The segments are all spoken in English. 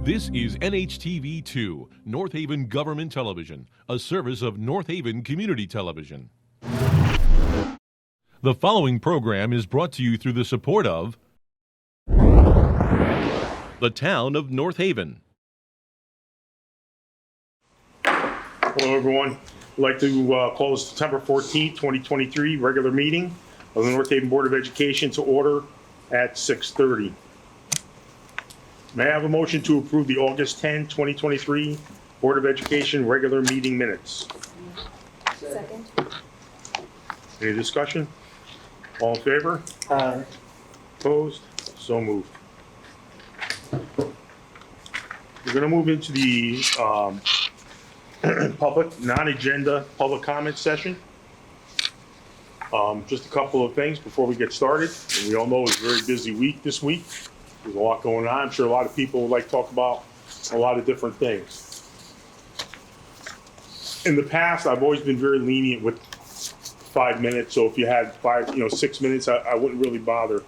This is NHTV2, North Haven Government Television, a service of North Haven Community Television. The following program is brought to you through the support of the Town of North Haven. Hello, everyone. I'd like to call the September 14th, 2023 regular meeting of the North Haven Board of Education to order at 6:30. May I have a motion to approve the August 10, 2023 Board of Education regular meeting minutes? Second. Any discussion? All in favor? Aye. Opposed? So moved. We're going to move into the public, non-agenda public comment session. Just a couple of things before we get started. And we all know it's a very busy week this week. There's a lot going on. I'm sure a lot of people would like to talk about a lot of different things. In the past, I've always been very lenient with 5 minutes. So if you had 6 minutes, I wouldn't really bother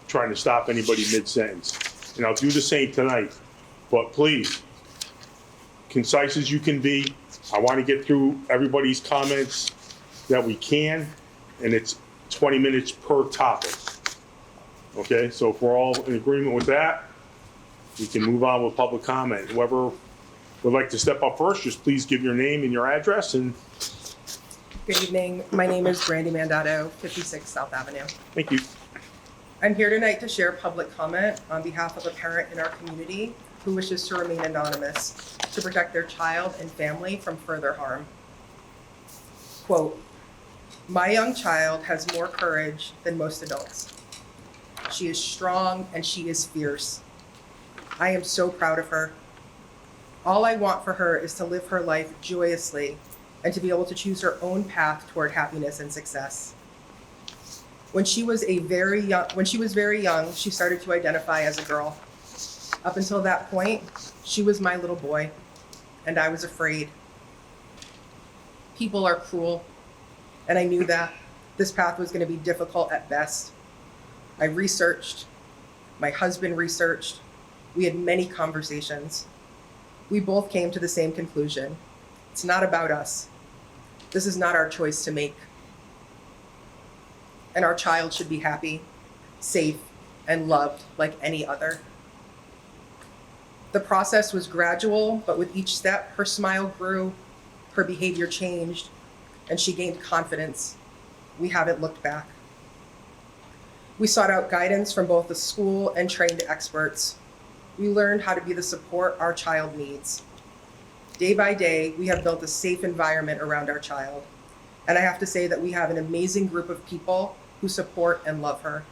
trying to stop anybody mid-sentence. And I'll do the same tonight. But please, concise as you can be. I want to get through everybody's comments that we can, and it's 20 minutes per topic. Okay, so if we're all in agreement with that, we can move on with public comment. Whoever would like to step up first, just please give your name and your address. And Good evening. My name is Brandy Mandato, 56 South Avenue. thank you. I'm here tonight to share public comment on behalf of a parent in our community who wishes to remain anonymous to protect their child and family from further harm. Quote, "My young child has more courage than most adults. She is strong and she is fierce. I am so proud of her. All I want for her is to live her life joyously and to be able to choose her own path toward happiness and success. When she was very young, she started to identify as a girl. Up until that point, she was my little boy, and I was afraid. People are cruel, and I knew that this path was going to be difficult at best. I researched, my husband researched, we had many conversations. We both came to the same conclusion. It's not about us. This is not our choice to make. And our child should be happy, safe, and loved like any other." The process was gradual, but with each step, her smile grew, her behavior changed, and she gained confidence. We haven't looked back. We sought out guidance from both the school and trained experts. We learned how to be the support our child needs. Day by day, we have built a safe environment around our child. And I have to say that we have an amazing group of people who support and love her.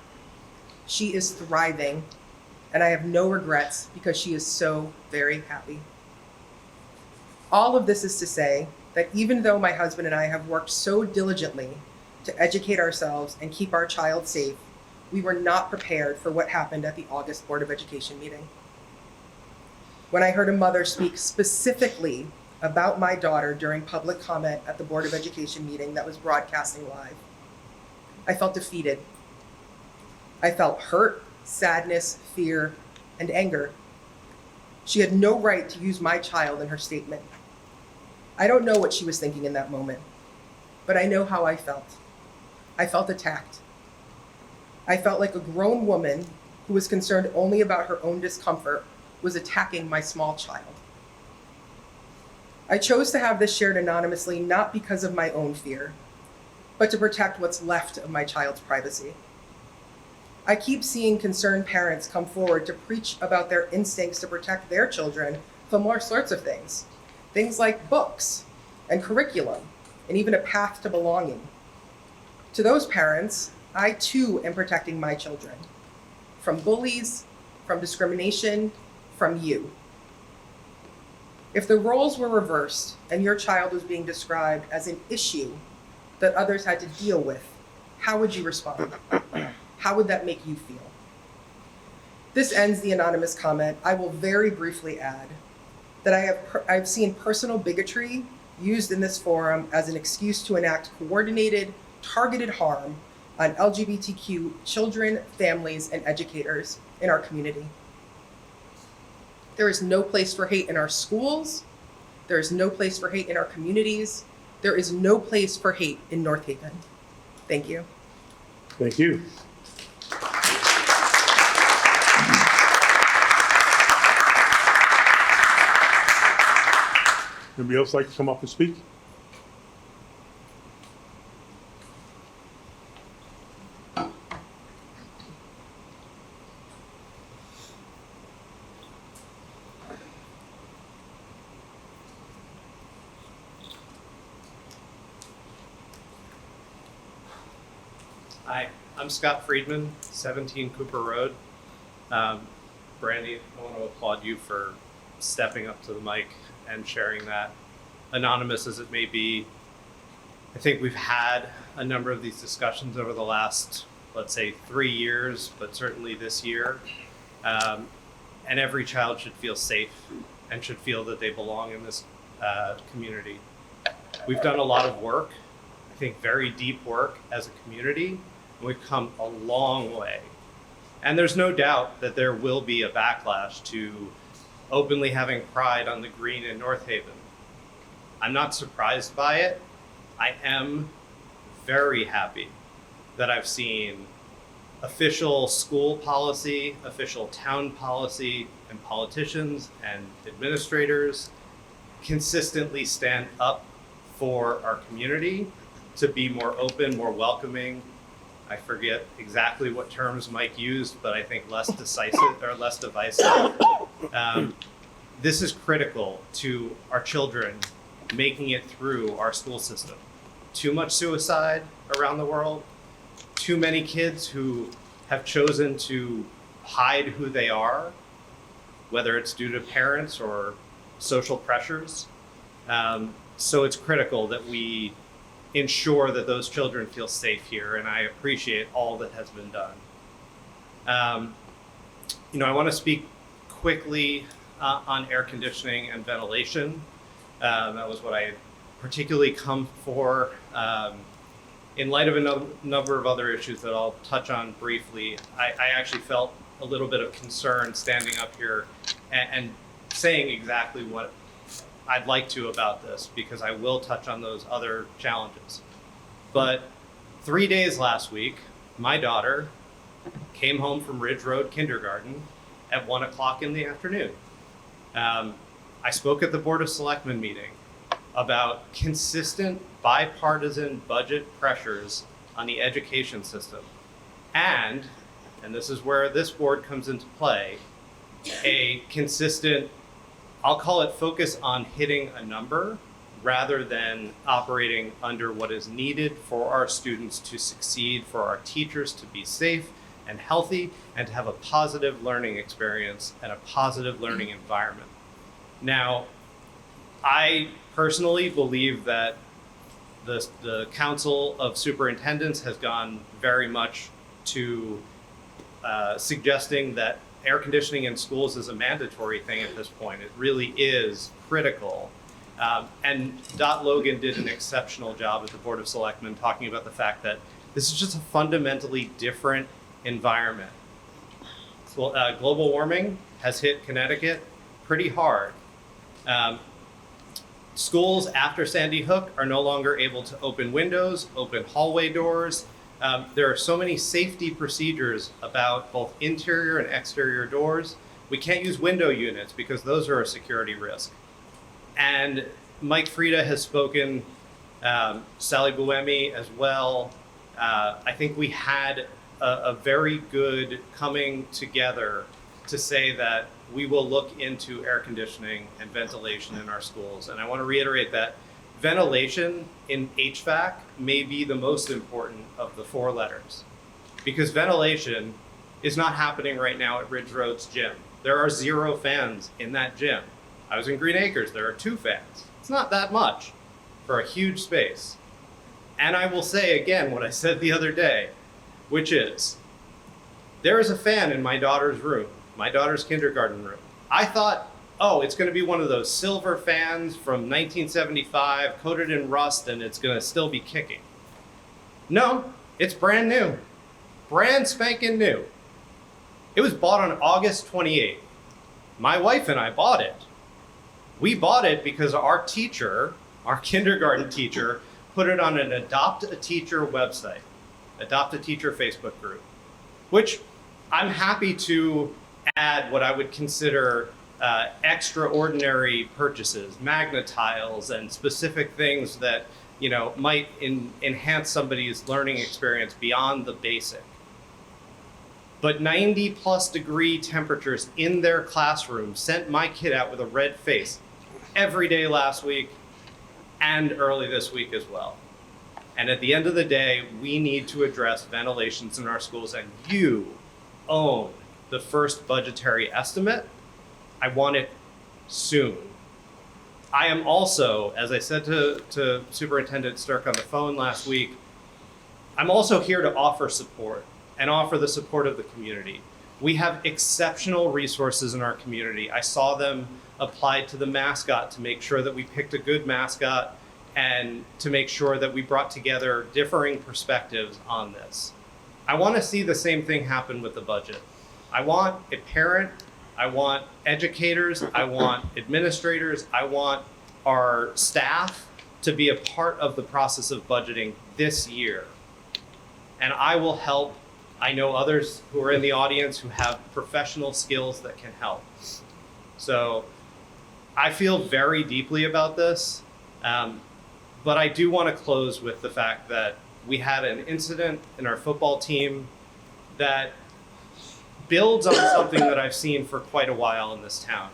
She is thriving, and I have no regrets because she is so very happy. All of this is to say that even though my husband and I have worked so diligently to educate ourselves and keep our child safe, we were not prepared for what happened at the August Board of Education meeting. When I heard a mother speak specifically about my daughter during public comment at the Board of Education meeting that was broadcasting live, I felt defeated. I felt hurt, sadness, fear, and anger. She had no right to use my child in her statement. I don't know what she was thinking in that moment, but I know how I felt. I felt attacked. I felt like a grown woman who was concerned only about her own discomfort was attacking my small child. I chose to have this shared anonymously not because of my own fear, but to protect what's left of my child's privacy. I keep seeing concerned parents come forward to preach about their instincts to protect their children from all sorts of things. Things like books and curriculum, and even a path to belonging. To those parents, I too am protecting my children from bullies, from discrimination, from you. If the roles were reversed and your child was being described as an issue that others had to deal with, how would you respond? How would that make you feel? This ends the anonymous comment. I will very briefly add that I've seen personal bigotry used in this forum as an excuse to enact coordinated, targeted harm on LGBTQ children, families, and educators in our community. There is no place for hate in our schools. There is no place for hate in our communities. There is no place for hate in North Haven. Thank you. Thank you. Anybody else like to come up and speak? Hi, I'm Scott Friedman, 17 Cooper Road. Brandy, I want to applaud you for stepping up to the mic and sharing that. Anonymous as it may be, I think we've had a number of these discussions over the last, let's say, 3 years, but certainly this year. And every child should feel safe and should feel that they belong in this community. We've done a lot of work, I think very deep work as a community. We've come a long way. And there's no doubt that there will be a backlash to openly having pride on the green in North Haven. I'm not surprised by it. I am very happy that I've seen official school policy, official town policy, and politicians and administrators consistently stand up for our community to be more open, more welcoming. I forget exactly what terms Mike used, but I think less decisive or less divisive. This is critical to our children making it through our school system. Too much suicide around the world, too many kids who have chosen to hide who they are, whether it's due to parents or social pressures. So it's critical that we ensure that those children feel safe here, and I appreciate all that has been done. I want to speak quickly on air conditioning and ventilation. That was what I had particularly come for. In light of a number of other issues that I'll touch on briefly, I actually felt a little bit of concern standing up here and saying exactly what I'd like to about this, because I will touch on those other challenges. But 3 days last week, my daughter came home from Ridge Road Kindergarten at 1 o'clock in the afternoon. I spoke at the Board of Selectmen meeting about consistent bipartisan budget pressures on the education system. And this is where this board comes into play, a consistent, I'll call it, focus on hitting a number rather than operating under what is needed for our students to succeed, for our teachers to be safe and healthy, and to have a positive learning experience and a positive learning environment. Now, I personally believe that the Council of Superintendents has gone very much to suggesting that air conditioning in schools is a mandatory thing at this point. It really is critical. And Dot Logan did an exceptional job at the Board of Selectmen talking about the fact that this is just a fundamentally different environment. Global warming has hit Connecticut pretty hard. Schools after Sandy Hook are no longer able to open windows, open hallway doors. There are so many safety procedures about both interior and exterior doors. We can't use window units because those are a security risk. And Mike Frieda has spoken, Sally Buemi as well. I think we had a very good coming together to say that we will look into air conditioning and ventilation in our schools. And I want to reiterate that ventilation in HVAC may be the most important of the 4 letters, because ventilation is not happening right now at Ridge Road's gym. There are 0 fans in that gym. I was in Green Acres, there are 2 fans. It's not that much for a huge space. And I will say again what I said the other day, which is, there is a fan in my daughter's room, my daughter's kindergarten room. I thought, oh, it's going to be one of those silver fans from 1975, coated in rust, and it's going to still be kicking. No, it's brand new. Brand spanking new. It was bought on August 28th. My wife and I bought it. We bought it because our teacher, our kindergarten teacher, put it on an Adopt a Teacher website, Adopt a Teacher Facebook group, which I'm happy to add what I would consider extraordinary purchases, magna tiles, and specific things that might enhance somebody's learning experience beyond the basic. But 90+ degree temperatures in their classroom sent my kid out with a red face every day last week and early this week as well. And at the end of the day, we need to address ventilations in our schools, and you own the first budgetary estimate. I want it soon. I am also, as I said to Superintendent Stirk on the phone last week, I'm also here to offer support and offer the support of the community. We have exceptional resources in our community. I saw them applied to the mascot to make sure that we picked a good mascot and to make sure that we brought together differing perspectives on this. I want to see the same thing happen with the budget. I want a parent, I want educators, I want administrators, I want our staff to be a part of the process of budgeting this year. And I will help. I know others who are in the audience who have professional skills that can help. So I feel very deeply about this, but I do want to close with the fact that we had an incident in our football team that builds on something that I've seen for quite a while in this town,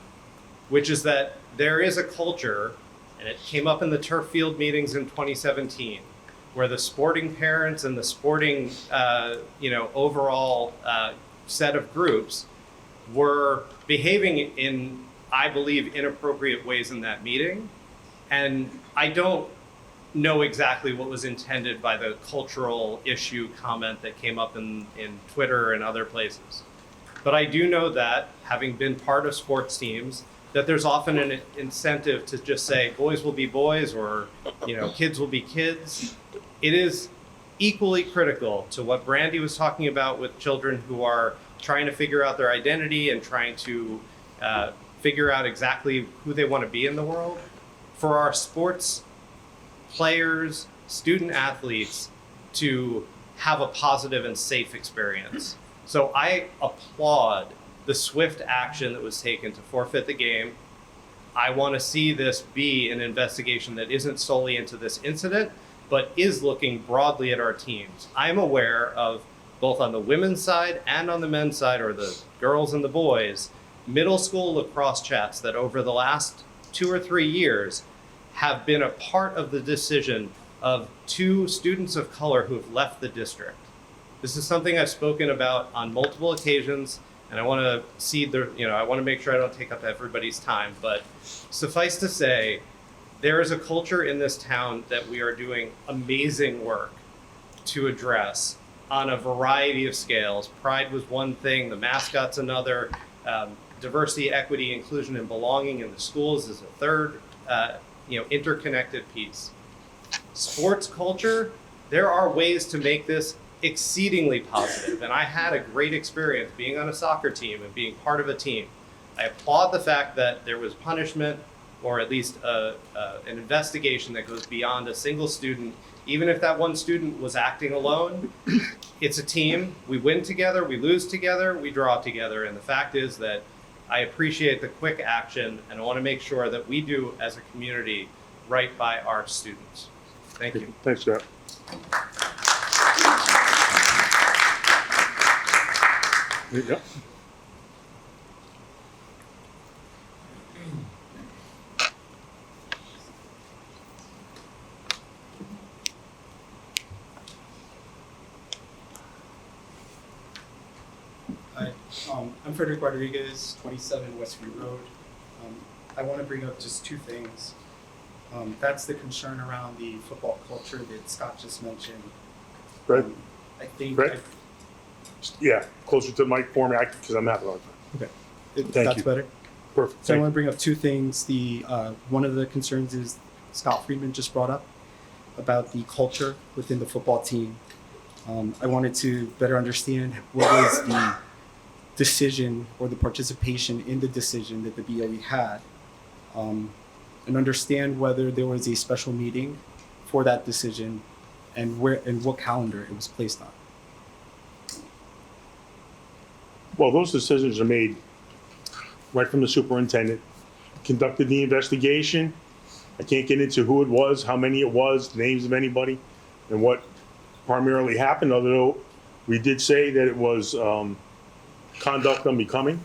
which is that there is a culture, and it came up in the turf field meetings in 2017, where the sporting parents and the sporting, overall set of groups were behaving in, I believe, inappropriate ways in that meeting. And I don't know exactly what was intended by the cultural issue comment that came up in Twitter and other places. But I do know that, having been part of sports teams, that there's often an incentive to just say boys will be boys or kids will be kids. It is equally critical to what Brandy was talking about with children who are trying to figure out their identity and trying to figure out exactly who they want to be in the world. For our sports players, student athletes to have a positive and safe experience. So I applaud the swift action that was taken to forfeit the game. I want to see this be an investigation that isn't solely into this incident, but is looking broadly at our teams. I'm aware of, both on the women's side and on the men's side, or the girls and the boys, middle school lacrosse chats that over the last 2 or 3 years have been a part of the decision of 2 students of color who have left the district. This is something I've spoken about on multiple occasions, and I want to see I want to make sure I don't take up everybody's time, but suffice to say, there is a culture in this town that we are doing amazing work to address on a variety of scales. Pride was one thing, the mascot's another, diversity, equity, inclusion, and belonging in the schools is a third, interconnected piece. Sports culture, there are ways to make this exceedingly positive, and I had a great experience being on a soccer team and being part of a team. I applaud the fact that there was punishment, or at least an investigation that goes beyond a single student. Even if that one student was acting alone, it's a team. We win together, we lose together, we draw together. And the fact is that I appreciate the quick action, and I want to make sure that we do, as a community, right by our students. Thank you. Thanks, Scott. There you go. Hi, I'm Frederick Rodriguez, 27 Westview Road. I want to bring up just 2 things. That's the concern around the football culture that Scott just mentioned. Right. I think. Right. Yeah, closer to the mic for me, because I'm having a hard time. Okay, Thank that's you. better. Perfect. So I Thank want to bring up 2 things. The one of the concerns is Scott Friedman just brought up about the culture within the football team. I wanted to better understand what was the decision or the participation in the decision that the BOE had, and understand whether there was a special meeting for that decision and where and what calendar it was placed on. Well, those decisions are made right from the superintendent, conducted the investigation. I can't get into who it was, how many it was, names of anybody, and what primarily happened, although we did say that it was conduct unbecoming,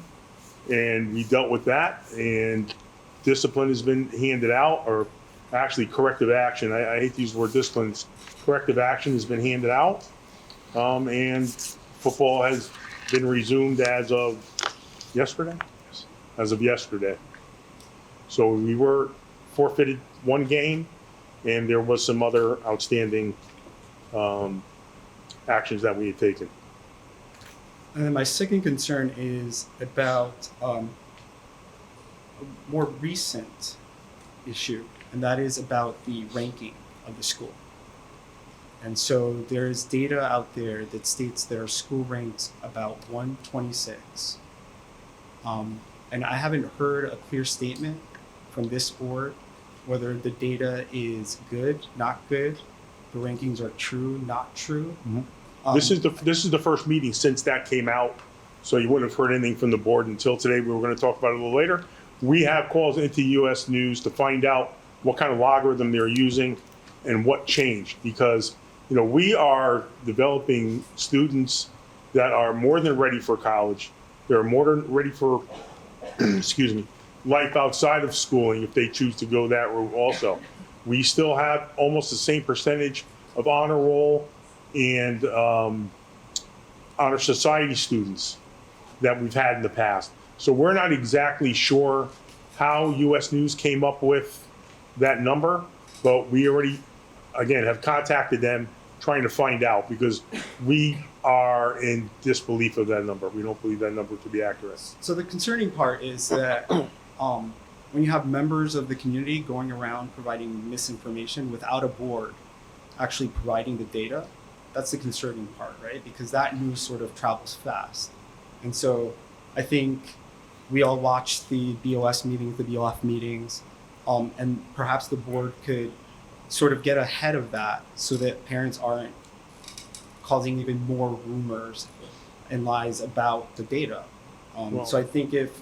and we dealt with that, and discipline has been handed out, or actually corrective action. I hate to use the word discipline. Corrective action has been handed out, and football has been resumed as of yesterday. As of yesterday. So we were forfeited one game, and there was some other outstanding actions that we had taken. And then my second concern is about a more recent issue, and that is about the ranking of the school. And so there's data out there that states that our school ranks about 126. And I haven't heard a clear statement from this board whether the data is good, not good, the rankings are true, not true. This is the first meeting since that came out, so you wouldn't have heard anything from the board until today. We were going to talk about it a little later. We have calls into US News to find out what kind of logarithm they're using and what changed, because we are developing students that are more than ready for college. They're more than ready for excuse me, life outside of schooling if they choose to go that route also. We still have almost the same percentage of honor roll and honor society students that we've had in the past. So we're not exactly sure how US News came up with that number, but we already, again, have contacted them trying to find out, because we are in disbelief of that number. We don't believe that number to be accurate. So the concerning part is that when you have members of the community going around providing misinformation without a board actually providing the data, that's the concerning part, right? Because that news sort of travels fast. And so I think we all watched the BOS meetings, the BOF meetings, and perhaps the board could sort of get ahead of that so that parents aren't causing even more rumors and lies about the data. So I think if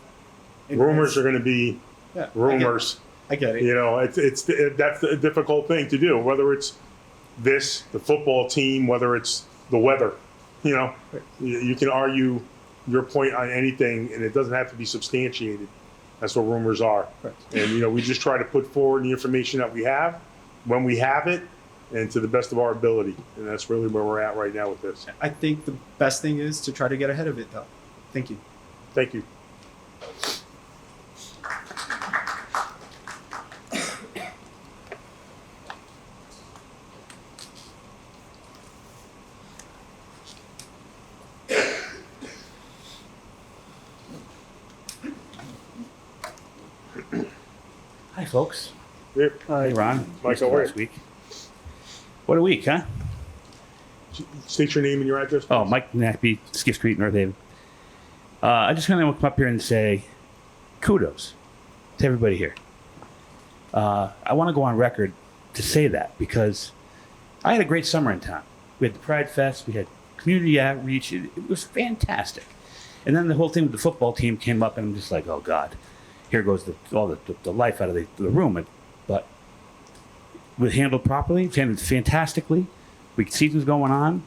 Rumors are going to be yeah, rumors. I get it. That's a difficult thing to do, whether it's the football team, whether it's the weather. You can argue your point on anything, and it doesn't have to be substantiated. That's what rumors are. Correct. And we just try to put forward the information that we have when we have it, and to the best of our ability. And that's really where we're at right now with this. I think the best thing is to try to get ahead of it, though. Thank you. Thank you. Hi, folks. Yeah. Hi, Ron. Mike, how are you? Last week. What a week, huh? State your name and your address. Oh, please. Mike Nappy, Skiff Street, North Haven. I just kind of come up here and say kudos to everybody here. I want to go on record to say that because I had a great summer in town. We had the Pride Fest, we had community outreach. It was fantastic. And then the whole thing with the football team came up, and I'm just like, oh, God, here goes all the life out of the room. But it was handled properly, handled fantastically. Season's going on.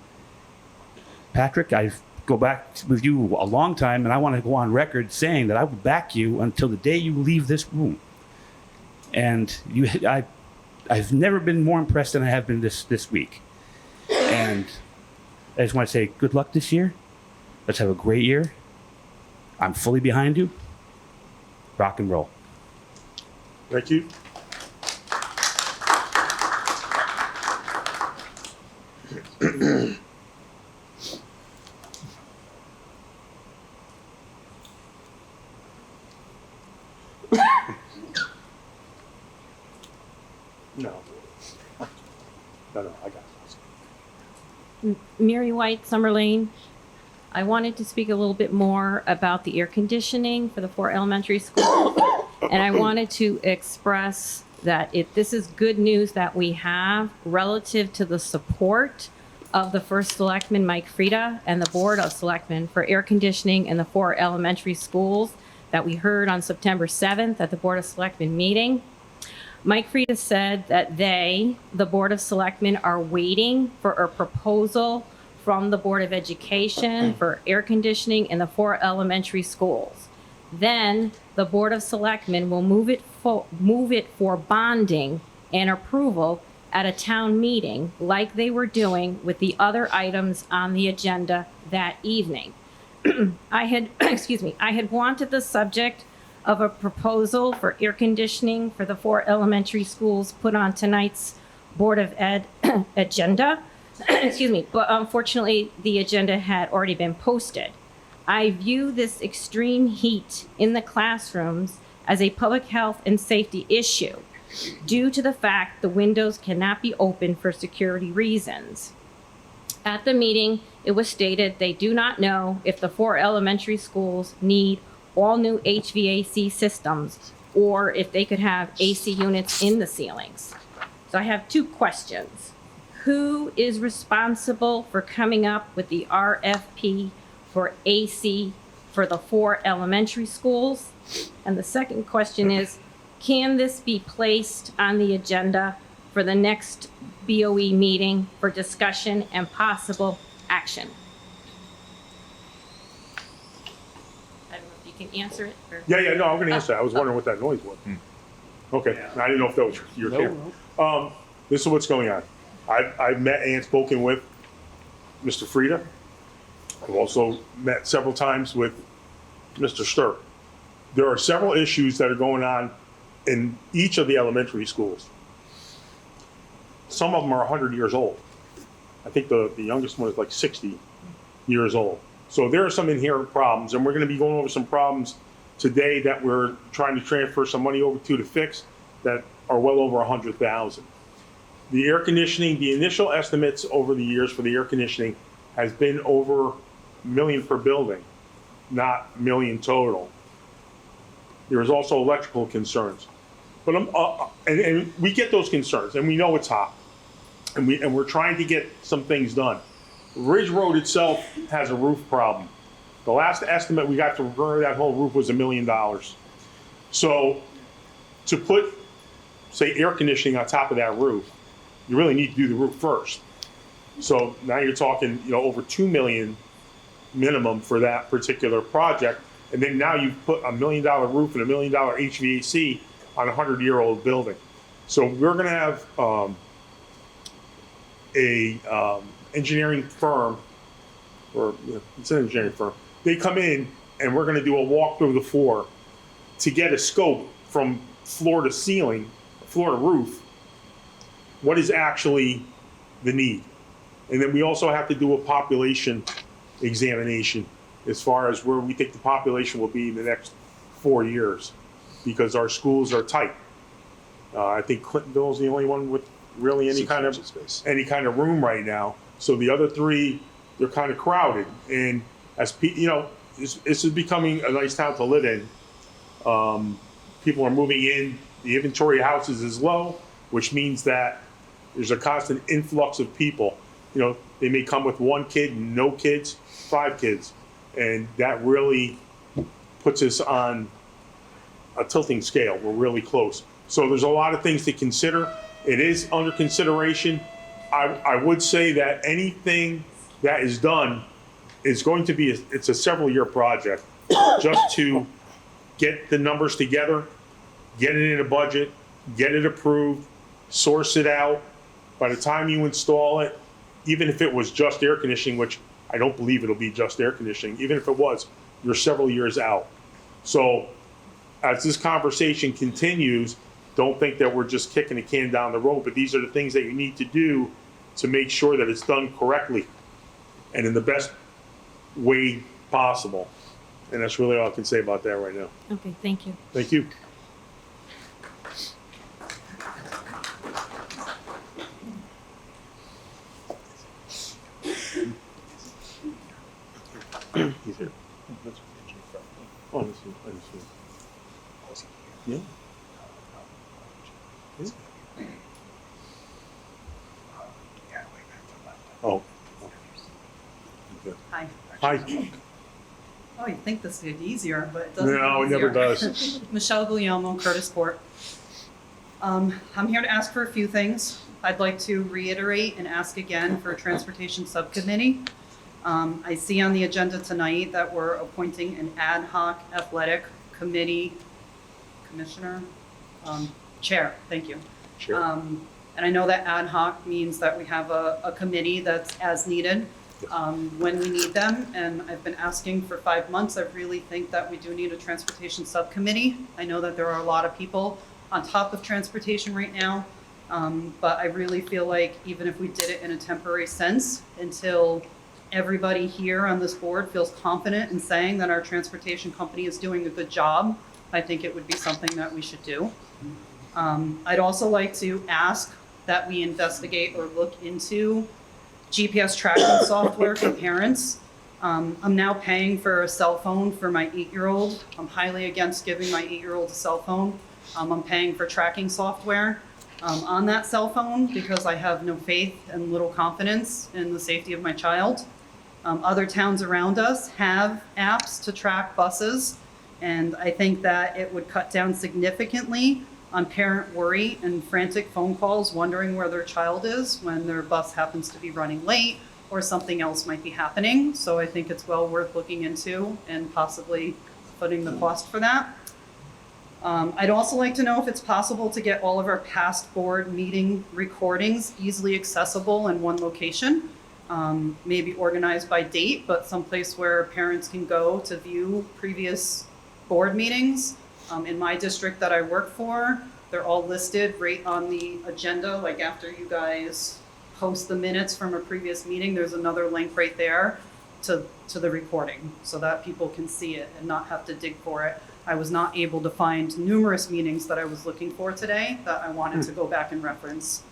Patrick, I go back with you a long time, and I want to go on record saying that I will back you until the day you leave this room. And I've never been more impressed than I have been this week. And I just want to say good luck this year. Let's have a great year. I'm fully behind you. Rock and roll. Thank you. No, I got it. Mary White, Summer Lane. I wanted to speak a little bit more about the air conditioning for the 4 elementary schools. And I wanted to express that this is good news that we have relative to the support of the first selectman, Mike Frieda, and the board of selectmen for air conditioning in the 4 elementary schools that we heard on September 7th at the Board of Selectmen meeting. Mike Frieda said that the Board of Selectmen, are waiting for a proposal from the Board of Education for air conditioning in the 4 elementary schools. Then the Board of Selectmen will move it for bonding and approval at a town meeting like they were doing with the other items on the agenda that evening. I had wanted the subject of a proposal for air conditioning for the 4 elementary schools put on tonight's Board of Ed agenda. But unfortunately, the agenda had already been posted. I view this extreme heat in the classrooms as a public health and safety issue due to the fact the windows cannot be opened for security reasons. At the meeting, it was stated they do not know if the 4 elementary schools need all new HVAC systems or if they could have AC units in the ceilings. So I have 2 questions. Who is responsible for coming up with the RFP for AC for the 4 elementary schools? And the second question is, can this be placed on the agenda for the next BOE meeting for discussion and possible action? I don't know if you can answer it or. Yeah, no, I'm gonna answer that. I was wondering what that noise was. Okay, I didn't know if that was your here. This is what's going on. I've met and spoken with Mr. Frieda. I've also met several times with Mr. Sturr. There are several issues that are going on in each of the elementary schools. Some of them are 100 years old. I think the youngest one is like 60 years old. So there are some inherent problems, and we're going to be going over some problems today that we're trying to transfer some money over to fix that are well over 100,000. The air conditioning, the initial estimates over the years for the air conditioning has been over $1 million per building, not $1 million total. There is also electrical concerns. But and we get those concerns, and we know it's hot, and we're trying to get some things done. Ridge Road itself has a roof problem. The last estimate we got to repair that whole roof was $1 million. So to put, say, air conditioning on top of that roof, you really need to do the roof first. So now you're talking, over $2 million minimum for that particular project, and then now you've put $1 million roof and $1 million HVAC on a 100-year-old building. So we're going to have a engineering firm, or it's an engineering firm. They come in and we're going to do a walk through the floor to get a scope from floor to ceiling, floor to roof. What is actually the need? And then we also have to do a population examination as far as where we think the population will be in the next 4 years, because our schools are tight. I think Clintonville is the only one with really any kind of room right now. So the other 3, they're kind of crowded. And as this is becoming a nice town to live in. People are moving in. The inventory of houses is low, which means that there's a constant influx of people. They may come with 1 kid, no kids, 5 kids. And that really puts us on a tilting scale. We're really close. So there's a lot of things to consider. It is under consideration. I would say that anything that is done is going to be, it's a several-year project just to get the numbers together, get it in a budget, get it approved, source it out. By the time you install it, even if it was just air conditioning, which I don't believe it'll be just air conditioning, even if it was, you're several years out. So as this conversation continues, don't think that we're just kicking the can down the road, but these are the things that you need to do to make sure that it's done correctly and in the best way possible. And that's really all I can say about that right now. Okay, thank you. Thank you. Oh, this is. Yeah. Oh. Okay. Hi. Hi. Oh, you'd think this would get easier, but it doesn't. No, it get never easier. does. Michelle Guglielmo, Curtis Court. I'm here to ask for a few things. I'd like to reiterate and ask again for a transportation subcommittee. I see on the agenda tonight that we're appointing an ad hoc athletic committee commissioner, chair, thank you. Sure. And I know that ad hoc means that we have a committee that's as needed when we need them. And I've been asking for 5 months. I really think that we do need a transportation subcommittee. I know that there are a lot of people on top of transportation right now. But I really feel like even if we did it in a temporary sense until everybody here on this board feels confident in saying that our transportation company is doing a good job, I think it would be something that we should do. I'd also like to ask that we investigate or look into GPS tracking software for parents. I'm now paying for a cell phone for my 8-year-old. I'm highly against giving my 8-year-old a cell phone. I'm paying for tracking software on that cell phone because I have no faith and little confidence in the safety of my child. Other towns around us have apps to track buses, and I think that it would cut down significantly on parent worry and frantic phone calls wondering where their child is when their bus happens to be running late or something else might be happening. So I think it's well worth looking into and possibly putting the cost for that. I'd also like to know if it's possible to get all of our past board meeting recordings easily accessible in one location, maybe organized by date, but someplace where parents can go to view previous board meetings. In my district that I work for, they're all listed right on the agenda, like after you guys post the minutes from a previous meeting, there's another link right there to the recording so that people can see it and not have to dig for it. I was not able to find numerous meetings that I was looking for today that I wanted to go back and reference.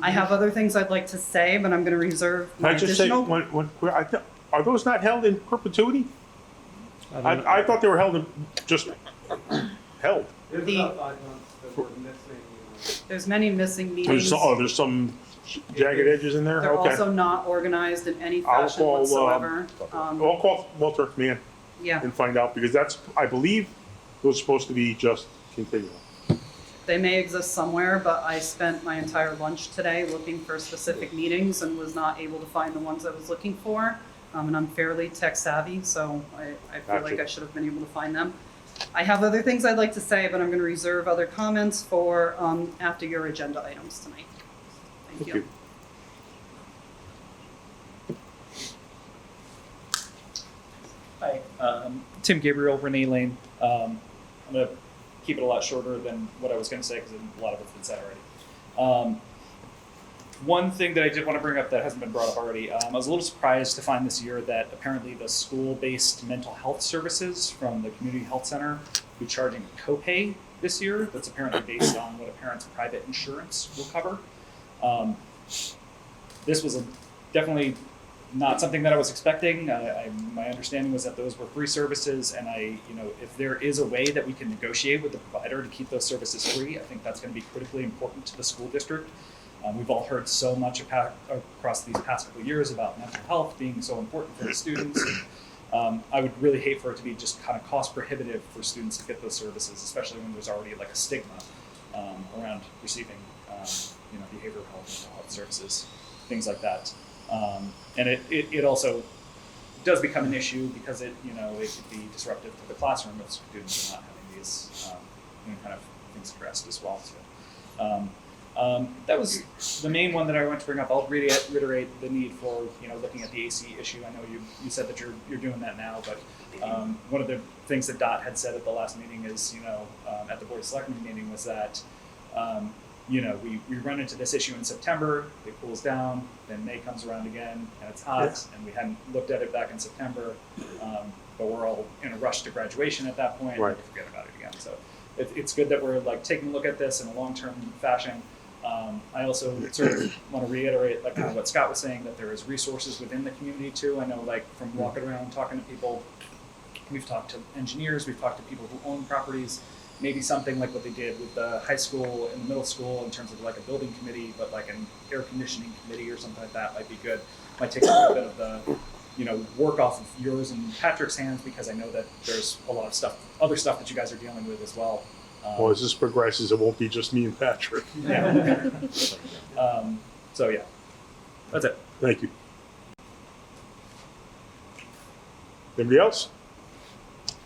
I have other things I'd like to say, but I'm going to reserve Can my I just say, additional. are those not held in perpetuity? I thought they were held in, just held. There's The- about 5 months that we're missing. There's many missing meetings. There's some jagged edges in there? They're Okay. also not organized in any I'll fashion call, whatsoever. I'll call Walter Mann Yeah, and find out, because that's, I believe, those are supposed to be just continual. they may exist somewhere, but I spent my entire lunch today looking for specific meetings and was not able to find the ones I was looking for. And I'm fairly tech savvy, so I feel like Gotcha. I should have been able to find them. I have other things I'd like to say, but I'm going to reserve other comments for after your agenda items tonight. Thank you. Hi, Tim Gabriel, Renee Lane. I'm going to keep it a lot shorter than what I was going to say because a lot of it's been said already. One thing that I did want to bring up that hasn't been brought up already, I was a little surprised to find this year that apparently the school-based mental health services from the community health center will be charging a copay this year that's apparently based on what a parent's private insurance will cover. This was definitely not something that I was expecting. My understanding was that those were free services, and if there is a way that we can negotiate with the provider to keep those services free, I think that's going to be critically important to the school district. We've all heard so much across these past couple of years about mental health being so important for the students. I would really hate for it to be just kind of cost prohibitive for students to get those services, especially when there's already like a stigma around receiving behavioral health, mental health services, things like that. And it also does become an issue because it could be disruptive to the classroom if students are not having these kind of things addressed as well. So, that was the main one that I want to bring up. I'll reiterate the need for looking at the AC issue. I know you said that you're doing that now, but one of the things that Dot had said at the last meeting is at the Board of Selectmen meeting was that we run into this issue in September, it cools down, then May comes around again and it's hot, and we hadn't looked at it back in September, but we're all in a rush to graduation at that point, Right. and we forget about it again. So it's good that we're taking a look at this in a long-term fashion. I also sort of want to reiterate kind of what Scott was saying, that there is resources within the community too. I know from walking around talking to people, We've talked to engineers, we've talked to people who own properties. Maybe something like what they did with the high school and the middle school in terms of like a building committee, but like an air conditioning committee or something like that might be good. Might take a little bit of the, work off of yours and Patrick's hands, because I know that there's a lot of stuff, other stuff that you guys are dealing with as well. Well, as this progresses, it won't be just me and Patrick. Yeah. So yeah, that's it. Thank you. Anybody else?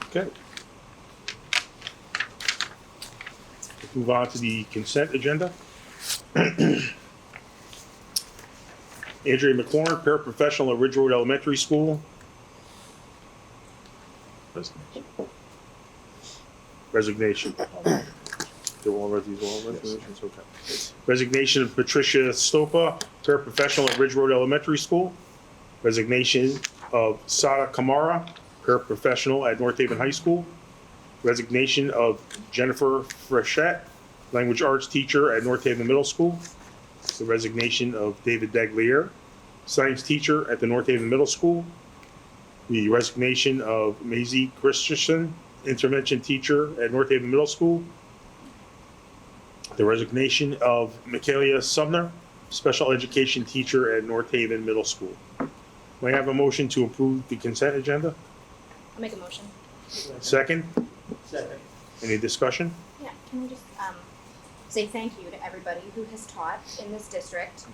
Okay. Let's move on to the consent agenda. Andrea McLaurin, paraprofessional at Ridge Road Elementary School. Resignation. Do all of these all resignations? Okay. Resignation of Patricia Stopa, paraprofessional at Ridge Road Elementary School. Resignation of Sada Kamara, paraprofessional at North Haven High School. Resignation of Jennifer Frechette, language arts teacher at North Haven Middle School. The resignation of David Daglier, science teacher at the North Haven Middle School. The resignation of Maisie Christensen, intervention teacher at North Haven Middle School. The resignation of Michaela Sumner, special education teacher at North Haven Middle School. May I have a motion to approve the consent agenda? I'll make a motion. Second? Second. Any discussion? Yeah, can we just say thank you to everybody who has taught in this district.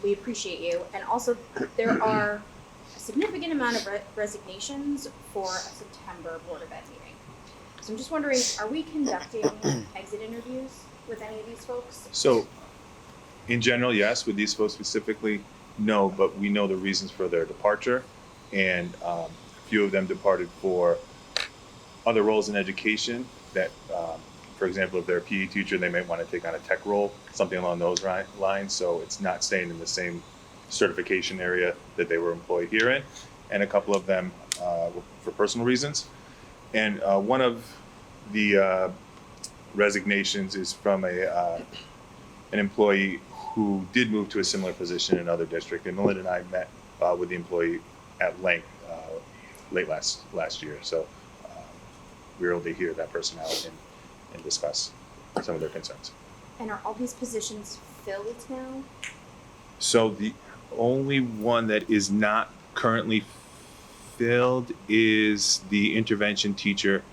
We appreciate you. And also, there are a significant amount of resignations for a September Board of Ed meeting. So I'm just wondering, are we conducting exit interviews with any of these folks? So, in general, yes. With these folks specifically, no. But we know the reasons for their departure, and a few of them departed for other roles in education. That, for example, if they're a PE teacher, they may want to take on a tech role, something along those lines. So it's not staying in the same certification area that they were employed here in. And a couple of them for personal reasons. And one of the resignations is from an employee who did move to a similar position in another district. And Melinda and I met with the employee at length late last year. So we were able to hear that person out and discuss some of their concerns. And are all these positions filled now? So the only one that is not currently filled is the intervention teacher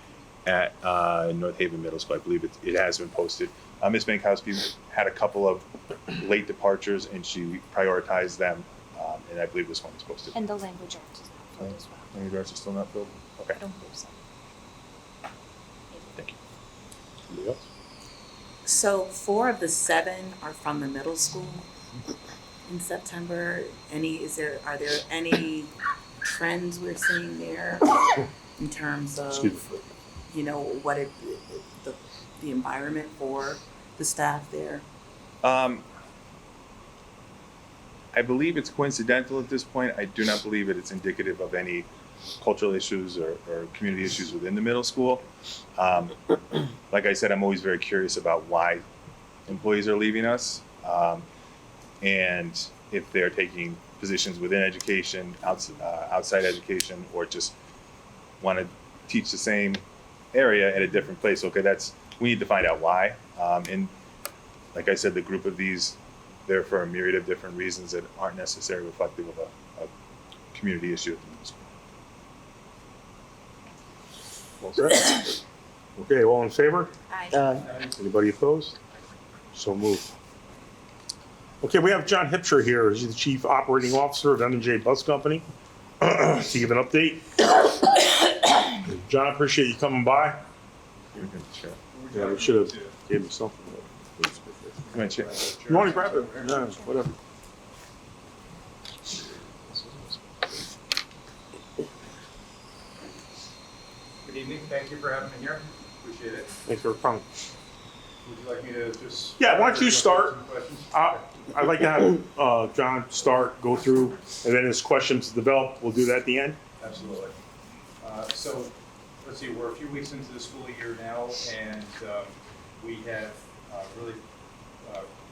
at North Haven Middle School. I believe it has been posted. Ms. Mankowski had a couple of late departures, and she prioritized them, and I believe this one is posted. And the language arts is not filled as well. Language arts are still not filled? Okay. I don't believe so. Thank you. Anybody else? So 4 of the 7 are from the middle school in September. Are there any trends we're seeing there in terms of, what the environment for the staff there? I believe it's coincidental at this point. I do not believe that it's indicative of any cultural issues or community issues within the middle school. Like I said, I'm always very curious about why employees are leaving us, and if they're taking positions within education, outside education, or just want to teach the same area at a different place. Okay, we need to find out why. And like I said, the group of these, they're for a myriad of different reasons that aren't necessarily reflective of a community issue at the middle school. All set? Okay, all in favor? Aye. Anybody opposed? So moved. Okay, we have John Hipsher here. He's the Chief Operating Officer of M&J Bus Company to give an update. John, I appreciate you coming by. Yeah, we should have gave him something. Come on, Chip. You want to grab it? Yeah, whatever. Good evening. Thank you for having me here. Appreciate it. Thanks for coming. Would you like me to just? Yeah, why don't you start? Some questions? I'd like to have John start, go through, and then as questions develop, we'll do that at the end. Absolutely. So, let's see, we're a few weeks into the school year now, and we have really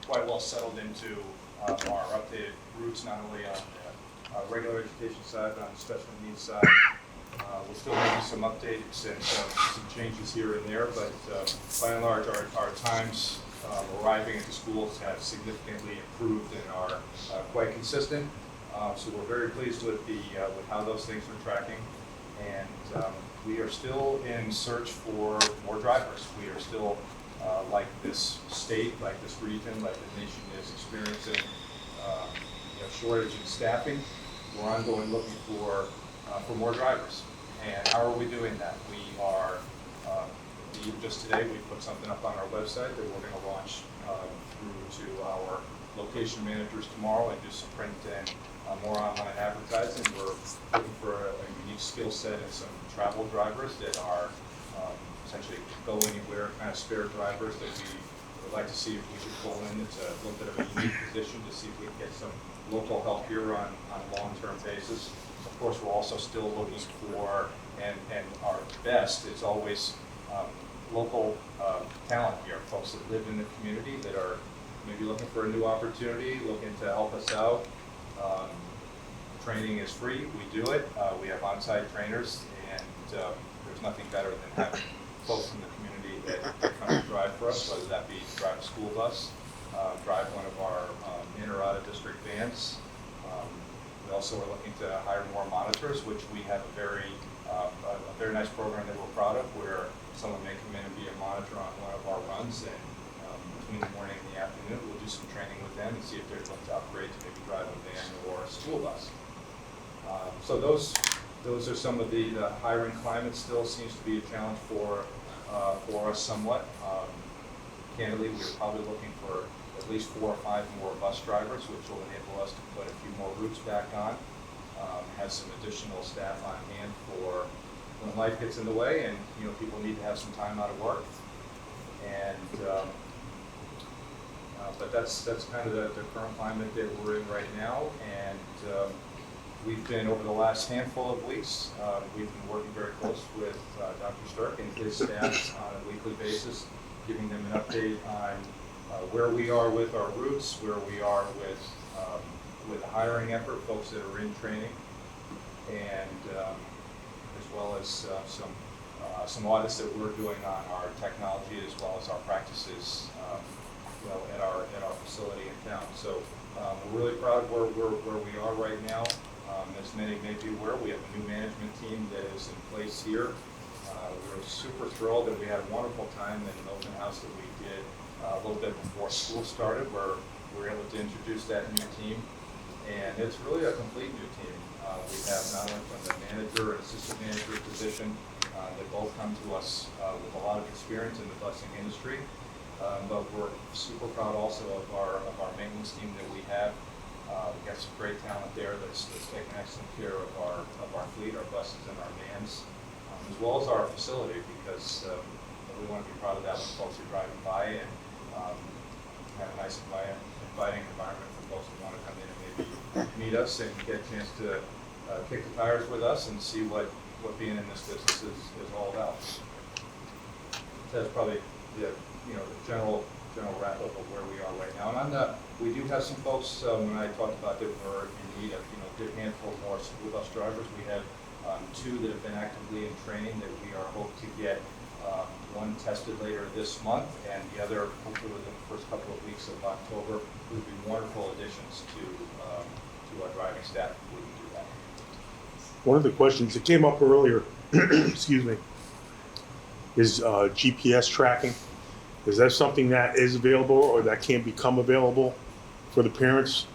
quite well settled into our updated routes, not only on the regular education side, but on the special needs side. We're still making some updates and some changes here and there, but by and large, our times arriving at the schools have significantly improved and are quite consistent. So we're very pleased with with how those things are tracking, and we are still in search for more drivers. We are still, like this state, like this region, like the nation is experiencing shortage in staffing. We're ongoing looking for more drivers. And how are we doing that? We are, even just today, we put something up on our website that we're going to launch through to our location managers tomorrow and do some print and more online advertising. We're looking for a unique skill set and some travel drivers that are essentially go anywhere kind of spare drivers that we would like to see if we could pull in. It's a little bit of a unique position to see if we can get some local help here on a long-term basis. Of course, we're also still looking for, and our best is always local talent here, folks that live in the community that are maybe looking for a new opportunity, looking to help us out. Training is free, we do it. We have on-site trainers, and there's nothing better than having folks in the community that come to drive for us, whether that be drive a school bus, drive one of our in or out of district vans. We also are looking to hire more monitors, which we have a very nice program that we're proud of, where someone may come in and be a monitor on one of our runs, and between the morning and the afternoon, we'll do some training with them and see if they're looking to upgrade to maybe drive a van or a school bus. So those are some of the hiring climate still seems to be a challenge for us somewhat. Candidly, we're probably looking for at least 4 or 5 more bus drivers, which will enable us to put a few more routes back on, have some additional staff on hand for when life gets in the way and people need to have some time out of work. And but that's kind of the current climate that we're in right now. And we've been, over the last handful of weeks, we've been working very close with Dr. Stirk and his staff on a weekly basis, giving them an update on where we are with our routes, where we are with the hiring effort, folks that are in training, and as well as some audits that we're doing on our technology as well as our practices, at our facility in town. So we're really proud of where we are right now. As many may be aware, we have a new management team that is in place here. We're super thrilled that we had a wonderful time in an open house that we did a little bit before school started, where we were able to introduce that new team. And it's really a complete new team. We have not only from the manager and assistant manager position, they both come to us with a lot of experience in the busing industry. But we're super proud also of our maintenance team that we have. We've got some great talent there that's taking excellent care of our fleet, our buses and our vans, as well as our facility, because we want to be proud of that when folks are driving by and have a nice inviting environment for folks who want to come in and maybe meet us and get a chance to kick the tires with us and see what being in this business is all about. So that's probably the general wrap up of where we are right now. And we do have some folks, when I talked about that we're in need of a good handful more school bus drivers. We have 2 that have been actively in training that we are hoping to get one tested later this month, and the other hopefully within the first couple of weeks of October. Would be wonderful additions to our driving staff if we can do that. One of the questions that came up earlier, excuse me, is GPS tracking. Is that something that is available or that can become available for the parents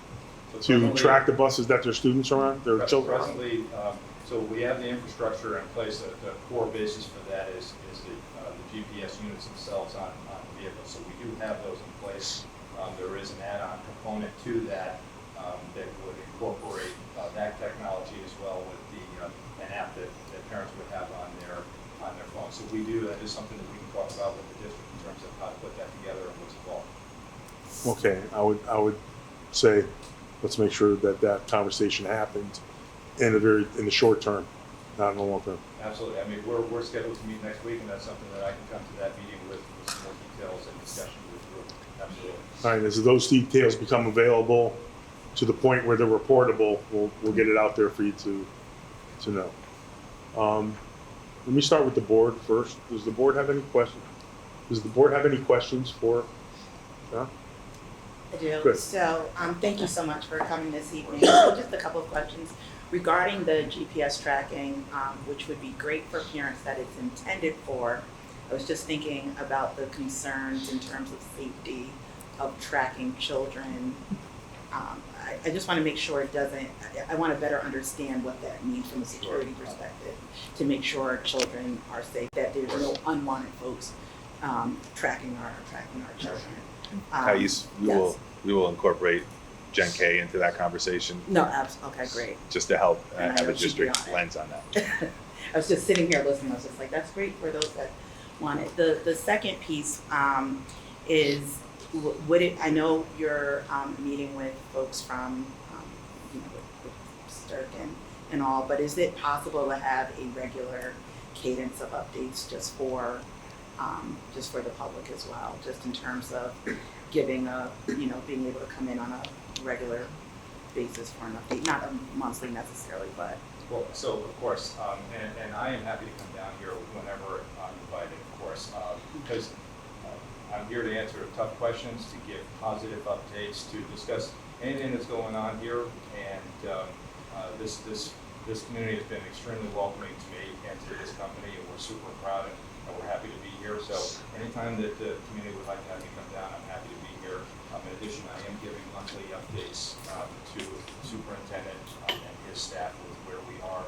to track the buses that their students are on, their children are on? Presently, so we have the infrastructure in place. The core basis for that is the GPS units themselves on the vehicle. So we do have those in place. There is an add-on component to that that would incorporate that technology as well with an app that parents would have on their phone. So we do, that is something that we can talk about with the district in terms of how to put that together and what's involved. Okay, I would say let's make sure that conversation happens in the short term, not in the long term. Absolutely. I mean, we're scheduled to meet next week, and that's something that I can come to that meeting with some more details and discussion with the group. Absolutely. All right, as those details become available to the point where they're reportable, we'll get it out there for you to know. Let me start with the board first. Does the board have any questions? Does the board have any questions for John? I do. Good. So, thank you so much for coming this evening. So just a couple of questions regarding the GPS tracking, which would be great for parents that it's intended for. I was just thinking about the concerns in terms of safety of tracking children. I just want to make sure it doesn't, I want to better understand what that means from a security perspective, to make sure our children are safe, that there's no unwanted folks tracking our children. Thais, Yes. we will incorporate Gen K into that conversation, No, okay, great. just to help And I have know a she'd be district on it. lens on that. I was just sitting here listening, I was just like, that's great for those that want it. The second piece is, I know you're meeting with folks from, with Stirk and all, but is it possible to have a regular cadence of updates just for the public as well, just in terms of giving being able to come in on a regular basis for an update, not a monthly necessarily, but. Well, so of course, and I am happy to come down here whenever I'm invited, of course, because I'm here to answer tough questions, to give positive updates, to discuss anything that's going on here, and this community has been extremely welcoming to me and to this company, and we're super proud and we're happy to be here. So anytime that the community would like to have me come down, I'm happy to be here. In addition, I am giving monthly updates to the superintendent and his staff with where we are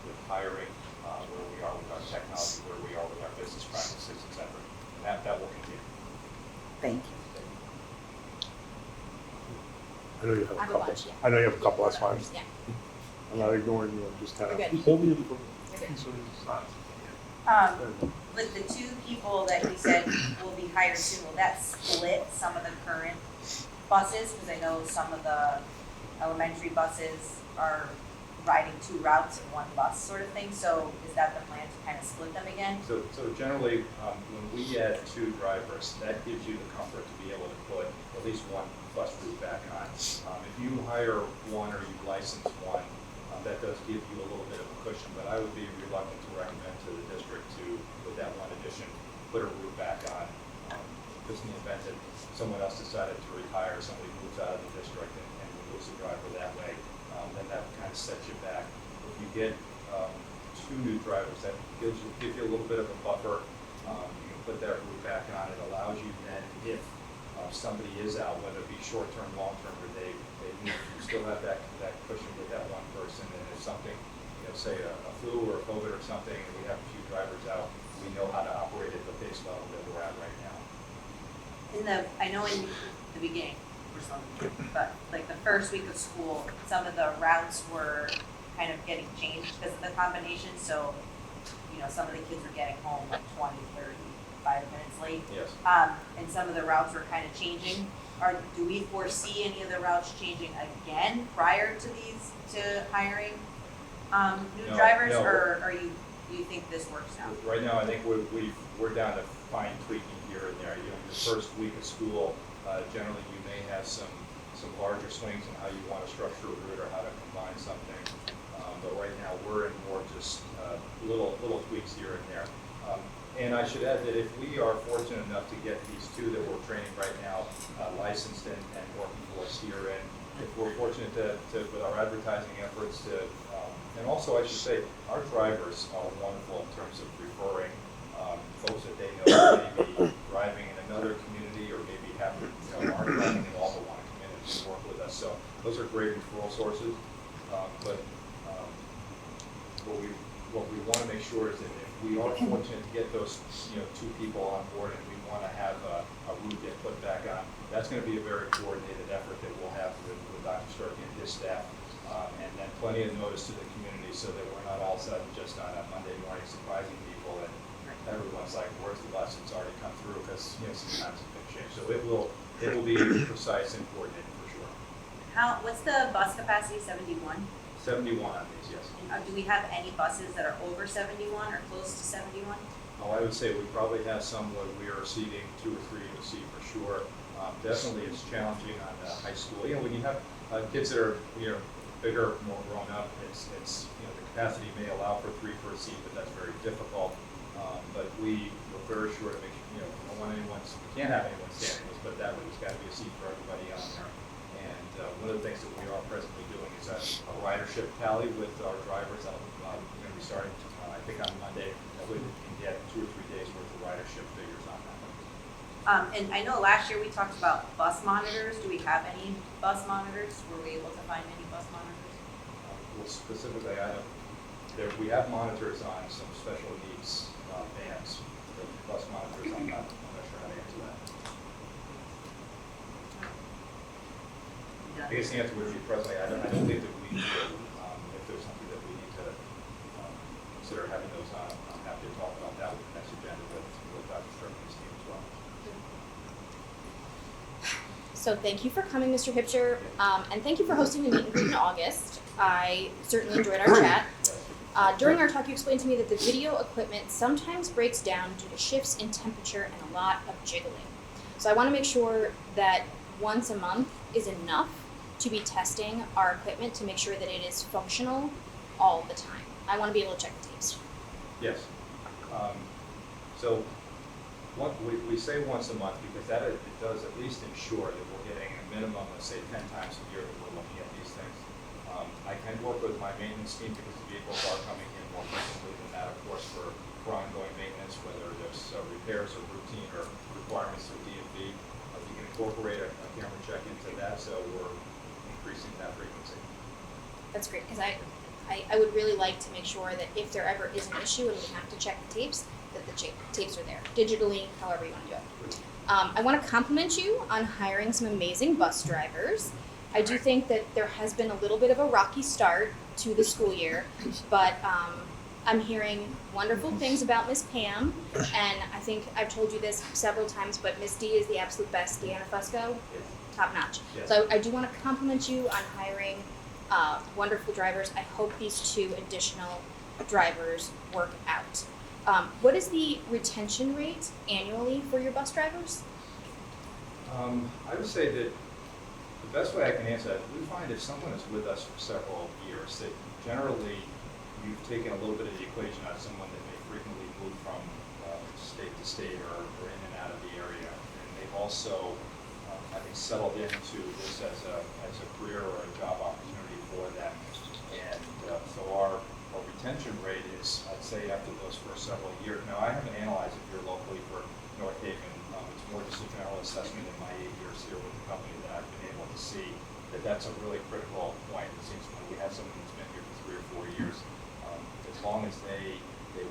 with hiring, where we are with our technology, where we are with our business practices, et cetera. And that will continue. Thank you. I know you have I a have a couple. bunch, yeah. I know you have a couple, that's fine. Yeah. I'm not ignoring you, I'm just kind You're of good. holding it. You're good. So it's not- With the two people that you said will be hired soon, will that split some of the current buses? Because I know some of the elementary buses are riding two routes in one bus sort of thing, so is that the plan to kind of split them again? So generally, when we add 2 drivers, that gives you the comfort to be able to put at least one bus route back on. If you hire one or you license one, that does give you a little bit of a cushion, but I would be reluctant to recommend to the district to, with that one addition, put a route back on. Just in the event that someone else decided to retire, somebody moves out of the district and moves the driver that way, then that kind of sets you back. If you get 2 new drivers, that gives you a little bit of a buffer. You can put that route back on. It allows you then, if somebody is out, whether it be short-term, long-term, or they move, you still have that cushion with that one person. And if something, say a flu or a COVID or something, and we have a few drivers out, we know how to operate at the pace level that we're at right now. I know in the beginning, for some of you, but like the first week of school, some of the routes were kind of getting changed because of the combination, so, some of the kids were getting home like 20, 35 minutes late. Yes. And some of the routes were kind of changing. Do we foresee any of the routes changing again prior to hiring new No, drivers, no. or do you think this works now? Right now, I think we're down to fine tweaking here and there. The first week of school, generally you may have some larger swings in how you want to structure a route or how to combine something. But right now, we're in more just little tweaks here and there. And I should add that if we are fortunate enough to get these 2 that we're training right now licensed and working for us here, and if we're fortunate to with our advertising efforts and also I should say, our drivers are wonderful in terms of referring folks that they know that may be driving in another community or maybe aren't driving at all but want to come in and work with us. So those are great referral sources. But what we want to make sure is that if we are fortunate to get those 2 people on board and we want to have a route get put back on, that's going to be a very coordinated effort that we'll have with Dr. Stirk and his staff. And then plenty of notice to the community so that we're not all of a sudden just on a Monday morning surprising people and everyone's like, where's the bus? It's already come through because sometimes it's been changed. So it will be precise and coordinated for sure. What's the bus capacity, 71? 71 on these, yes. And do we have any buses that are over 71 or close to 71? Oh, I would say we probably have some where we are seating 2 or 3 to seat for sure. Definitely it's challenging on high school. When you have kids that are, bigger, more grown up, it's, you know, the capacity may allow for 3 per seat, but that's very difficult. But we were very sure to make, you know, we don't want anyone, we can't have anyone standing, let's put it that way, there's gotta be a seat for everybody on there. And one of the things that we are presently doing is a ridership tally with our drivers. We're gonna be starting, I think on Monday, we can get 2 or 3 days worth of ridership figures on that. And I know last year we talked about bus monitors. Do we have any bus monitors? Were we able to find any bus monitors? Well, specifically, we have monitors on some special needs vans. The bus monitors, I'm not sure how to answer that. I guess the answer would be presently, I don't think that we do. If there's something that we need to consider having those on, I'm happy to talk about that with the next agenda with Dr. Strickland's team as well. So thank you for coming, Mr. Hipscher, and thank you for hosting the meet and greet in August. I certainly enjoyed our chat. During our talk, you explained to me that the video equipment sometimes breaks down due to shifts in temperature and a lot of jiggling. So I want to make sure that once a month is enough to be testing our equipment to make sure that it is functional all the time. I want to be able to check the tapes. Yes. So we say once a month because that it does at least ensure that we're getting a minimum of, say, 10 times a year that we're looking at these things. I can work with my maintenance team because the vehicles are coming in more frequently than that, of course, for ongoing maintenance, whether there's repairs or routine or requirements of DMV. We can incorporate a camera check into that, so we're increasing that frequency. That's great, because I would really like to make sure that if there ever is an issue and we have to check the tapes, that the tapes are there, digitally, however you want to do it. I want to compliment you on hiring some amazing bus drivers. I do think that there has been a little bit of a rocky start to the school year, but I'm hearing wonderful things about Miss Pam, and I think I've told you this several times, but Miss D is the absolute best. Deanna Fusco, top notch. Yes. So I do want to compliment you on hiring wonderful drivers. I hope these 2 additional drivers work out. What is the retention rate annually for your bus drivers? I would say that the best way I can answer that, we find if someone is with us for several years, that generally you've taken a little bit of the equation out of someone that may frequently move from state to state or in and out of the area. And they've also, I think, settled into this as a career or a job opportunity for them. And so our retention rate is, I'd say, after those first several years. Now, I haven't analyzed it here locally for North Haven. It's more just a general assessment in my 8 years here with the company that I've been able to see that that's a really critical point. It seems when we have someone who's been here for 3 or 4 years, as long as they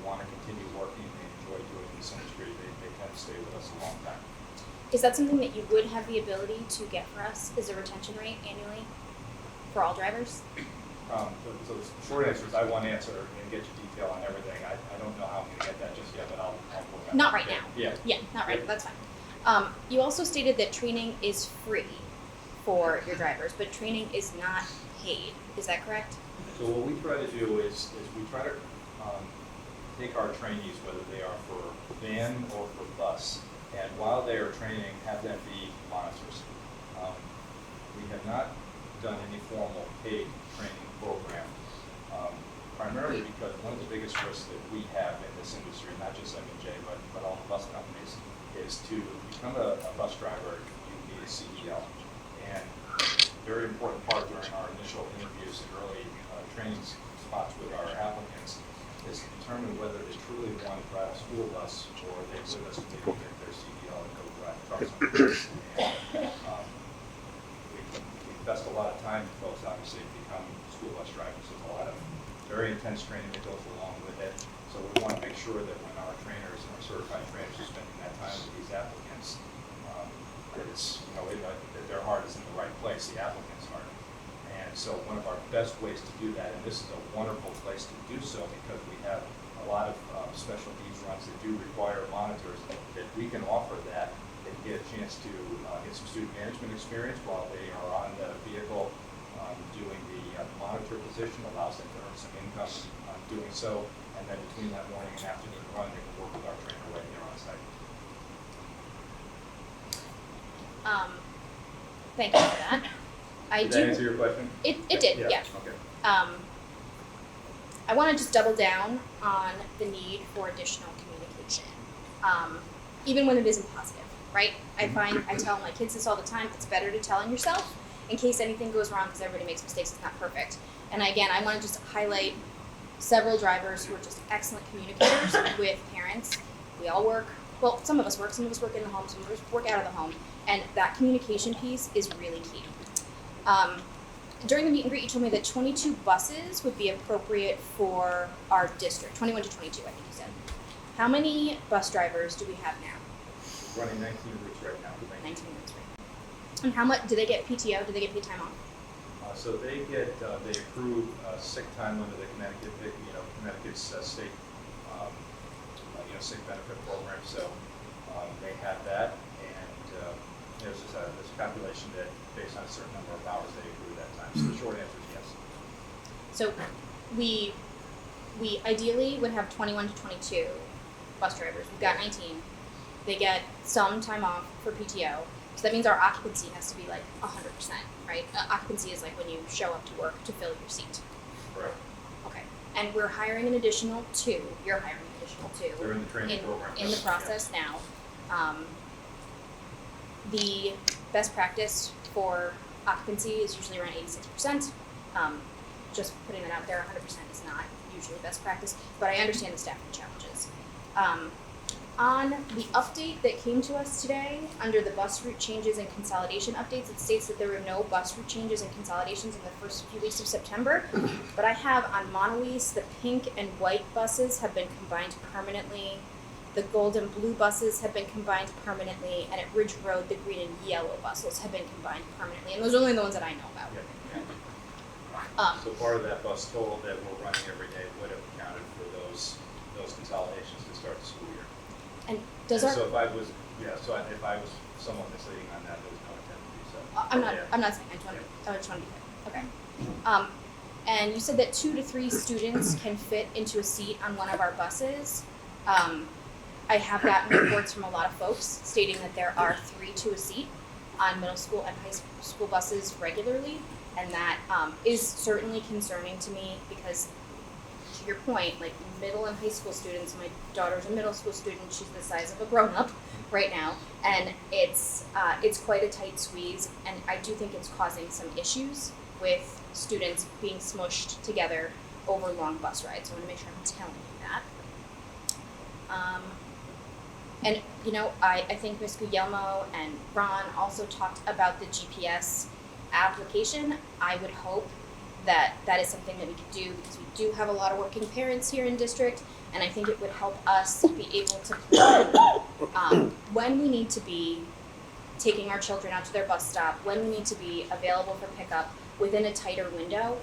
want to continue working, they enjoy doing this industry, they tend to stay with us a long time. Is that something that you would have the ability to get for us? Is a retention rate annually for all drivers? So the short answer is I won't answer and get you detail on everything. I don't know how I'm going to get that just yet, but I'll work on Not that. right now. Yeah. Yeah, not right. That's fine. You also stated that training is free for your drivers, but training is not paid. Is that correct? So what we try to do is we try to take our trainees, whether they are for van or for bus, and while they are training, have them be monitors. We have not done any formal paid training program, primarily because one of the biggest risks that we have in this industry, not just M&J, but all the bus companies, is to become a bus driver, you need a CDL. And a very important part during our initial interviews and early training spots with our applicants is to determine whether they truly want to drive a school bus or they with us to maybe get their CDL and go drive trucks on the bus. And we invest a lot of time in folks, obviously, to become school bus drivers. There's a lot of very intense training that goes along with it. So we want to make sure that when our trainers and our certified trainers are spending that time with these applicants, that it's, that their heart is in the right place, the applicant's heart. And so one of our best ways to do that, and this is a wonderful place to do so because we have a lot of special needs runs that do require monitors, that we can offer that and get a chance to get some student management experience while they are on the vehicle doing the monitor position, allows them to earn some income doing so, and then between that morning and afternoon run, they can work with our trainer right here on site. Thank you for that. I Did do. that answer your question? It did, yeah. Okay. I want to just double down on the need for additional communication, even when it isn't positive, right? I tell my kids this all the time. It's better to tell on yourself in case anything goes wrong, because everybody makes mistakes. It's not perfect. And again, I want to just highlight several drivers who are just excellent communicators with parents. We all work. Well, some of us work in the home, some of us work out of the home, and that communication piece is really key. During the meet and greet, you told me that 22 buses would be appropriate for our district, 21 to 22, I think you said. How many bus drivers do we have now? Running 19 routes right now. 19 routes, right? And how much, do they get PTO? Do they get paid time off? So they get, they accrue sick time under the Connecticut's state, sick benefit program. So they have that, and there's this calculation that based on a certain number of hours they accrue that time. So the short answer is yes. So we ideally would have 21 to 22 bus drivers. We've got 19. They get some time off for PTO. So that means our occupancy has to be like 100%, right? Occupancy is like when you show up to work to fill your seat. Correct. Okay. And we're hiring an additional 2. You're hiring an additional 2. They're in the training program. In the process now. The best practice for occupancy is usually around 86%. Just putting that out there, 100% is not usually best practice, but I understand the staffing challenges. On the update that came to us today, under the bus route changes and consolidation updates, it states that there were no bus route changes and consolidations in the first few weeks of September. But I have on Montelise, the pink and white buses have been combined permanently. The gold and blue buses have been combined permanently. And at Ridge Road, the green and yellow buses have been combined permanently. And those are only the ones that I know about. So part of that bus total that we're running every day would have accounted for those consolidations to start the school year. And does And our... so if I was somewhat misleading on that, there was no intent to do so. I'm not saying, I just want to be clear. Okay. And you said that 2 to 3 students can fit into a seat on one of our buses. I have gotten reports from a lot of folks stating that there are 3 to a seat on middle school and high school buses regularly, and that is certainly concerning to me because, to your point, like middle and high school students, my daughter's a middle school student, she's the size of a grown-up right now, and it's quite a tight squeeze, and I do think it's causing some issues with students being smushed together over long bus rides. So I want to make sure I'm telling you that. And I think Ms. Guglielmo and Ron also talked about the GPS application. I would hope that is something that we could do because we do have a lot of working parents here in district, and I think it would help us be able to plan when we need to be taking our children out to their bus stop, when we need to be available for pickup within a tighter window.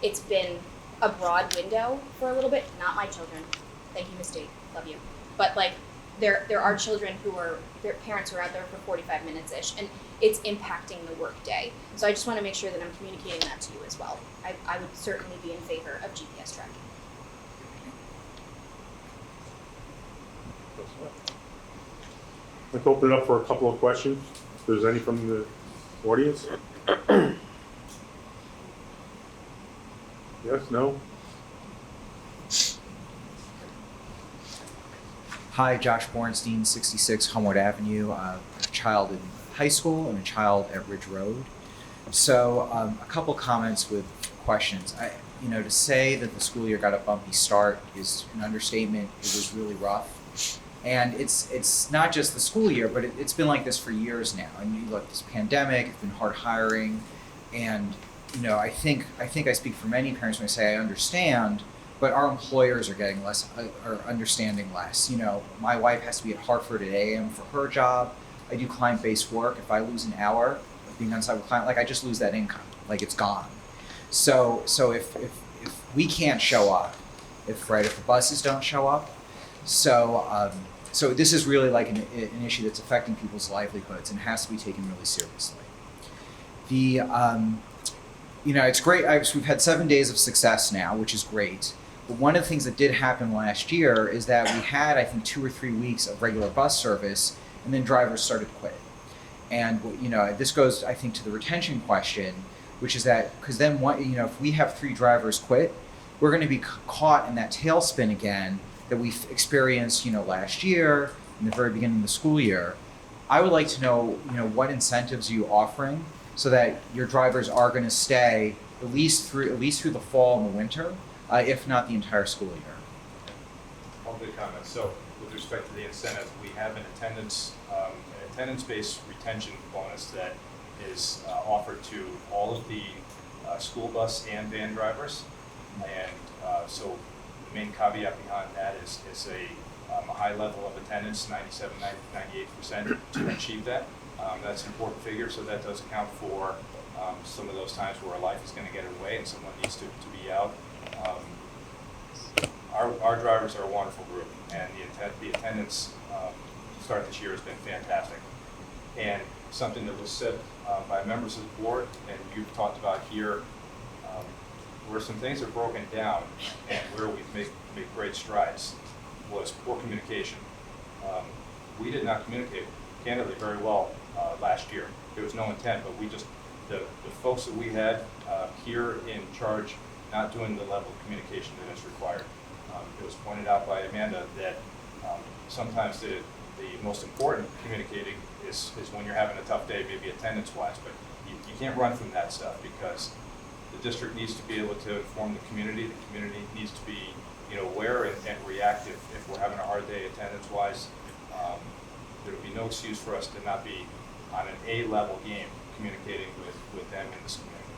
It's been a broad window for a little bit, not my children. Thank you, Miss D, love you. But like, there are children their parents are out there for 45 minutes-ish, and it's impacting the work day. So I just want to make sure that I'm communicating that to you as well. I would certainly be in favor of GPS tracking. Let's open it up for a couple of questions, if there's any from the audience. Yes, no? Hi, Josh Bornstein, 66 Homewood Avenue, a child in high school and a child at Ridge Road. So a couple comments with questions. To say that the school year got a bumpy start is an understatement. It was really rough. And it's not just the school year, but it's been like this for years now. I mean, look, this pandemic, it's been hard hiring. And, I think I speak for many parents when I say I understand, but our employers are getting less, or understanding less. My wife has to be at Hartford at 8 a.m. for her job. I do client-based work. If I lose an hour of being on site with a client, I just lose that income. It's gone. So if we can't show up, if the buses don't show up, so this is really like an issue that's affecting people's livelihoods and has to be taken really seriously. It's great. We've had 7 days of success now, which is great. But one of the things that did happen last year is that we had, I think, 2 or 3 weeks of regular bus service, and then drivers started quitting. And this goes, I think, to the retention question, which is that because then if we have 3 drivers quit, we're going to be caught in that tailspin again that we experienced, last year in the very beginning of the school year. I would like to know, what incentives are you offering so that your drivers are going to stay at least through the fall and the winter, if not the entire school year. All good comments. So with respect to the incentives, we have an attendance-based retention bonus that is offered to all of the school bus and van drivers. And so the main caveat behind that is a high level of attendance, 97, 98% to achieve that. That's an important figure, so that does account for some of those times where life is going to get in the way and someone needs to be out. Our drivers are a wonderful group, and the attendance start this year has been fantastic. And something that was said by members of the board, and you've talked about here, where some things are broken down and where we've made great strides, was poor communication. We did not communicate, candidly, very well last year. There was no intent, but the folks that we had here in charge not doing the level of communication that is required. It was pointed out by Amanda that sometimes the most important communicating is when you're having a tough day, maybe attendance-wise, but you can't run from that stuff because the district needs to be able to inform the community. The community needs to be aware and reactive. If we're having a hard day attendance-wise, there will be no excuse for us to not be on an A-level game communicating with them in this community.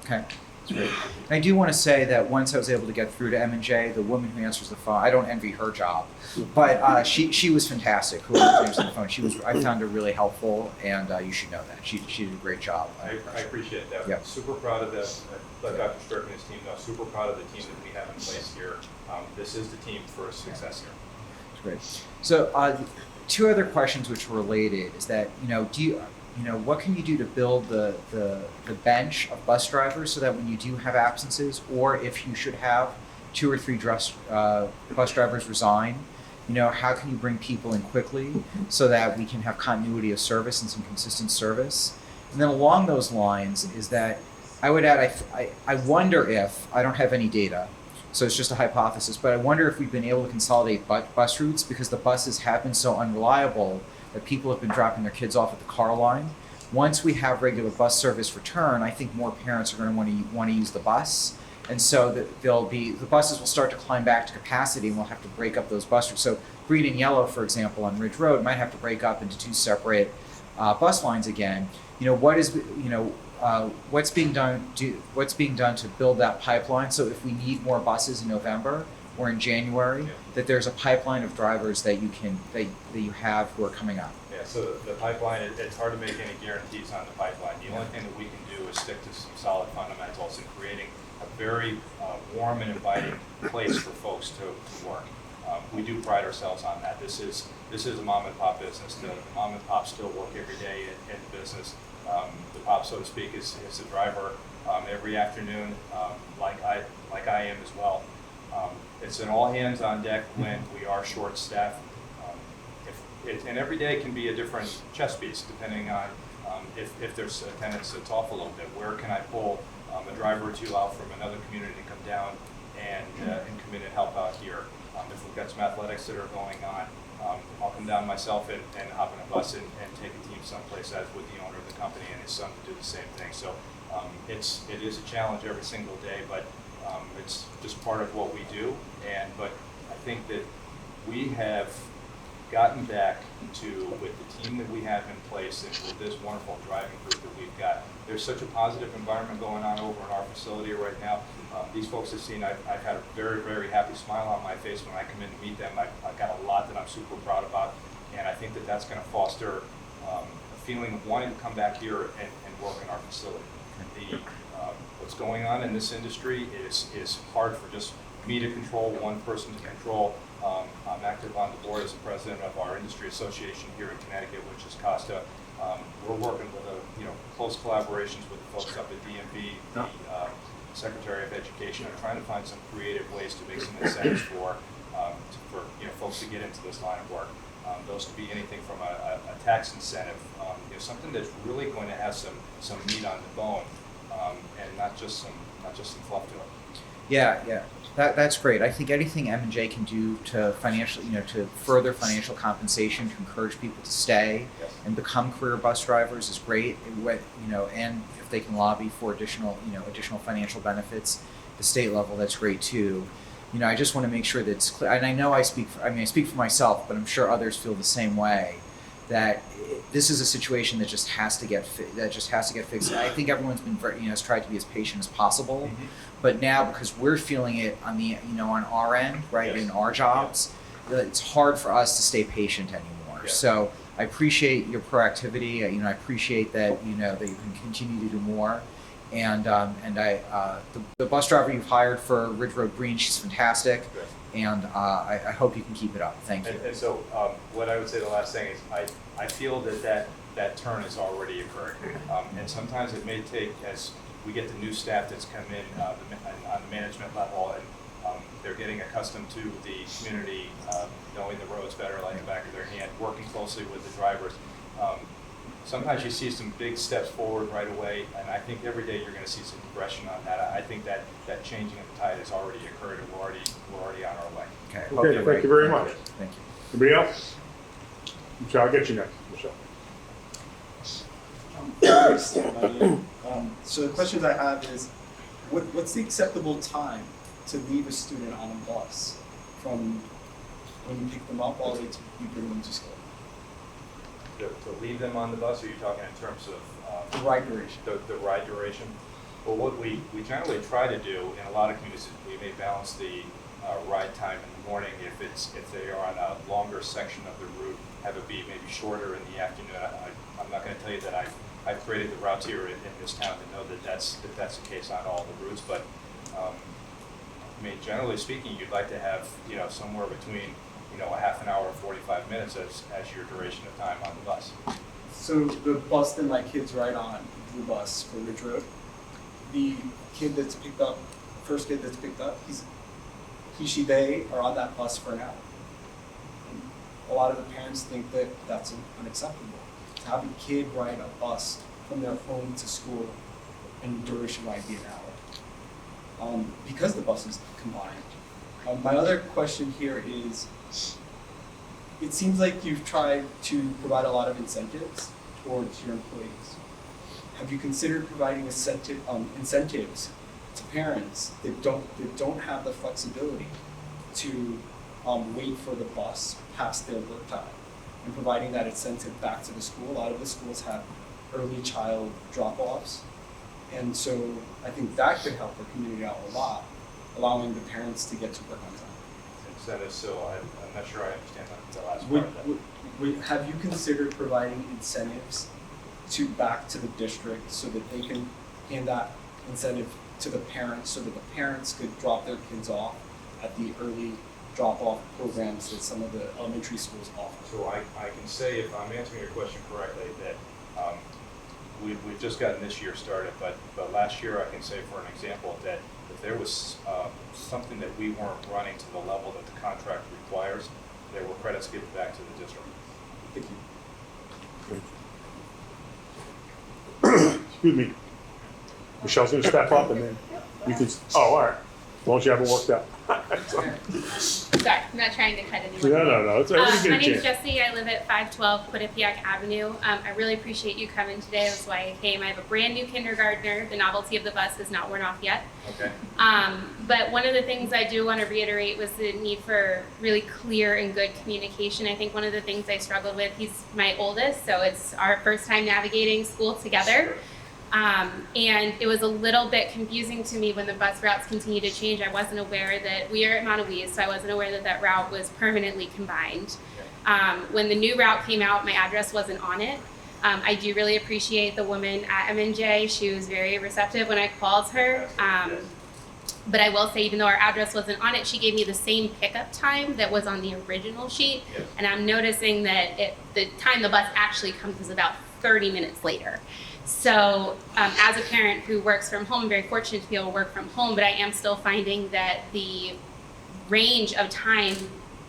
Okay, that's great. And I do want to say that once I was able to get through to M&J, the woman who answers the phone, I don't envy her job, but she was fantastic. Whoever answered the phone, I found her really helpful, and you should know that. She did a great job. I appreciate that. Yep. Super proud of that. Let Dr. Stirk and his team know. Super proud of the team that we have in place here. This is the team for success here. That's great. So 2 other questions which were related is that, what can you do to build the bench of bus drivers so that when you do have absences, or if you should have 2 or 3 bus drivers resign, how can you bring people in quickly so that we can have continuity of service and some consistent service? And then along those lines is that I would add, I wonder if, I don't have any data, so it's just a hypothesis, but I wonder if we've been able to consolidate bus routes because the buses have been so unreliable that people have been dropping their kids off at the car line. Once we have regular bus service return, I think more parents are going to want to use the bus. And so that the buses will start to climb back to capacity and we'll have to break up those bus routes. So green and yellow, for example, on Ridge Road might have to break up into 2 separate bus lines again. What's being done to build that pipeline so if we need more buses in November or in January, that there's a pipeline of drivers that you have who are coming up. Yeah, so the pipeline, it's hard to make any guarantees on the pipeline. The only thing that we can do is stick to some solid fundamentals and creating a very warm and inviting place for folks to work. We do pride ourselves on that. This is a mom and pop business. The mom and pop still work every day in the business. The pop, so to speak, is a driver every afternoon, like I am as well. It's an all hands on deck when we are short staffed. And every day can be a different chess piece depending on if there's attendance that's off a little bit. Where can I pull a driver or 2 out from another community to come down and come in and help out here? If we've got some athletics that are going on, I'll come down myself and hop in a bus and take a team someplace, as with the owner of the company and his son to do the same thing. So it is a challenge every single day, but it's just part of what we do. But I think that we have gotten back to, with the team that we have in place and with this wonderful driving group that we've got, there's such a positive environment going on over in our facility right now. These folks have seen, I've had a very, very happy smile on my face when I come in to meet them. I've got a lot that I'm super proud about, and I think that that's going to foster a feeling of wanting to come back here and work in our facility. What's going on in this industry is hard for just me to control, one person to control. I'm active on the board as the president of our industry association here in Connecticut, which is COSTA. We're working with close collaborations with the folks up at DMV, the Secretary of Education. I'm trying to find some creative ways to make some incentives for folks to get into this line of work. those could be anything from a tax incentive, something that's really going to have some meat on the bone, and not just some fluff to it. Yeah. That's great. I think anything M&J can do to financially, to further financial compensation to encourage people to stay Yes. and become career bus drivers is great. And if they can lobby for additional financial benefits at the state level, that's great too. I just want to make sure that it's clear. And I know I speak for myself, but I'm sure others feel the same way. That this is a situation that just has to get fixed. I think everyone's been has tried to be as patient as possible, but now because we're feeling it on the on our end, right, Yes. in our jobs, it's hard for us to stay patient anymore. Yes. So I appreciate your proactivity. I appreciate that that you can continue to do more. And the bus driver you've hired for Ridge Road Green, she's fantastic. Good. And I hope you can keep it up. Thank you. And so what I would say the last thing is I feel that turn has already occurred. And sometimes it may take, as we get the new staff that's come in on the management level, and they're getting accustomed to the community, knowing the roads better like the back of their hand, working closely with the drivers. Sometimes you see some big steps forward right away, and I think every day you're going to see some progression on that. I think that changing of the tide has already occurred, and we're already on our way. Okay, thank you very much. Thank you. Anybody else? Michelle, I'll get you next, Michelle. So the questions I have is, what's the acceptable time to leave a student on a bus from when you pick them up all the way to you bring them to school? To leave them on the bus, or are you talking in terms of The ride duration. the ride duration? Well, what we generally try to do in a lot of communities, we may balance the ride time in the morning if they are on a longer section of the route, have it be maybe shorter in the afternoon. I'm not going to tell you that I've created the routes here in this town to know that that's the case on all the routes, but generally speaking, you'd like to have somewhere between a half an hour and 45 minutes as your duration of time on the bus. So the bus that my kids ride on, the bus for Ridge Road, the kid that's picked up, first kid that's picked up, they are on that bus for an hour. And a lot of the parents think that that's unacceptable. To have a kid ride a bus from their home to school and the duration might be an hour. Because the bus is combined. My other question here is, it seems like you've tried to provide a lot of incentives towards your employees. Have you considered providing incentives to parents that don't have the flexibility to wait for the bus past their work time, and providing that incentive back to the school? A lot of the schools have early child drop-offs, and so I think that could help our community out a lot, allowing the parents to get to work on time. Incentives, so I'm not sure I understand the last part of that. Have you considered providing incentives back to the district so that they can hand that incentive to the parents, so that the parents could drop their kids off at the early drop-off programs that some of the elementary schools offer? So I can say, if I'm answering your question correctly, that we've just gotten this year started, but last year I can say, for an example, that if there was something that we weren't running to the level that the contract requires, there were credits given back to the district. Thank you. Excuse me. Michelle's gonna step up and then you can, all right. As long as you haven't worked out. Sorry, I'm not trying to cut anyone. No. It's all right. My name's Jessie. I live at 512 Quinnipiac Avenue. I really appreciate you coming today. That's why I came. I have a brand new kindergartner. The novelty of the bus is not worn off yet. Okay. But one of the things I do want to reiterate was the need for really clear and good communication. I think one of the things I struggled with, he's my oldest, so it's our first time navigating school together. And it was a little bit confusing to me when the bus routes continue to change. I wasn't aware that we are at Montauk, so I wasn't aware that that route was permanently combined. When the new route came out, my address wasn't on it. I do really appreciate the woman at M&J. She was very receptive when I called her. But I will say, even though our address wasn't on it, she gave me the same pickup time that was on the original sheet. And I'm noticing that the time the bus actually comes is about 30 minutes later. So as a parent who works from home, I'm very fortunate to be able to work from home, but I am still finding that the range of time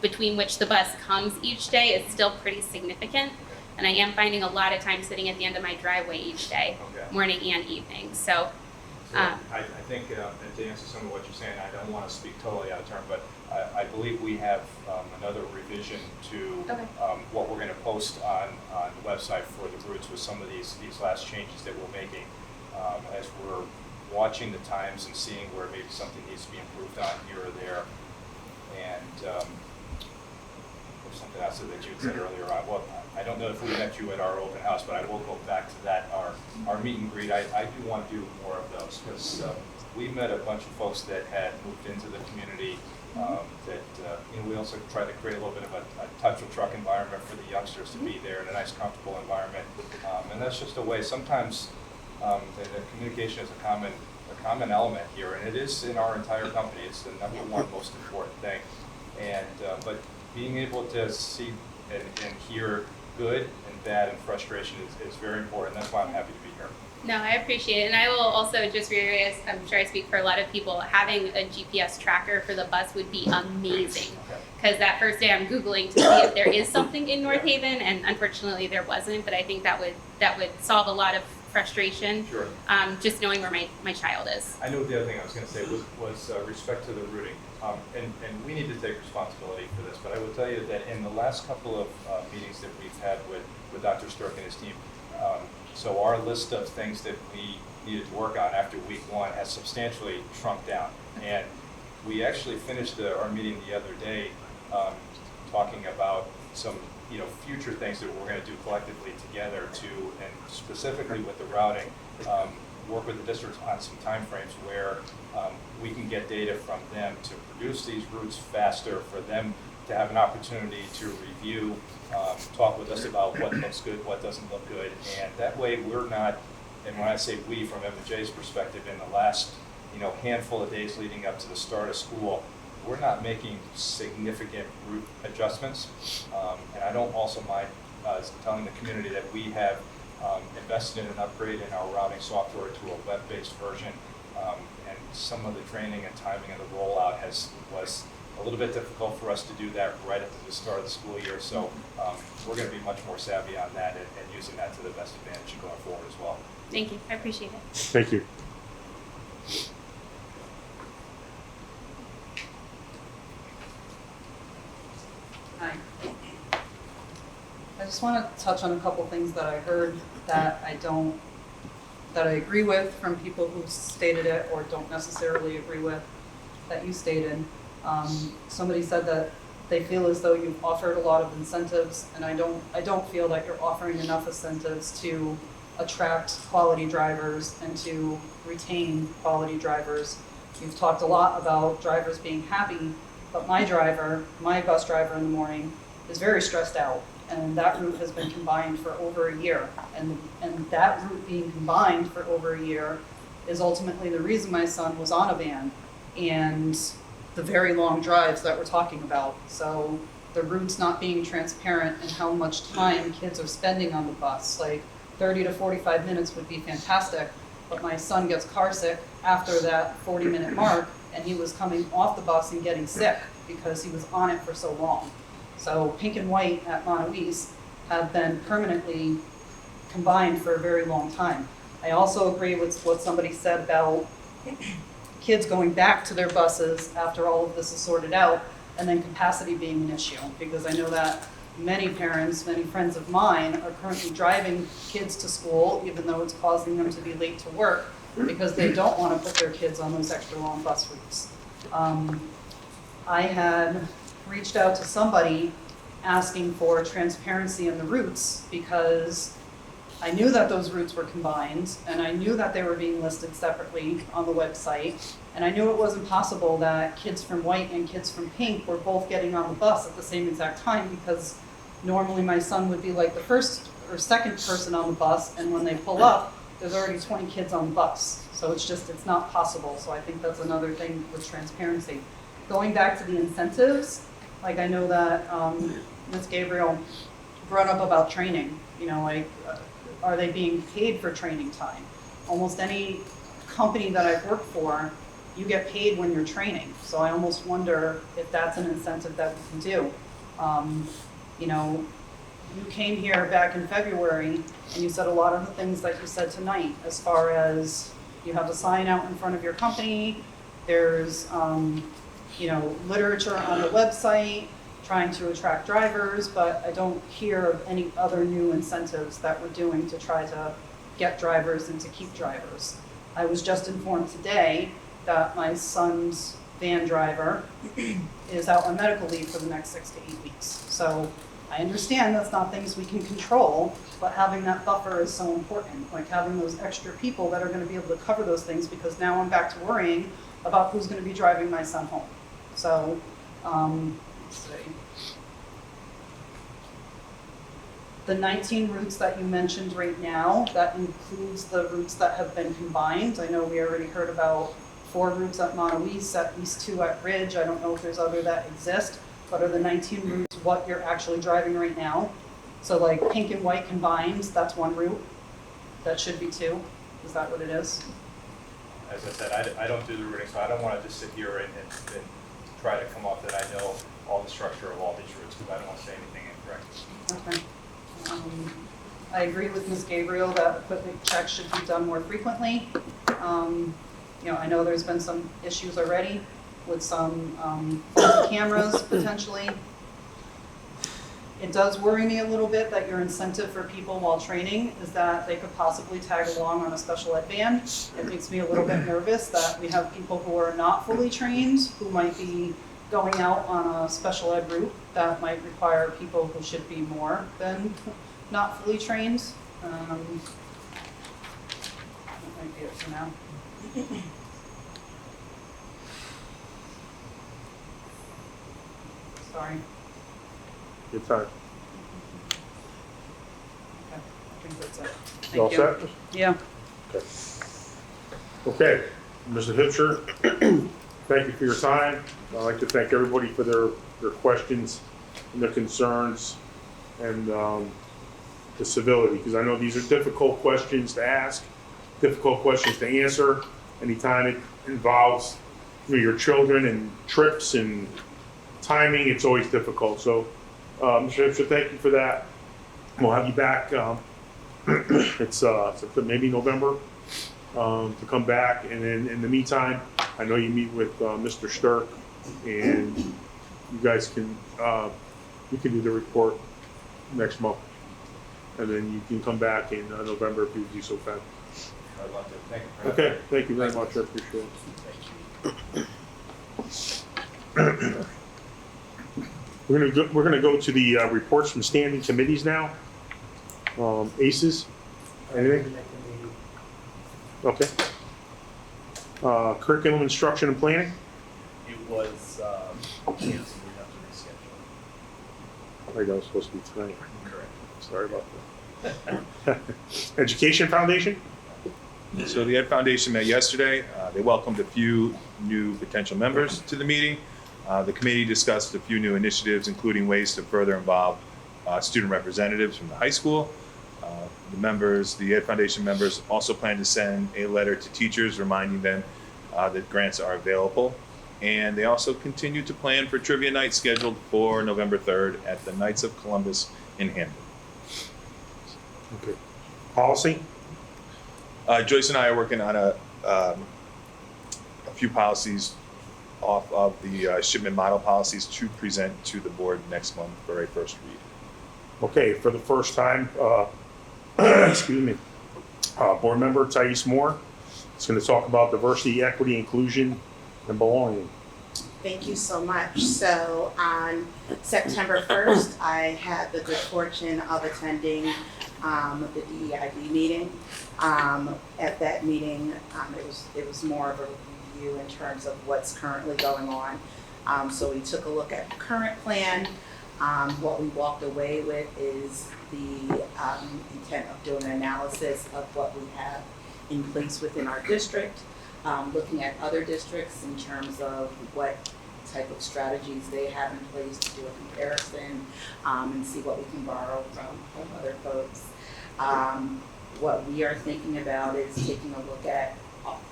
between which the bus comes each day is still pretty significant. And I am finding a lot of time sitting at the end of my driveway each day, Okay. morning and evening. So, So I think, and to answer some of what you're saying, I don't want to speak totally out of turn, but I believe we have another revision to Okay. what we're going to post on the website for the routes with some of these last changes that we're making as we're watching the times and seeing where maybe something needs to be improved on here or there. And there's something else that you had said earlier on. Well, I don't know if we met you at our open house, but I will go back to that, our meet and greet. I do want to do more of those because we met a bunch of folks that had moved into the community we also try to create a little bit of a touch of truck environment for the youngsters to be there in a nice, comfortable environment. And that's just a way, sometimes the communication is a common element here, and it is in our entire company. It's the number one most important thing. And but being able to see and hear good and bad and frustration is very important. That's why I'm happy to be here. no, I appreciate it. And I will also just reiterate, I'm sure I speak for a lot of people, having a GPS tracker for the bus would be amazing. Because that first day I'm Googling to see if there is something in North Haven, and unfortunately there wasn't, but I think that would solve a lot of frustration, Sure. just knowing where my child is. I know the other thing I was going to say was respect to the routing. And we need to take responsibility for this, but I will tell you that in the last couple of meetings that we've had with Dr. Sturck and his team, so our list of things that we needed to work on after week one has substantially shrunk down. And we actually finished our meeting the other day talking about some future things that we're going to do collectively together and specifically with the routing, work with the districts on some timeframes where we can get data from them to produce these routes faster, for them to have an opportunity to review, talk with us about what looks good, what doesn't look good, and that way we're not, and when I say we from M&J's perspective, in the last handful of days leading up to the start of school, we're not making significant route adjustments, and I don't also mind telling the community that we have invested in an upgrade in our routing software to a web-based version, and some of the training and timing of the rollout was a little bit difficult for us to do that right at the start of the school year, so we're going to be much more savvy on that and using that to the best advantage going forward as well. Thank you, I appreciate it. Thank you. Hi. I just want to touch on a couple things that I heard that I agree with from people who stated it or don't necessarily agree with that you stated. Somebody said that they feel as though you've offered a lot of incentives, and I don't feel that you're offering enough incentives to attract quality drivers and to retain quality drivers. You've talked a lot about drivers being happy, but my bus driver in the morning is very stressed out, and that route has been combined for over a year. And that route being combined for over a year is ultimately the reason my son was on a van, and the very long drives that we're talking about. So the routes not being transparent and how much time kids are spending on the bus, like 30 to 45 minutes would be fantastic, but my son gets car sick after that 40-minute mark, and he was coming off the bus and getting sick because he was on it for so long. So pink and white at Monteluise have been permanently combined for a very long time. I also agree with what somebody said about kids going back to their buses after all of this is sorted out, and then capacity being an issue, because I know that many parents, many friends of mine are currently driving kids to school, even though it's causing them to be late to work, because they don't want to put their kids on those extra long bus routes. I had reached out to somebody asking for transparency in the routes, because I knew that those routes were combined, and I knew that they were being listed separately on the website, and I knew it wasn't possible that kids from white and kids from pink were both getting on the bus at the same exact time, because normally my son would be like the first or second person on the bus, and when they pull up, there's already 20 kids on the bus. So it's not possible. So I think that's another thing with transparency. Going back to the incentives, like I know that Ms. Gabriel brought up about training, are they being paid for training time? Almost any company that I've worked for, you get paid when you're training. So I almost wonder if that's an incentive that we can do. You know, you came here back in February and you said a lot of the things that you said tonight, as far as you have a sign out in front of your company, there's, you know, literature on the website, trying to attract drivers, but I don't hear of any other new incentives that we're doing to try to get drivers and to keep drivers. I was just informed today that my son's van driver is out on medical leave for the next 6 to 8 weeks. So I understand that's not things we can control, but having that buffer is so important, like having those extra people that are gonna be able to cover those things, because now I'm back to worrying about who's gonna be driving my son home. So, let's see. The 19 routes that you mentioned right now, that includes the routes that have been combined. I know we already heard about 4 routes at Montauk, at least 2 at Ridge. I don't know if there's other that exist, but are the 19 routes what you're actually driving right now? So like pink and white combined, that's 1 route. That should be 2. Is that what it is? As I said, I don't do the routing, so I don't want to just sit here and try to come off that I know all the structure of all these routes, because I don't want to say anything incorrect. Okay. I agree with Ms. Gabriel that equipment checks should be done more frequently. You know, I know there's been some issues already with some cameras potentially. It does worry me a little bit that your incentive for people while training is that they could possibly tag along on a special ed van. It makes me a little bit nervous that we have people who are not fully trained, who might be going out on a special ed route that might require people who should be more than not fully trained. That might be it for now. Sorry. Good time. Okay, I think that's it. You all Thank you. set? Yeah. Okay, Mr. Hipsher, thank you for your time. I'd like to thank everybody for their questions and their concerns and the civility, because I know these are difficult questions to ask, difficult questions to answer. Anytime it involves, you know, your children and trips and timing, it's always difficult. So, Mr. Hipsher, thank you for that. We'll have you back. It's maybe November to come back, and then in the meantime, I know you meet with Mr. Stirk, and you guys can you can do the report next month, and then you can come back in November if you do so fast. I'd love to. Thank you. Okay, thank you very much. I appreciate it. We're gonna go to the reports from standing committees now. ACES, anything? Okay. Curriculum, instruction, and planning. It was canceled. We have to reschedule. I think that was supposed to be tonight. Correct. Sorry about that. Education Foundation. So the Ed Foundation met yesterday. They welcomed a few new potential members to the meeting. The committee discussed a few new initiatives, including ways to further involve student representatives from the high school. The Ed Foundation members also plan to send a letter to teachers reminding them that grants are available. And they also continue to plan for trivia night scheduled for November 3rd at the Knights of Columbus in Hamden. Okay. Policy. Joyce and I are working on a few policies off of the shipment model policies to present to the board next month for a first read. Okay, for the first time, excuse me, board member Thais Moore is going to talk about diversity, equity, inclusion, and belonging. Thank you so much. So on September 1st, I had the good fortune of attending the DEIB meeting. At that meeting, it was more of a review in terms of what's currently going on. So we took a look at the current plan. What we walked away with is the intent of doing an analysis of what we have in place within our district, looking at other districts in terms of what type of strategies they have in place to do a comparison, and see what we can borrow from other folks. What we are thinking about is taking a look at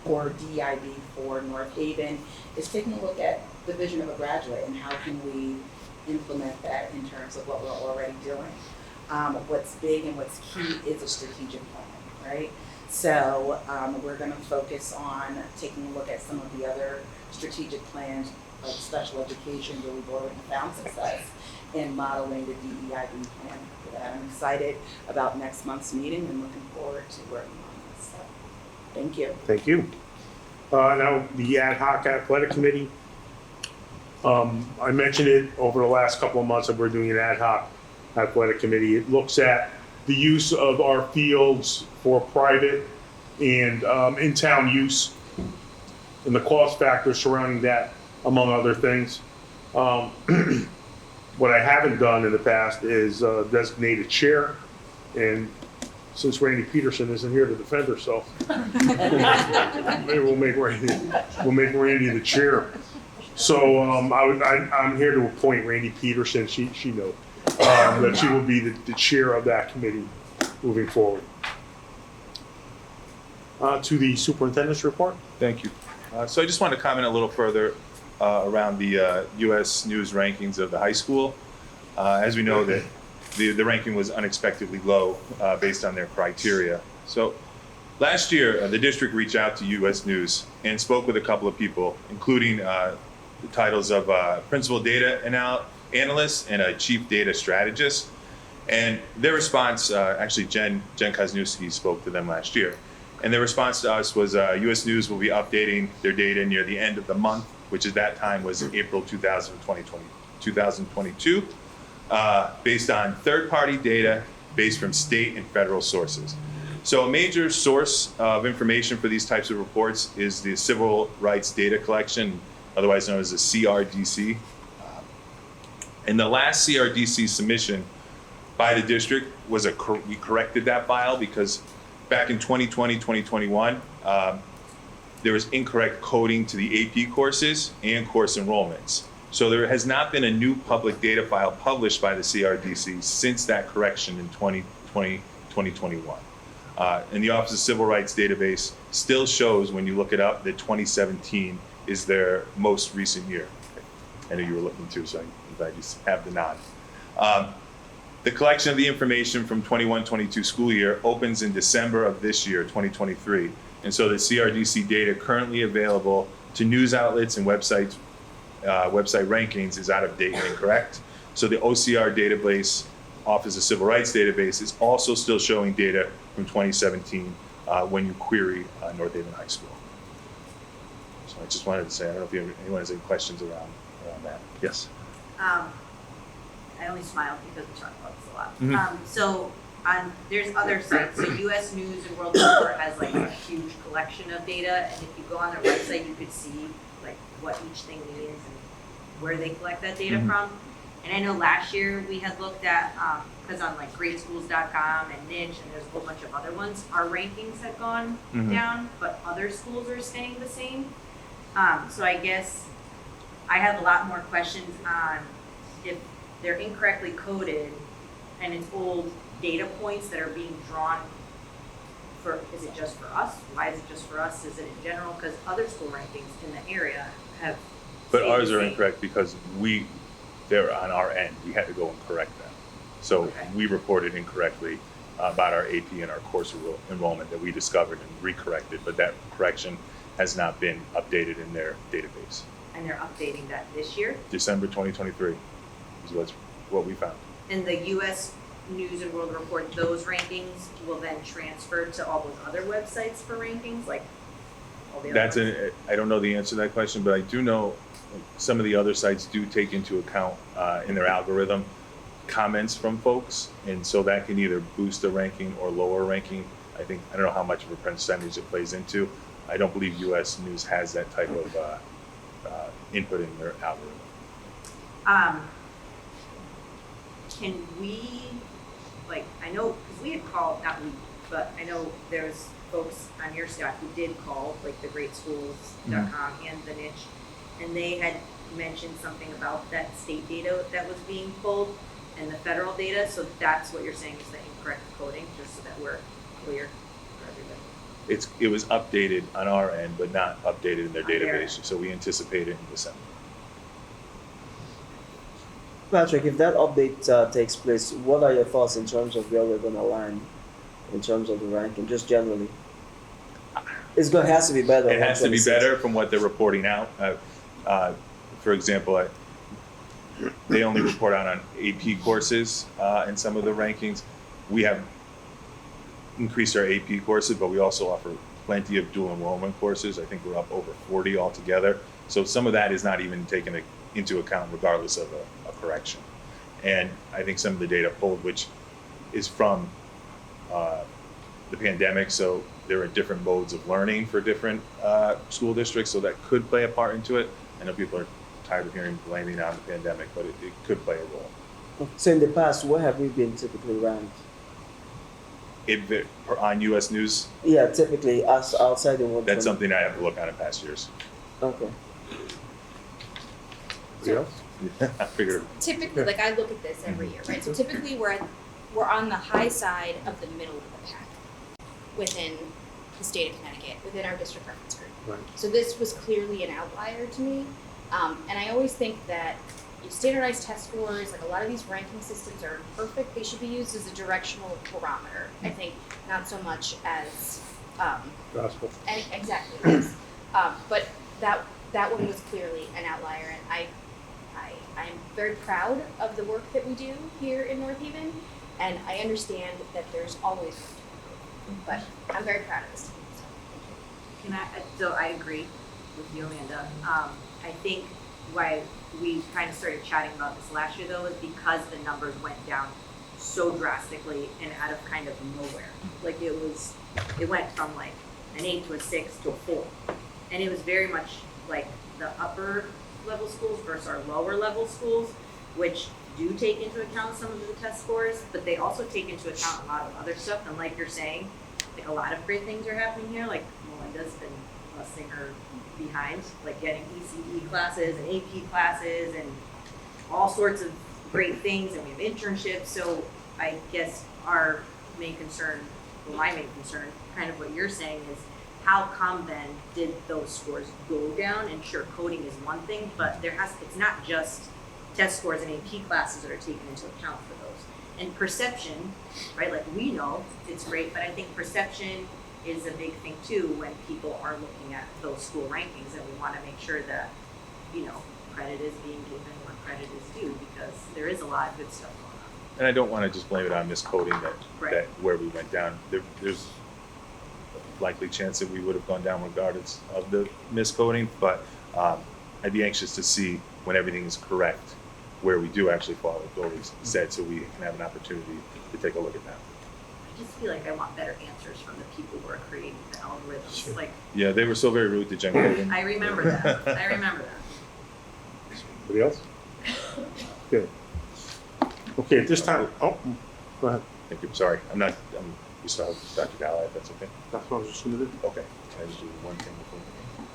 or DEIB for North Haven, is taking a look at the vision of a graduate and how can we implement that in terms of what we're already doing. What's big and what's key is a strategic plan, right? So we're going to focus on taking a look at some of the other strategic plans like special education where we've already found success in modeling the DEIB plan for that. I'm excited about next month's meeting and looking forward to working on this. So, thank you. Thank you. Now, the ad hoc athletic committee. I mentioned it over the last couple of months that we're doing an ad hoc athletic committee. It looks at the use of our fields for private and in-town use and the cost factors surrounding that, among other things. What I haven't done in the past is designate a chair, and since Randy Peterson isn't here to defend herself, maybe we'll make Randy the chair. So I'm here to appoint Randy Peterson. She knows that she will be the chair of that committee moving forward. To the superintendent's report. Thank you. So I just want to comment a little further around the U.S. News rankings of the high school. As we know, that the ranking was unexpectedly low based on their criteria. So last year, the district reached out to U.S. News and spoke with a couple of people, including the titles of principal data analyst and a chief data strategist. And their response, actually Jen Kosniewski spoke to them last year. And their response to us was U.S. News will be updating their data near the end of the month, which at that time was April 2022, based on third-party data based from state and federal sources. So a major source of information for these types of reports is the Civil Rights Data Collection, otherwise known as the CRDC. And the last CRDC submission by the district was we corrected that file because back in 2020, 2021, there was incorrect coding to the AP courses and course enrollments. So there has not been a new public data file published by the CRDC since that correction in 2020, 2021. And the Office of Civil Rights database still shows, when you look it up, that 2017 is their most recent year. I know you were looking too, so I'm glad you have the nod. The collection of the information from 21-22 school year opens in December of this year, 2023. And so the CRDC data currently available to news outlets and website rankings is out of date and incorrect. So the OCR database, Office of Civil Rights database, is also still showing data from 2017 when you query North Haven High School. So I just wanted to say, I don't know if anyone has any questions around that. Yes? I only smile because we talk about this a lot. Mhm. So there's other sites. So U.S. News and World Report has like a huge collection of data, and if you go on their website, you could see like what each thing means and where they collect that data from. And I know last year we had looked at because on like GreatSchools.com and Niche, and there's a whole bunch of other ones, our rankings had gone down, but other schools are staying the same. So I guess I have a lot more questions on if they're incorrectly coded and it's old data points that are being drawn for, is it just for us? Why is it just for us? Is it in general? Because other school rankings in the area have But stayed ours the are same. incorrect because they're on our end. We had to go and correct them. So we reported incorrectly about our AP and our course enrollment that we discovered and recorrected, but that correction has not been updated in their database. And they're updating that this year. December 2023 is what we found. And the U.S. News and World Report, those rankings will then transfer to all those other websites for rankings, like all the other ones? I don't know the answer to that question, but I do know some of the other sites do take into account in their algorithm comments from folks, and so that can either boost a ranking or lower a ranking. I don't know how much of a percentage it plays into. I don't believe U.S. News has that type of input in their algorithm. Can we, like, I know, because we had called, not we, but I know there's folks on your staff who did call, like the GreatSchools.com and the Niche, and they had mentioned something about that state data that was being pulled and the federal data, so that's what you're saying is the incorrect coding, just so that we're clear for everybody. it was updated on our end, but not updated in their database. So we anticipate it in December. Patrick, if that update takes place, what are your thoughts in terms of where we're going to land in terms of the ranking, just generally? It has to be better. It has to be better from what they're reporting out. For example, they only report out on AP courses in some of the rankings. We have increased our AP courses, but we also offer plenty of dual enrollment courses. I think we're up over 40 altogether. So some of that is not even taken into account regardless of a correction. And I think some of the data pulled, which is from the pandemic, so there are different modes of learning for different school districts, so that could play a part into it. I know people are tired of hearing blaming on the pandemic, but it could play a role. So in the past, where have we been typically ranked? On U.S. News? Yeah, typically us outside the world. That's something I have to look on in past years. Okay. I figured. Typically, like I look at this every year, right? So typically we're on the high side of the middle of the pack within the state of Connecticut, within our district reference group. Right. So this was clearly an outlier to me. And I always think that standardized test scores, like a lot of these ranking systems are imperfect. They should be used as a directional barometer. I think not so much as Gospel. and exactly. Yes. But that one was clearly an outlier, and I'm very proud of the work that we do here in North Haven, and I understand that there's always room to improve, but I'm very proud of this team. So I agree with you, Amanda. I think why we kind of started chatting about this last year though is because the numbers went down so drastically and out of kind of nowhere. Like it went from like an 8 to a 6 to a 4. And it was very much like the upper level schools versus our lower level schools, which do take into account some of the test scores, but they also take into account a lot of other stuff. And like you're saying, like a lot of great things are happening here. Like Melinda's been busting her behind, like getting ECE classes and AP classes and all sorts of great things, and we have internships. So I guess our main concern, well, my main concern, kind of what you're saying is how come then did those scores go down? And sure, coding is one thing, but it's not just test scores and AP classes that are taken into account for those. And perception, right? Like we know it's great, but I think perception is a big thing too when people are looking at those school rankings, and we want to make sure that, credit is being given where credit is due, because there is a lot of good stuff going on. And I don't want to just blame it on miscoding Right. that where we went down. There's a likely chance that we would have gone down regardless of the miscoding, but I'd be anxious to see when everything is correct where we do actually fall, like Goldie said, so we can have an opportunity to take a look at that. I just feel like I want better answers from the people who are creating the algorithms. Sure. Like Yeah, they were so very rude to Jen Golding. I remember that. I remember that. Anybody else? Good. Okay, at this time, go ahead. Thank you. Sorry, we still have Dr. Gala, if that's okay. That's what I was just gonna do. Okay, can I just do one thing before?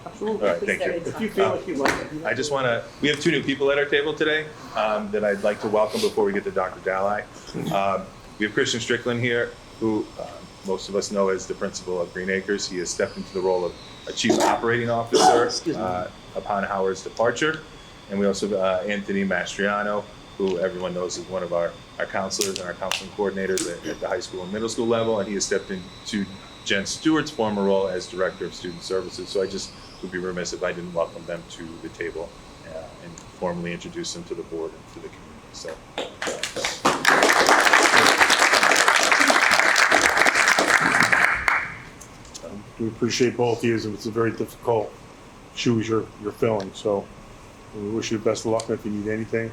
Absolutely. All right, thank you. If you feel like you'd like to. I just want to, we have 2 new people at our table today that I'd like to welcome before we get to Dr. Dalai. We have Christian Strickland here, who most of us know as the principal of Green Acres. He has stepped into the role of a chief operating officer upon Howard's departure. And we also have Anthony Mastriano, who everyone knows is one of our counselors and our counseling coordinators at the high school and middle school level. And he has stepped into Jen Stewart's former role as Director of Student Services. So I just would be remiss if I didn't welcome them to the table and formally introduce them to the board and to the community. So. We appreciate both of you. It's a very difficult shoes you're filling. So we wish you the best of luck. And if you need anything,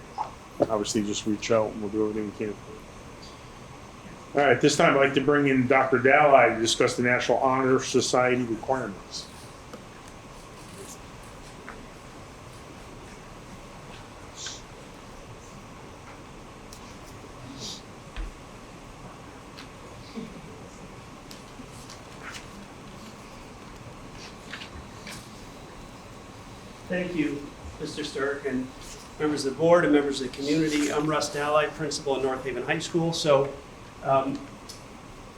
obviously just reach out and we'll do everything we can for you. All right, this time I'd like to bring in Dr. Dalai to discuss the National Honor Society requirements. Thank you, Mr. Sturk, and members of the board and members of the community. I'm Russ Dalai, principal at North Haven High School. So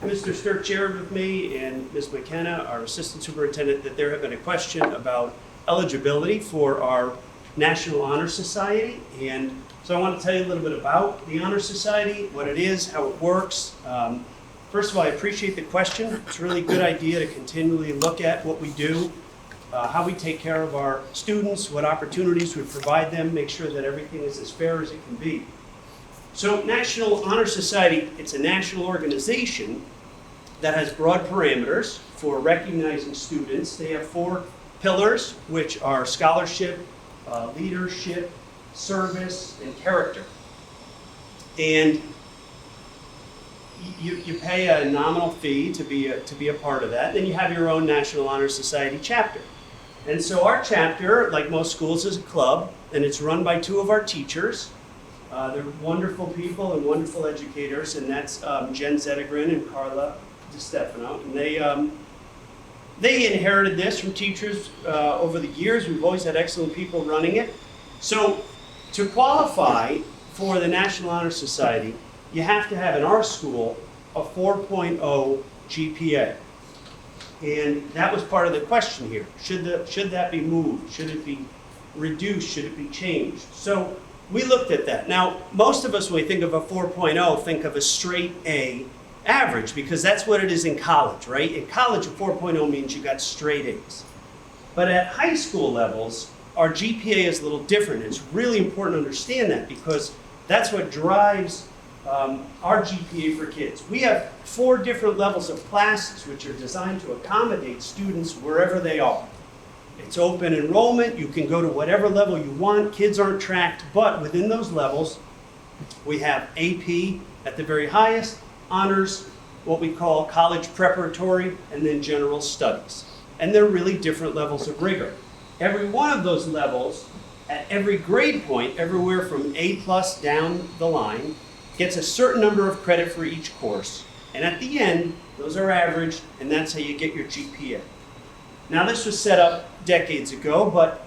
Mr. Stirk shared with me and Ms. McKenna, our assistant superintendent, that there had been a question about eligibility for our National Honor Society. And so I want to tell you a little bit about the Honor Society, what it is, how it works. First of all, I appreciate the question. It's a really good idea to continually look at what we do, how we take care of our students, what opportunities we provide them, make sure that everything is as fair as it can be. So National Honor Society, it's a national organization that has broad parameters for recognizing students. They have 4 pillars, which are scholarship, leadership, service, and character. And you pay a nominal fee to be a part of that. Then you have your own National Honor Society chapter. And so our chapter, like most schools, is a club, and it's run by 2 of our teachers. They're wonderful people and wonderful educators, and that's Jen Zettergren and Carla DiStefano. And they inherited this from teachers over the years. We've always had excellent people running it. So to qualify for the National Honor Society, you have to have in our school a 4.0 GPA. And that was part of the question here. Should that be moved? Should it be reduced? Should it be changed? So we looked at that. Now, most of us, when we think of a 4.0, think of a straight A average, because that's what it is in college, right? In college, a 4.0 means you got straight A's. But at high school levels, our GPA is a little different. It's really important to understand that, because that's what drives our GPA for kids. We have 4 different levels of classes which are designed to accommodate students wherever they are. It's open enrollment. You can go to whatever level you want. Kids aren't tracked, but within those levels, we have AP at the very highest, honors, what we call college preparatory, and then general studies. And they're really different levels of rigor. Every one of those levels, at every grade point, everywhere from A+ down the line, gets a certain number of credit for each course. And at the end, those are averaged, and that's how you get your GPA. Now, this was set up decades ago, but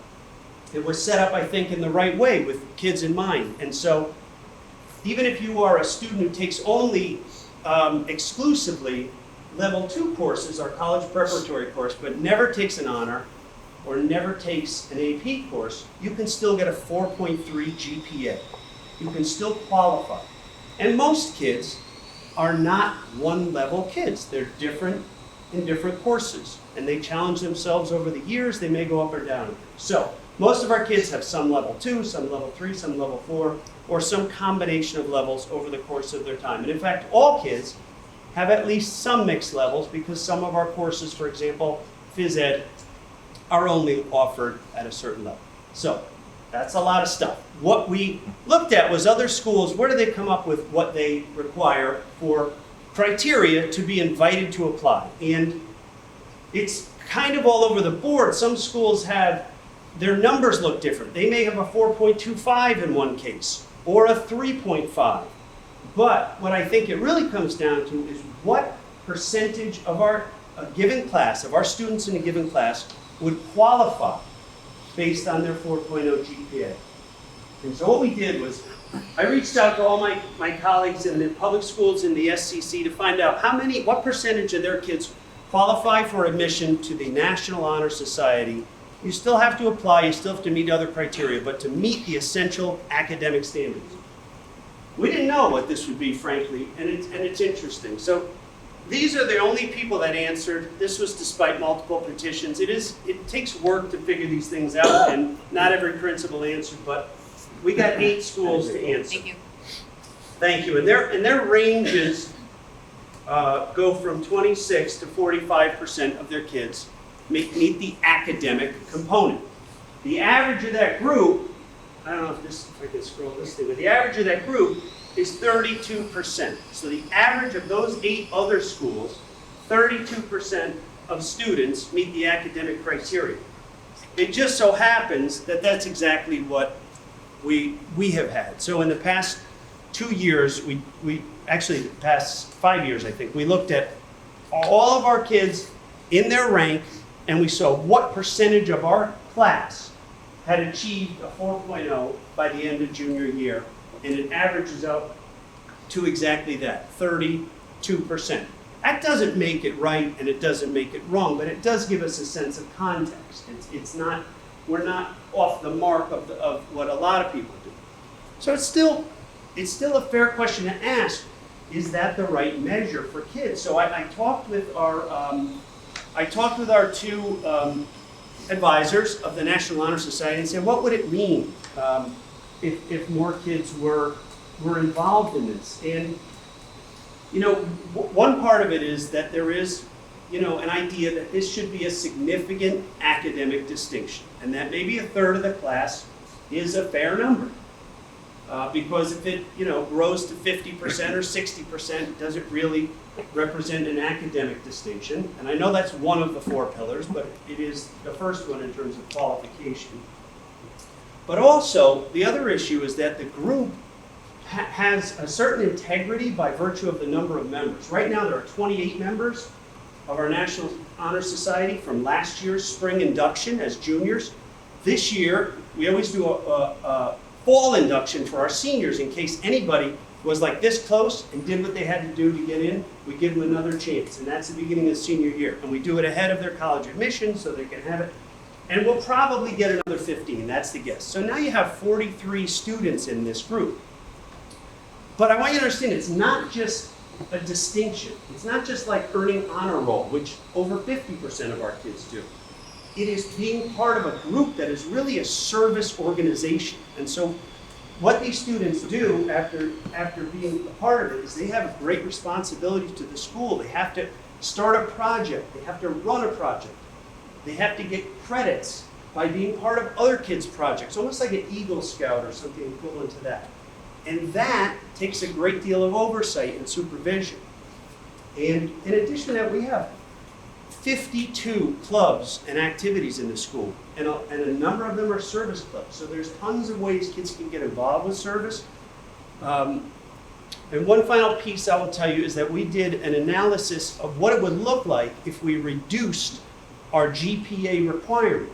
it was set up, I think, in the right way with kids in mind. And so even if you are a student who takes only exclusively level 2 courses, our college preparatory course, but never takes an honor or never takes an AP course, you can still get a 4.3 GPA. You can still qualify. And most kids are not one-level kids. They're different in different courses, and they challenge themselves over the years. They may go up or down. So most of our kids have some level 2, some level 3, some level 4, or some combination of levels over the course of their time. And in fact, all kids have at least some mixed levels, because some of our courses, for example, phys ed, are only offered at a certain level. So that's a lot of stuff. What we looked at was other schools, where do they come up with what they require for criteria to be invited to apply? And it's kind of all over the board. Some schools have, their numbers look different. They may have a 4.25 in one case, or a 3.5. But what I think it really comes down to is what percentage of our given class, of our students in a given class, would qualify based on their 4.0 GPA. And so what we did was, I reached out to all my colleagues in the public schools in the SCC to find out what percentage of their kids qualify for admission to the National Honor Society. You still have to apply, you still have to meet other criteria, but to meet the essential academic standards. We didn't know what this would be, frankly, and it's interesting. So these are the only people that answered. This was despite multiple petitions. It takes work to figure these things out, and not every principal answered, but we got 8 schools to answer. Thank you. Thank you. And their ranges go from 26 to 45% of their kids meet the academic component. The average of that group, I don't know if I can scroll this thing, but the average of that group is 32%. So the average of those 8 other schools, 32% of students meet the academic criteria. It just so happens that that's exactly what we have had. So in the past 2 years, actually the past 5 years, I think, we looked at all of our kids in their rank, and we saw what percentage of our class had achieved a 4.0 by the end of junior year, and it averages out to exactly that, 32%. That doesn't make it right and it doesn't make it wrong, but it does give us a sense of context. It's not, we're not off the mark of what a lot of people do. So it's still a fair question to ask, is that the right measure for kids? So I talked with our two advisors of the National Honor Society and said, what would it mean if more kids were involved in this? And you know, one part of it is that there is, you know, an idea that this should be a significant academic distinction, and that maybe a third of the class is a fair number. Because if it, you know, grows to 50% or 60%, it doesn't really represent an academic distinction. And I know that's one of the 4 pillars, but it is the first one in terms of qualification. But also, the other issue is that the group has a certain integrity by virtue of the number of members. Right now, there are 28 members of our National Honor Society from last year's spring induction as juniors. This year, we always do a fall induction for our seniors in case anybody was like this close and did what they had to do to get in. We give them another chance, and that's the beginning of senior year. And we do it ahead of their college admission so they can have it. And we'll probably get another 15, that's the guess. So now you have 43 students in this group. But I want you to understand, it's not just a distinction. It's not just like earning honor roll, which over 50% of our kids do. It is being part of a group that is really a service organization. And so what these students do after being a part of it is they have great responsibility to the school. They have to start a project. They have to run a project. They have to get credits by being part of other kids' projects, almost like an Eagle Scout or something equivalent to that. And that takes a great deal of oversight and supervision. And in addition to that, we have 52 clubs and activities in the school, and a number of them are service clubs. So there's tons of ways kids can get involved with service. And one final piece I will tell you is that we did an analysis of what it would look like if we reduced our GPA requirement.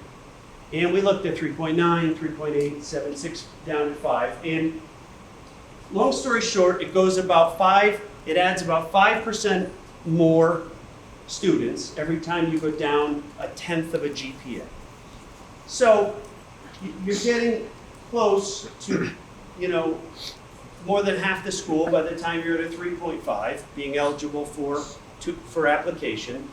And we looked at 3.9, 3.8, 7.6, down to 5. And long story short, it adds about 5% more students every time you go down 1/10 of a GPA. So you're getting close to, you know, more than half the school by the time you're at a 3.5, being eligible for application.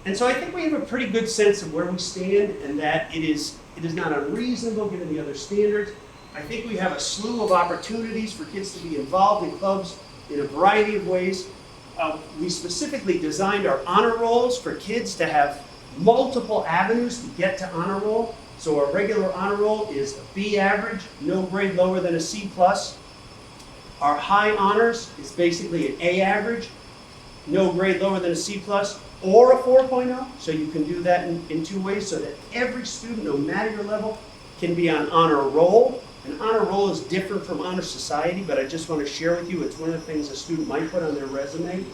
And so I think we have a pretty good sense of where we stand, and that it is not unreasonable given the other standards. I think we have a slew of opportunities for kids to be involved in clubs in a variety of ways. We specifically designed our honor rolls for kids to have multiple avenues to get to honor roll. So our regular honor roll is a B average, no grade lower than a C+. Our high honors is basically an A average, no grade lower than a C+, or a 4.0. So you can do that in 2 ways so that every student, no matter your level, can be on honor roll. An honor roll is different from honor society, but I just want to share with you, it's one of the things a student might put on their resume.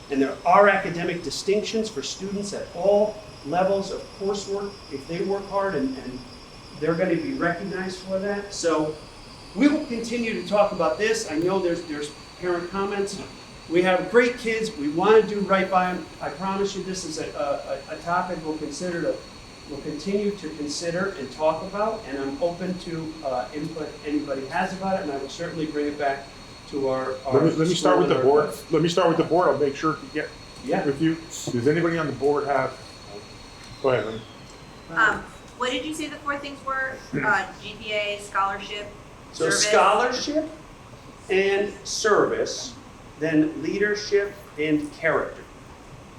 And there are academic distinctions for students at all levels of coursework if they work hard, and they're going to be recognized for that. So we will continue to talk about this. I know there's parent comments. We have great kids. We want to do right by them. I promise you this is a topic we'll continue to consider and talk about, and I'm open to input anybody has about it, and I will certainly bring it back to our Let me start with the board. board. Let me start with the board. I'll make sure to get with you. Does anybody on the board have? Go ahead, Lynn. What did you say the 4 things were? GPA, scholarship, So service? scholarship and service, then leadership and character.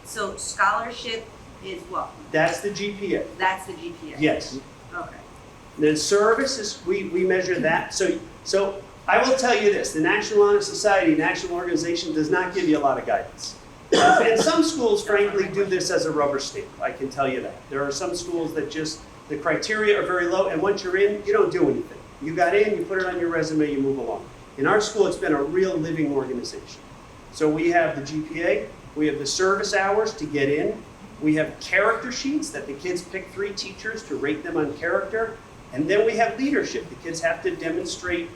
So scholarship is what? That's the GPA. That's the GPA? Yes. Okay. Then service is, we measure that. So I will tell you this, the National Honor Society, national organization, does not give you a lot of guidance. And some schools, frankly, do this as a rubber stamp. I can tell you that. There are some schools that just, the criteria are very low, and once you're in, you don't do anything. You got in, you put it on your resume, you move along. In our school, it's been a real living organization. So we have the GPA, we have the service hours to get in, we have character sheets that the kids pick 3 teachers to rate them on character, and then we have leadership. The kids have to demonstrate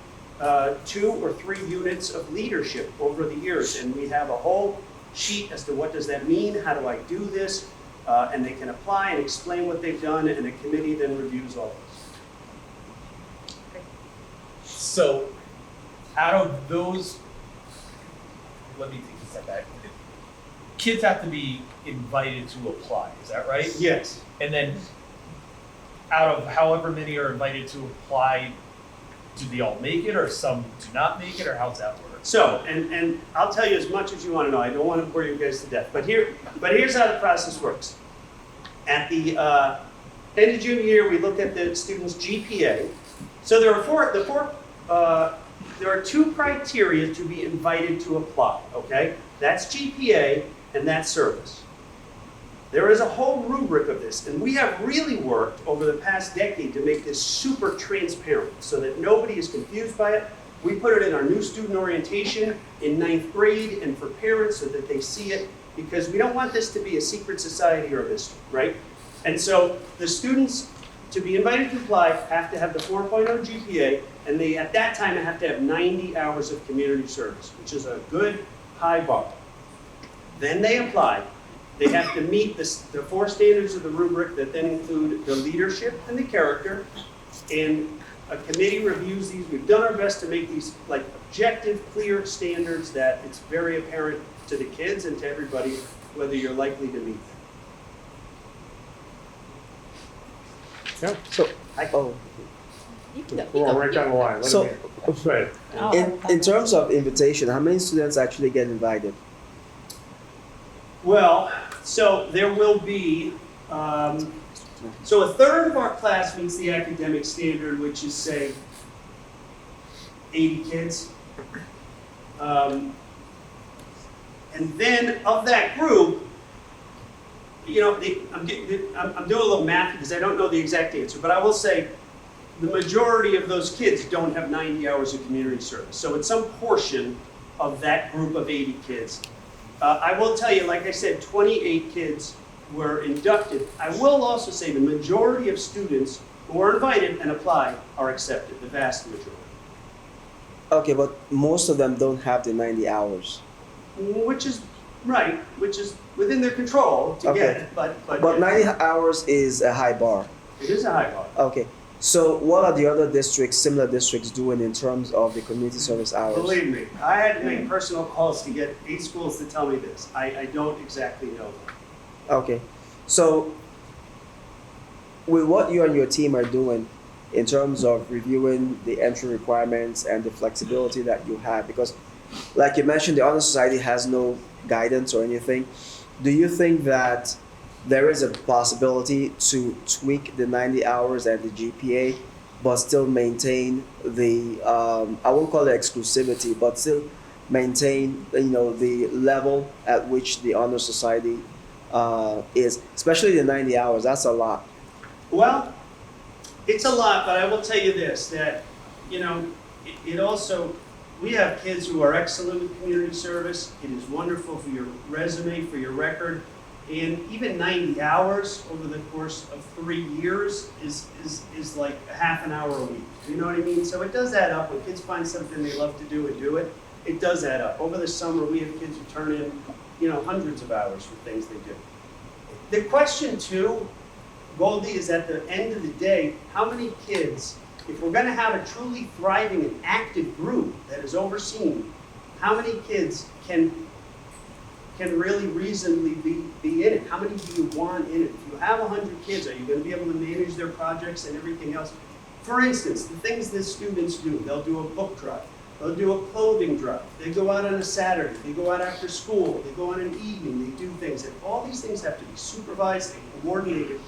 2 or 3 units of leadership over the years, and we have a whole sheet as to what does that mean, how do I do this, and they can apply and explain what they've done, and a committee then reviews all this. So, out of those, let me take a step back. Kids have to be invited to apply, is that right? Yes. And then, out of however many are invited to apply, do they all make it, or some do not make it, or how's that work? So, and I'll tell you as much as you want to know. I don't want to bore you guys to death, but here's how the process works. At the end of junior year, we look at the student's GPA. So there are two criteria to be invited to apply. Okay, that's GPA and that's service. There is a whole rubric of this, and we have really worked over the past decade to make this super transparent so that nobody is confused by it. We put it in our new student orientation in 9th grade and for parents so that they see it, because we don't want this to be a secret society or a mystery, right? And so the students, to be invited to apply, have to have the 4.0 GPA, and they, at that time, have to have 90 hours of community service, which is a good high bar. Then they apply. They have to meet the 4 standards of the rubric that then include the leadership and the character, and a committee reviews these. We've done our best to make these like objective, clear standards that it's very apparent to the kids and to everybody whether you're likely to meet them. Yeah. So, We're right down the line. Let So- him in. Go ahead. in terms of invitation, how many students actually get invited? Well, so there will be, so a third of our class meets the academic standard, which is, say, 80 kids. And then of that group, you know, I'm doing a little math because I don't know the exact answer, but I will say the majority of those kids don't have 90 hours of community service. So it's some portion of that group of 80 kids. I will tell you, like I said, 28 kids were inducted. I will also say the majority of students who are invited and apply are accepted, the vast majority. Okay, but most of them don't have the 90 hours. Which is right, which is within their control to get it, but 90 hours is a high bar. it is a high bar. Okay, so what are the other districts, similar districts, doing in terms of the community service hours? Believe me, I had to make personal calls to get 8 schools to tell me this. I don't exactly know. Okay, so with what you and your team are doing in terms of reviewing the entry requirements and the flexibility that you have, because like you mentioned, the Honor Society has no guidance or anything. Do you think that there is a possibility to tweak the 90 hours and the GPA, but still maintain the, I won't call it exclusivity, but still maintain, you know, the level at which the Honor Society is, especially the 90 hours? That's a lot. Well, it's a lot, but I will tell you this, that, you know, it also, we have kids who are excellent with community service. It is wonderful for your resume, for your record. And even 90 hours over the course of 3 years is like a half an hour a week. You know what I mean? So it does add up. When kids find something they love to do and do it, it does add up. Over the summer, we have kids who turn in, you know, hundreds of hours for things they do. The question too, Goldie, is at the end of the day, how many kids, if we're going to have a truly thriving and active group that is overseen, how many kids can really reasonably be in it? How many do you want in it? If you have 100 kids, are you going to be able to manage their projects and everything else? For instance, the things that students do, they'll do a book drive, they'll do a clothing drive, they go out on a Saturday, they go out after school, they go on an evening, they do things, and all these things have to be supervised and coordinated.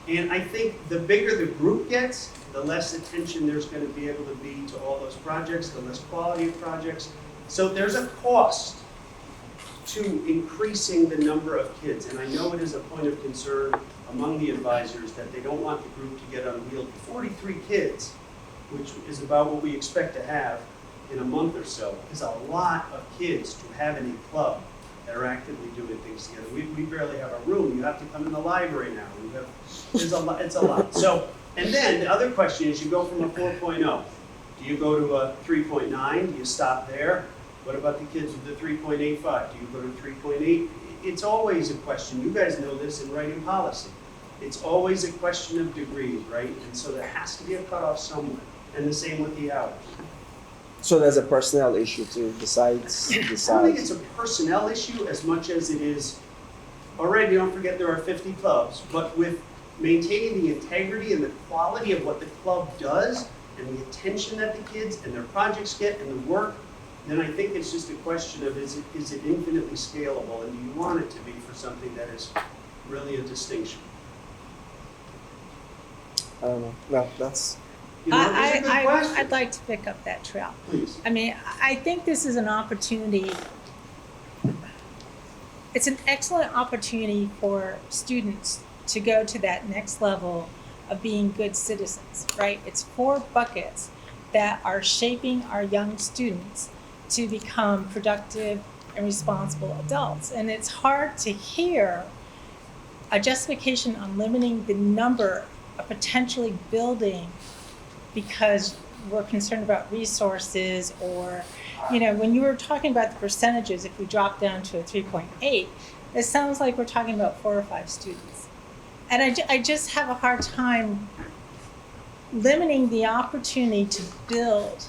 And I think the bigger the group gets, the less attention there's going to be able to be to all those projects, the less quality of projects. So there's a cost to increasing the number of kids. And I know it is a point of concern among the advisors that they don't want the group to get unwieldy. 43 kids, which is about what we expect to have in a month or so, is a lot of kids to have in a club that are actively doing things together. We barely have a room. You have to come in the library now. It's a lot. So, and then the other question is, you go from a 4.0. Do you go to a 3.9? Do you stop there? What about the kids with the 3.85? Do you put them 3.8? It's always a question. You guys know this in writing policy. It's always a question of degrees, right? And so there has to be a cutoff somewhere. And the same with the hours. So there's a personnel issue too, besides. I don't think it's a personnel issue as much as it is, already don't forget there are 50 clubs, but with maintaining the integrity and the quality of what the club does and the attention that the kids and their projects get and the work, then I think it's just a question of is it infinitely scalable and do you want it to be for something that is really a distinction? I don't know. No, that's. You know, it's a good question. I'd like to pick up that trail. Please. I mean, I think this is an opportunity. It's an excellent opportunity for students to go to that next level of being good citizens, right? It's 4 buckets that are shaping our young students to become productive and responsible adults. And it's hard to hear a justification on limiting the number of potentially building because we're concerned about resources or, you know, when you were talking about the percentages, if we drop down to a 3.8, it sounds like we're talking about 4 or 5 students. And I just have a hard time limiting the opportunity to build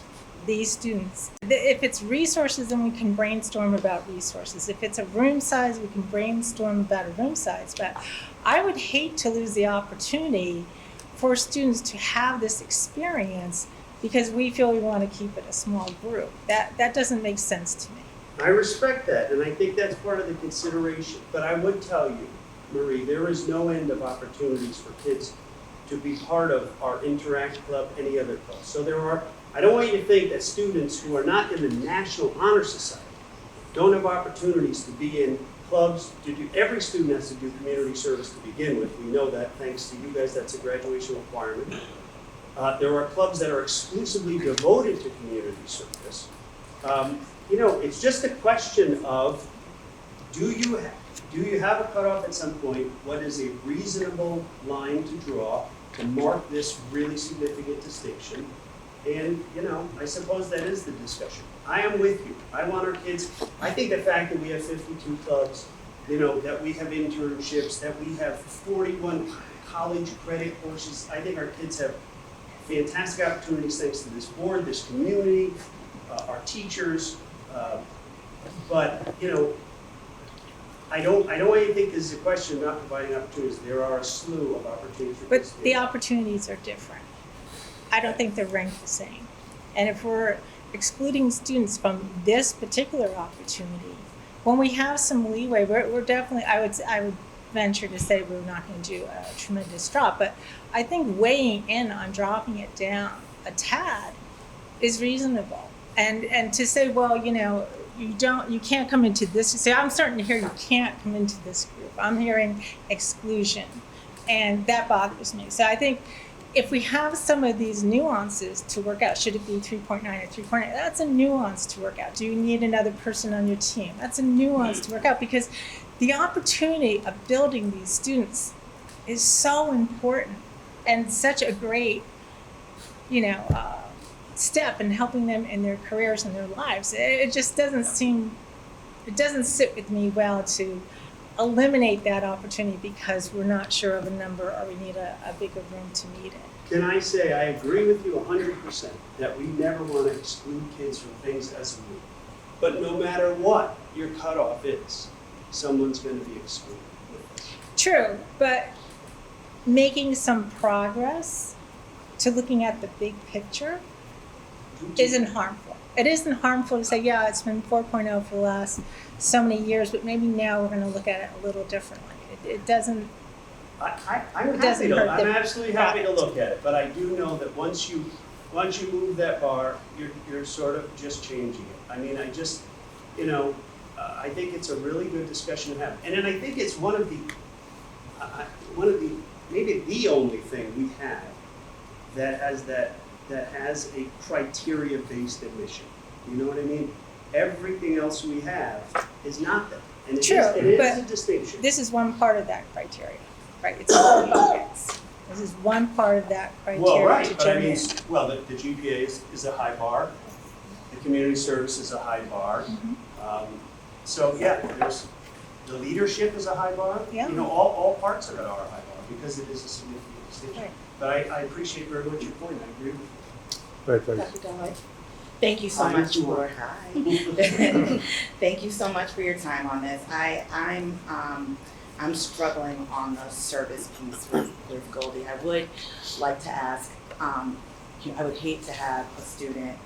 these students. If it's resources, then we can brainstorm about resources. If it's a room size, we can brainstorm about a room size. But I would hate to lose the opportunity for students to have this experience because we feel we want to keep it a small group. That doesn't make sense to me. I respect that, and I think that's part of the consideration. But I would tell you, Marie, there is no end of opportunities for kids to be part of our Interact Club, any other club. So there are, I don't want you to think that students who are not in the National Honor Society don't have opportunities to be in clubs, to do, every student has to do community service to begin with. We know that, thanks to you guys, that's a graduation requirement. There are clubs that are exclusively devoted to community service. You know, it's just a question of, do you have a cutoff at some point? What is a reasonable line to draw to mark this really significant distinction? And, you know, I suppose that is the discussion. I am with you. I want our kids, I think the fact that we have 52 clubs, you know, that we have internships, that we have 41 college credit courses, I think our kids have fantastic opportunities thanks to this board, this community, our teachers. But, you know, I don't want you to think this is a question of not providing opportunities. There are a slew of opportunities for But kids to the do. opportunities are different. I don't think they're ranked the same. And if we're excluding students from this particular opportunity, when we have some leeway, we're definitely, I would venture to say we're not going to do a tremendous drop, but I think weighing in on dropping it down a tad is reasonable. And to say, well, you know, you can't come into this. See, I'm starting to hear you can't come into this group. I'm hearing exclusion, and that bothers me. So I think if we have some of these nuances to work out, should it be 3.9 or 3.8? That's a nuance to work out. Do you need another person on your team? That's a nuance to work out because the opportunity of building these students is so important and such a great, you know, step in helping them in their careers and their lives. It just doesn't seem, it doesn't sit with me well to eliminate that opportunity because we're not sure of a number or we need a bigger room to meet it. Can I say I agree with you 100% that we never want to exclude kids from things as a group. But no matter what your cutoff is, someone's going to be excluded. True, but making some progress to looking at the big picture isn't harmful. It isn't harmful to say, yeah, it's been 4.0 for the last so many years, but maybe now we're going to look at it a little differently. It doesn't. I'm absolutely happy to look at it, but I do know that once you move that bar, you're sort of just changing it. I mean, I just, you know, I think it's a really good discussion to have, and then I think it's one of the maybe the only thing we have that has a criteria-based admission. You know what I mean? Everything else we have is not that. And it is a distinction. This is one part of that criteria, right? It's GPAs. This is one part of that criteria Well, right, to but I mean, generate. well, the GPA is a high bar. The community service is a high bar. So yeah, the leadership is a high bar. Yeah. You know, all parts of it are a high bar because it is a significant distinction. Right. But I appreciate very much your point. I agree with you. Right, thanks. Dr. Dunaway, thank you so Hi, much Mr. for, hi. Thank you so much for your time on this. I'm struggling on the service piece with Goldie. I would like to ask, you know, I would hate to have a student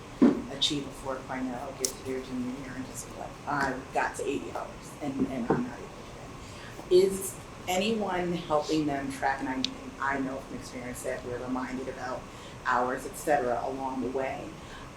achieve a 4.0, get to their junior year and just be like, I got to 80 hours and I'm not able to do that. Is anyone helping them track, and I know from experience that we're reminded about hours, et cetera, along the way.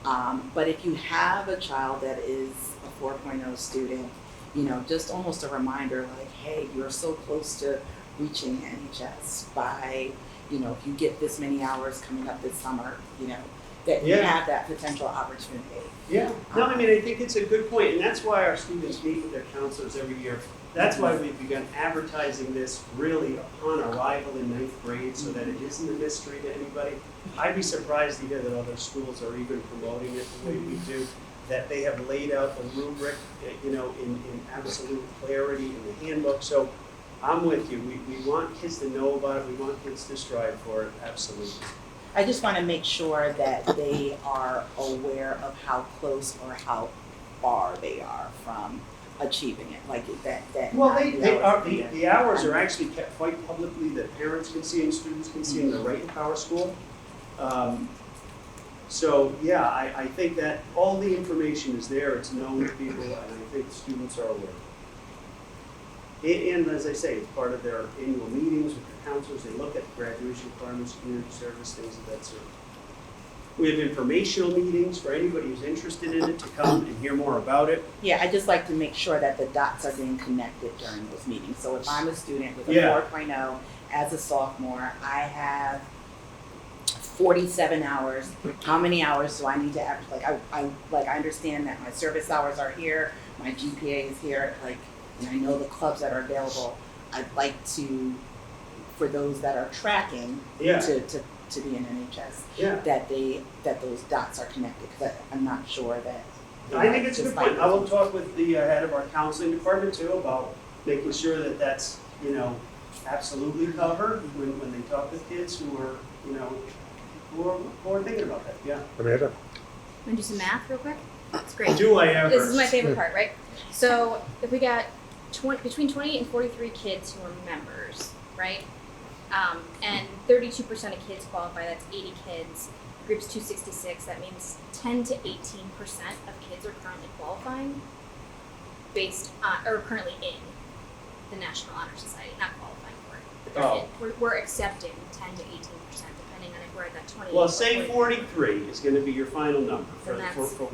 But if you have a child that is a 4.0 student, you know, just almost a reminder like, hey, you're so close to reaching NHS by, you know, if you get this many hours coming up this summer, you know, that you have that potential opportunity. Yeah, no, I mean, I think it's a good point, and that's why our students meet with their counselors every year. That's why we've begun advertising this really upon arrival in 9th grade so that it isn't a mystery to anybody. I'd be surprised to hear that other schools are even promoting it the way we do, that they have laid out the rubric, you know, in absolute clarity in the handbook. So I'm with you. We want kids to know about it. We want kids to strive for it, absolutely. I just want to make sure that they are aware of how close or how far they are from achieving it, like that. Well, the hours are actually kept quite publicly that parents can see and students can see in the Right and Power School. So yeah, I think that all the information is there, it's known to people, and I think students are aware. And as I say, it's part of their annual meetings with their counselors, they look at graduation requirements, community service, things of that sort. We have informational meetings for anybody who's interested in it to come and hear more about it. Yeah, I just like to make sure that the dots are being connected during those meetings. So if I'm a student with a Yeah. 4.0 as a sophomore, I have 47 hours. How many hours do I need to average? Like I understand that my service hours are here, my GPA is here, like, and I know the clubs that are available. I'd like to, for those that are tracking, Yeah. to be in NHS, Yeah. that those dots are connected, because I'm not sure that. I think it's a good just like- point. I will talk with the head of our counseling department too about making sure that that's, you know, absolutely covered when they talk with kids who are, you know, who are thinking about that, yeah. Amanda? Want to do some math real quick? It's great. Do I ever? This is my favorite part, right? So if we got between 28 and 43 kids who are members, right? And 32% of kids qualify, that's 80 kids. Groups 266, that means 10 to 18% of kids are currently qualifying based on, or currently in the National Honor Society, not qualifying for it. But they're in. We're accepting 10 to 18%, depending on if we're at that 28. Well, or say 43 is gonna be your final number Then that's for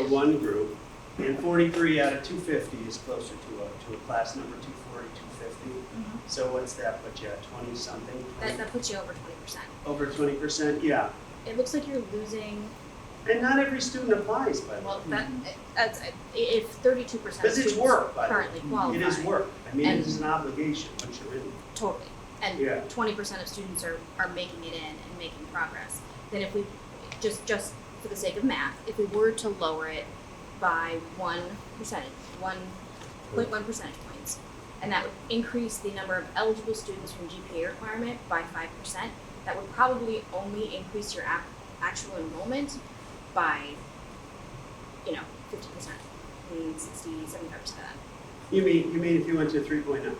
one group. And 43 out of 250 is closer to a class number 240, 250. So what's that put you at, 20 something? That puts you over 20%. Over 20%, yeah. It looks like you're losing. And not every student applies, by the way. Well, that's if 32% of Because it's students work, by the way. currently qualify. It is work. I mean, And- it is an obligation once you're in. Totally. And Yeah. 20% of students are making it in and making progress. Then if we just for the sake of math, if we were to lower it by 1.1 percentage points, and that would increase the number of eligible students from GPA requirement by 5%, that would probably only increase your actual enrollment by, 50%, 75% of that. You mean if you went to 3.0?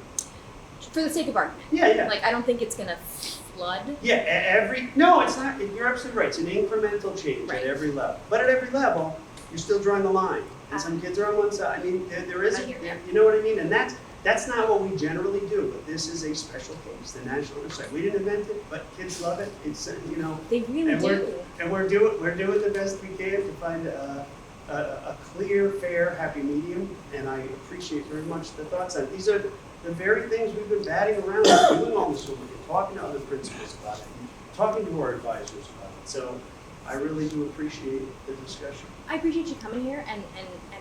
For the sake of argument. Yeah. Like, I don't think it's gonna flood. Yeah, no, it's not, you're absolutely right, it's an incremental change at every level. But at every level, you're still drawing the line. And some kids are on one side, I mean, there is, you know what I mean? And that's not what we generally do, but this is a special case, the National Honor Society. We didn't invent it, but kids love it, it's, you know. They really do. And we're doing the best we can to find a clear, fair, happy medium, and I appreciate very much the thoughts on it. These are the very things we've been batting around, doing all this homework, and talking to other principals about it, and talking to our advisors about it. So I really do appreciate the discussion. I appreciate you coming here and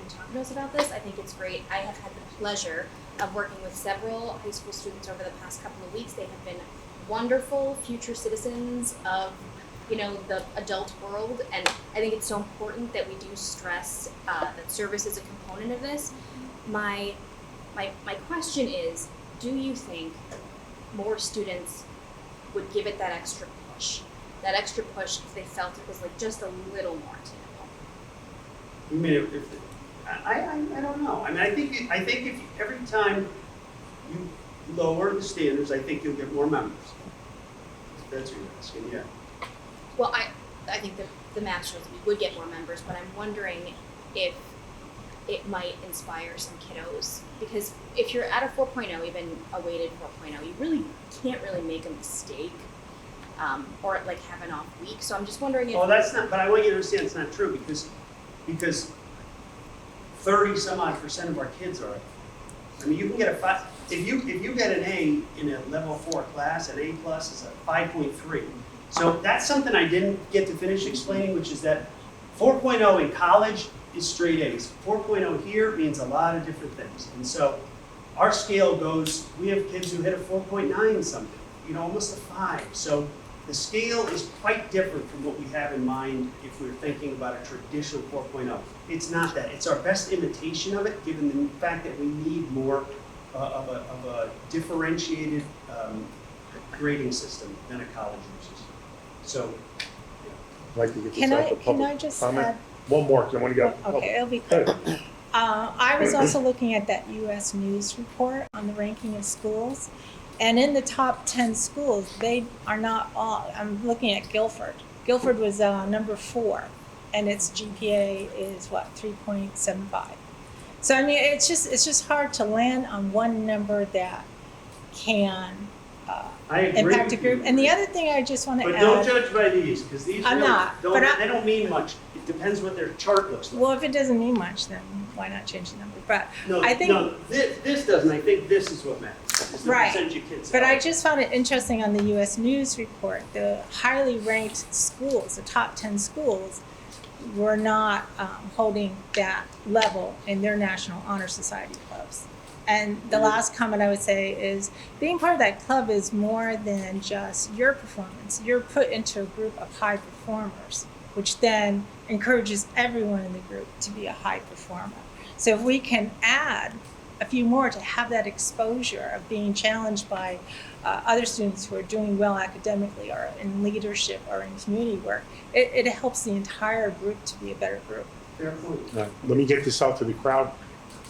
talking to us about this. I think it's great. I have had the pleasure of working with several high school students over the past couple of weeks. They have been wonderful future citizens of you know, the adult world, and I think it's so important that we do stress that service is a component of this. My question is, do you think more students would give it that extra push if they felt it was like just a little more attainable? I mean, I don't know. I mean, I think if every time you lower the standards, I think you'll get more members. That's what you're asking, yeah. Well, I think the math shows we would get more members, but I'm wondering if it might inspire some kiddos, because if you're at a 4.0, even a weighted 4.0, you really can't really make a mistake, or like have an off week. So I'm just wondering if. Well, that's not. But I want you to understand it's not true because 30% of our kids are. I mean, you can get a 5. If you get an A in a level 4 class, an A plus is a 5.3. So that's something I didn't get to finish explaining, which is that 4.0 in college is straight A's. 4.0 here means a lot of different things. And so our scale goes, we have kids who hit a 4.9 something, you know, almost a 5. So the scale is quite different from what we have in mind if we're thinking about a traditional 4.0. It's not that. It's our best imitation of it, given the fact that we need more of a differentiated grading system than a college uses. So, I'd like to get this Can out I- to can public I just comment. add- One more, because I want to go. Okay, it'll be quick. I was also looking at that U.S. News report on the ranking of schools. And in the top 10 schools, they are not all, I'm looking at Guilford. Guilford was number 4, and its GPA is what, 3.75. So I mean, it's just hard to land on one number that can I agree impact a with group. you. And the other thing I just want to But add. don't judge by these, because these I'm really not, don't, but I- they don't mean much. It depends what their chart looks like. Well, if it doesn't mean much, then why not change the number? But No, I think. no, this doesn't. I think this is what matters. Is the Right. percentage of kids. But I just found it interesting on the U.S. News report, the highly ranked schools, the top 10 schools, were not holding that level in their National Honor Society clubs. And the last comment I would say is being part of that club is more than just your performance. You're put into a group of high performers, which then encourages everyone in the group to be a high performer. So if we can add a few more to have that exposure of being challenged by other students who are doing well academically or in leadership or in community work, it helps the entire group to be a better group. Fair point. All right, let me get this out to the crowd.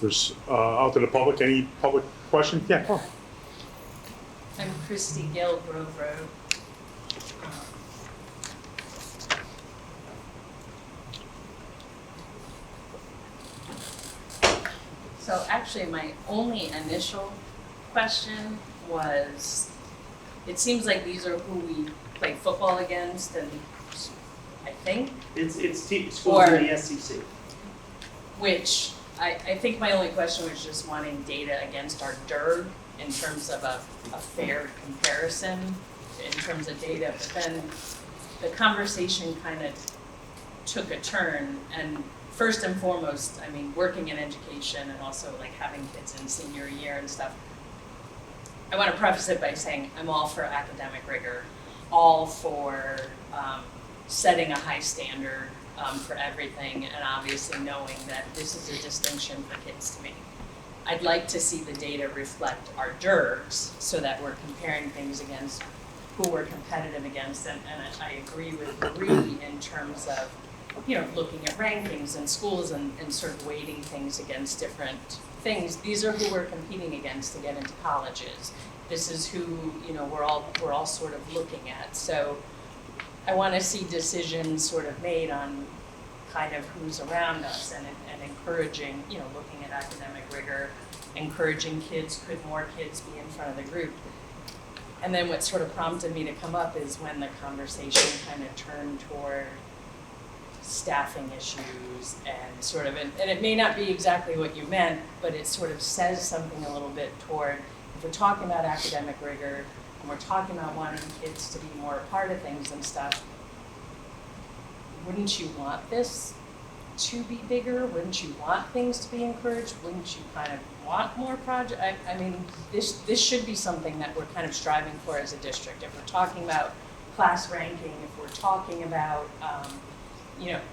There's out to the public. Any public questions? Yeah. Oh. I'm Christy Gill, Grove Road. So actually, my only initial question was, it seems like these are who we play football against, and I think. It's schools in the SEC. Which, I think my only question was just wanting data against our DERG in terms of a fair comparison in terms of data, but then the conversation kind of took a turn, and first and foremost, I mean, working in education and also like having kids in senior year and stuff, I want to preface it by saying I'm all for academic rigor, all for setting a high standard for everything, and obviously knowing that this is a distinction for kids to make. I'd like to see the data reflect our DERGs so that we're comparing things against who we're competitive against, and I agree with Marie in terms of, you know, looking at rankings in schools and sort of weighting things against different things. These are who we're competing against to get into colleges. This is who, you know, we're all sort of looking at. So I want to see decisions sort of made on kind of who's around us and encouraging, you know, looking at academic rigor, encouraging kids, could more kids be in front of the group? And then what sort of prompted me to come up is when the conversation kind of turned toward staffing issues and sort of, and it may not be exactly what you meant, but it sort of says something a little bit toward, if we're talking about academic rigor and we're talking about wanting kids to be more a part of things and stuff, wouldn't you want this to be bigger? Wouldn't you want things to be encouraged? Wouldn't you kind of want more projects? I mean, this should be something that we're kind of striving for as a district. If we're talking about class ranking, if we're talking about,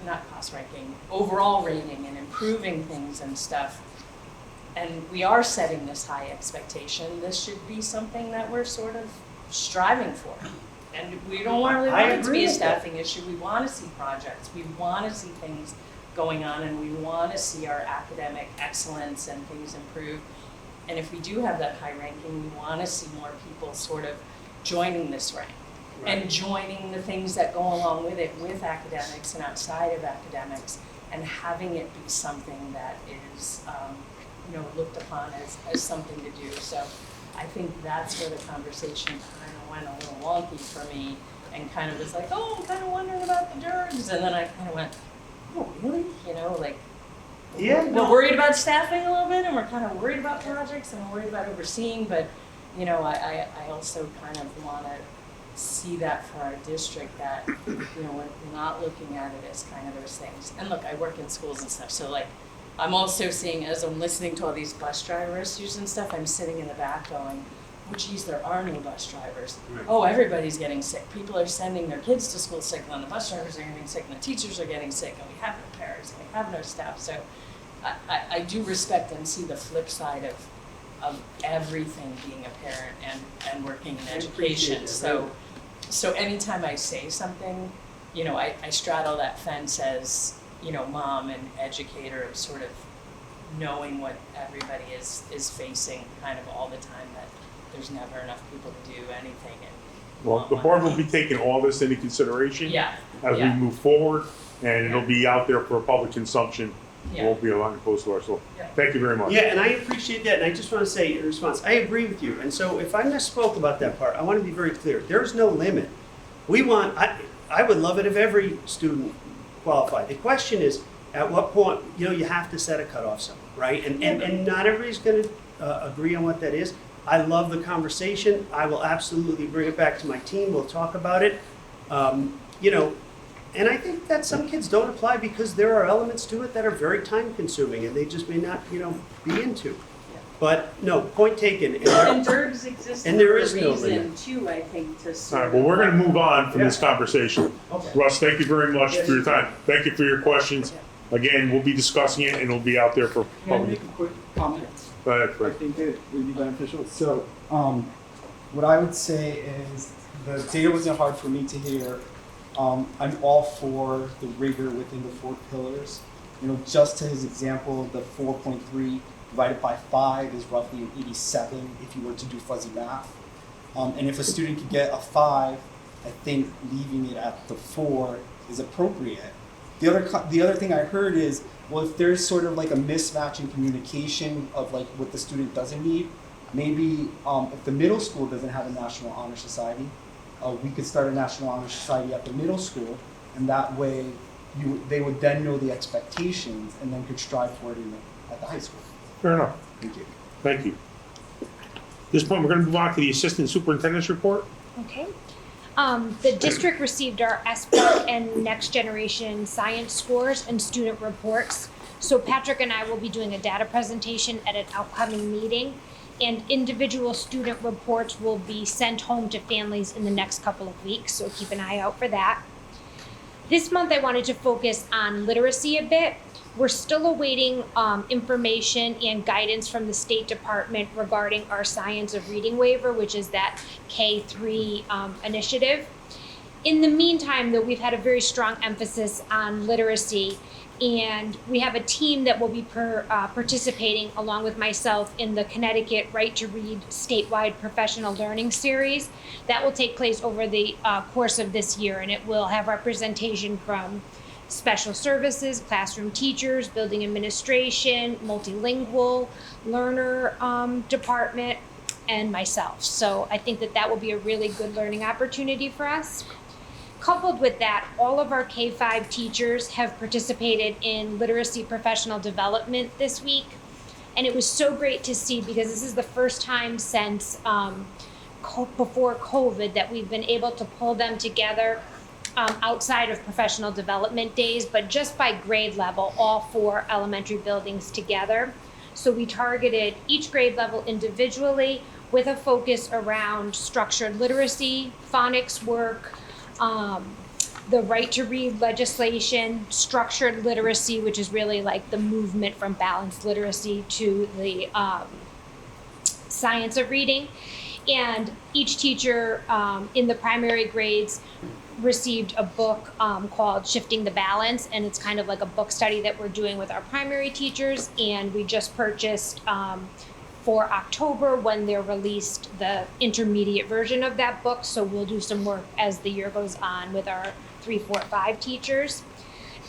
not class ranking, overall rating and improving things and stuff, and we are setting this high expectation, this should be something that we're sort of striving for. And we don't really want it to be a staffing issue. We want to see projects. We want to see things going on, and we want to see our academic excellence and things improve. And if we do have that high ranking, we want to see more people sort of joining this rank and joining the things that go along with it, with academics and outside of academics, and having it be something that is looked upon as something to do. So I think that's where the conversation kind of went a little wonky for me, and kind of was like, oh, I'm kind of wondering about the DERGs, and then I kind of went, oh, really? We're worried about staffing a little bit, and we're kind of worried about projects, and we're worried about overseeing, but I also kind of want to see that for our district, that we're not looking at it as kind of those things. And look, I work in schools and stuff, so like I'm also seeing, as I'm listening to all these bus driver issues and stuff, I'm sitting in the back going, oh geez, there are no bus drivers. Right. Oh, everybody's getting sick. People are sending their kids to school sick, and the bus drivers are getting sick, and the teachers are getting sick, and we have no parents, and we have no staff. So I do respect and see the flip side of everything being a parent and working in education. So anytime I say something, I straddle that fence as, mom and educator, of sort of knowing what everybody is facing kind of all the time, that there's never enough people to do anything. Well, the board will be taking all this into consideration as we move forward, and it'll be out there for public consumption. It won't be a line close to our soul. Thank you very much. Yeah, and I appreciate that, and I just want to say in response, I agree with you. And so if I misspoke about that part, I want to be very clear. There's no limit. I would love it if every student qualified. The question is, at what point, you have to set a cutoff somewhere, right? And not everybody's going to agree on what that is. I love the conversation. I will absolutely bring it back to my team. We'll talk about it. And I think that some kids don't apply because there are elements to it that are very time consuming, and they just may not, be into. But no, point taken. And DERGs exist and there for is a no reason limit. too, I think, to All sort right, well, we're going to move on from Yeah. this conversation. Okay. Russ, thank you very much for your time. Thank you for your questions. Again, we'll be discussing it, and it'll be out there for Can I public. make a quick comment? Go ahead, I Fred. think it would be beneficial. So, what I would say is the data wasn't hard for me to hear. I'm all for the rigor within the 4 pillars. Just to his example, the 4.3 divided by 5 is roughly an 87 if you were to do fuzzy math. And if a student could get a 5, I think leaving it at the 4 is appropriate. The other thing I heard is, well, if there's sort of like a mismatch in communication of like what the student doesn't need, maybe if the middle school doesn't have a National Honor Society, we could start a National Honor Society at the middle school, and that way they would then know the expectations and then could strive for it at the high school. Fair enough. Thank you. Thank you. At this point, we're going to move on to the Assistant Superintendent's report. Okay. The district received our SBARC and Next Generation Science scores and student reports. So Patrick and I will be doing a data presentation at an upcoming meeting, and individual student reports will be sent home to families in the next couple of weeks, so keep an eye out for that. This month I wanted to focus on literacy a bit. We're still awaiting information and guidance from the State Department regarding our Science of Reading waiver, which is that K-3 initiative. In the meantime, though, we've had a very strong emphasis on literacy, and we have a team that will be participating along with myself in the Connecticut Right to Read statewide professional learning series. That will take place over the course of this year, and it will have representation from special services, classroom teachers, building administration, multilingual learner department, and myself. So I think that will be a really good learning opportunity for us. Coupled with that, all of our K-5 teachers have participated in literacy professional development this week. And it was so great to see, because this is the first time since before COVID that we've been able to pull them together outside of professional development days, but just by grade level, all 4 elementary buildings together. So we targeted each grade level individually with a focus around structured literacy, phonics work, the right to read legislation, structured literacy, which is really like the movement from balanced literacy to the science of reading. And each teacher in the primary grades received a book called Shifting the Balance, and it's kind of like a book study that we're doing with our primary teachers. And we just purchased for October, when they're released, the intermediate version of that book. So we'll do some work as the year goes on with our 3, 4, 5 teachers.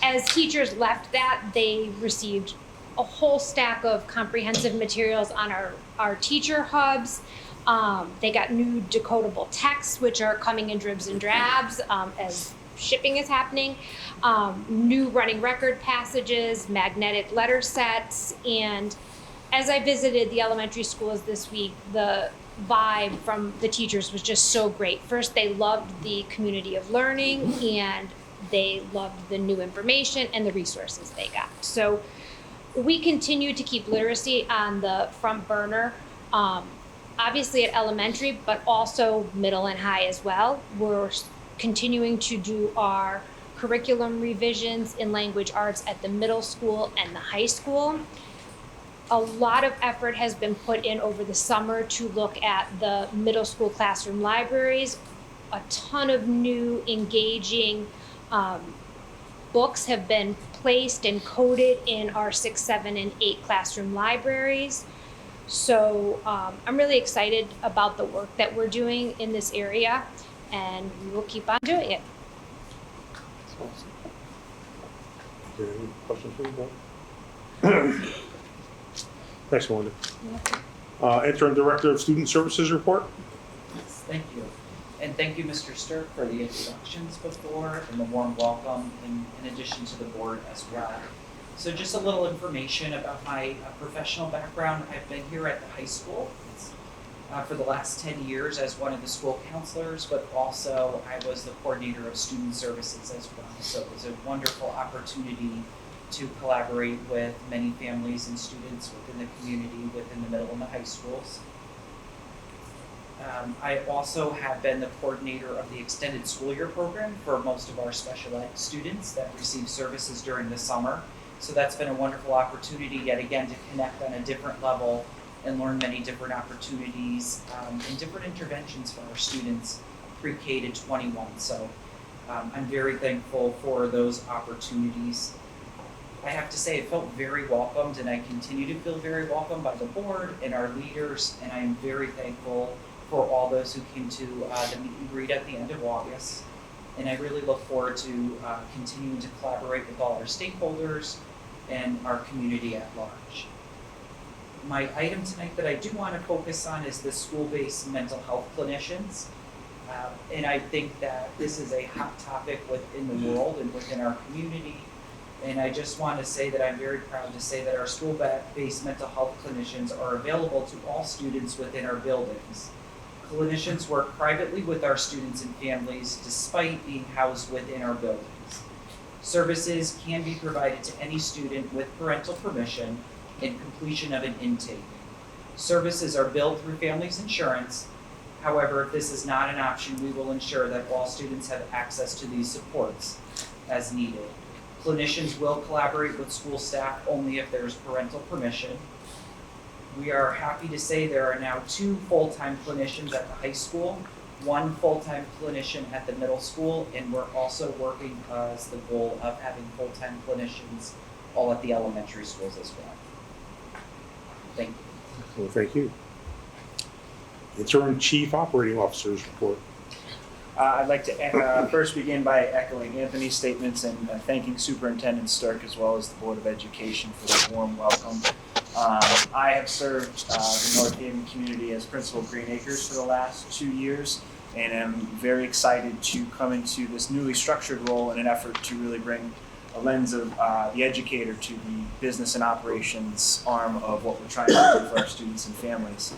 As teachers left that, they received a whole stack of comprehensive materials on our teacher hubs. They got new decodable texts, which are coming in dribs and drabs as shipping is happening. New running record passages, magnetic letter sets, and as I visited the elementary schools this week, the vibe from the teachers was just so great. First, they loved the community of learning, and they loved the new information and the resources they got. So we continue to keep literacy on the front burner, obviously at elementary, but also middle and high as well. We're continuing to do our curriculum revisions in language arts at the middle school and the high school. A lot of effort has been put in over the summer to look at the middle school classroom libraries. A ton of new engaging books have been placed and coded in our 6, 7, and 8 classroom libraries. So I'm really excited about the work that we're doing in this area, and we will keep on doing it. Any questions for you, Bob? Thanks, Melinda. Interim Director of Student Services report. Yes, thank you. And thank you, Mr. Stirk, for the introductions before and the warm welcome in addition to the board as well. So just a little information about my professional background. I've been here at the high school for the last 10 years as one of the school counselors, but also I was the coordinator of student services as well. So it was a wonderful opportunity to collaborate with many families and students within the community, within the middle and the high schools. I also have been the coordinator of the extended school year program for most of our special ed students that receive services during the summer. So that's been a wonderful opportunity yet again to connect on a different level and learn many different opportunities and different interventions for our students pre-K to 21. So I'm very thankful for those opportunities. I have to say, I felt very welcomed, and I continue to feel very welcomed by the board and our leaders, and I am very thankful for all those who came to the meet and greet at the end of August. And I really look forward to continuing to collaborate with all our stakeholders and our community at large. My item tonight that I do want to focus on is the school-based mental health clinicians. And I think that this is a hot topic within the world and within our community. And I just want to say that I'm very proud to say that our school-based mental health clinicians are available to all students within our buildings. Clinicians work privately with our students and families despite being housed within our buildings. Services can be provided to any student with parental permission and completion of an intake. Services are billed through Families Insurance. However, if this is not an option, we will ensure that all students have access to these supports as needed. Clinicians will collaborate with school staff only if there is parental permission. We are happy to say there are now 2 full-time clinicians at the high school, 1 full-time clinician at the middle school, and we're also working as the goal of having full-time clinicians all at the elementary schools as well. Thank you. Well, thank you. Interim Chief Operating Officer's report. I'd like to first begin by echoing Anthony's statements and thanking Superintendent Stirk as well as the Board of Education for their warm welcome. I have served the North Haven community as principal of Green Acres for the last 2 years, and am very excited to come into this newly structured role in an effort to really bring a lens of the educator to the business and operations arm of what we're trying to do for our students and families.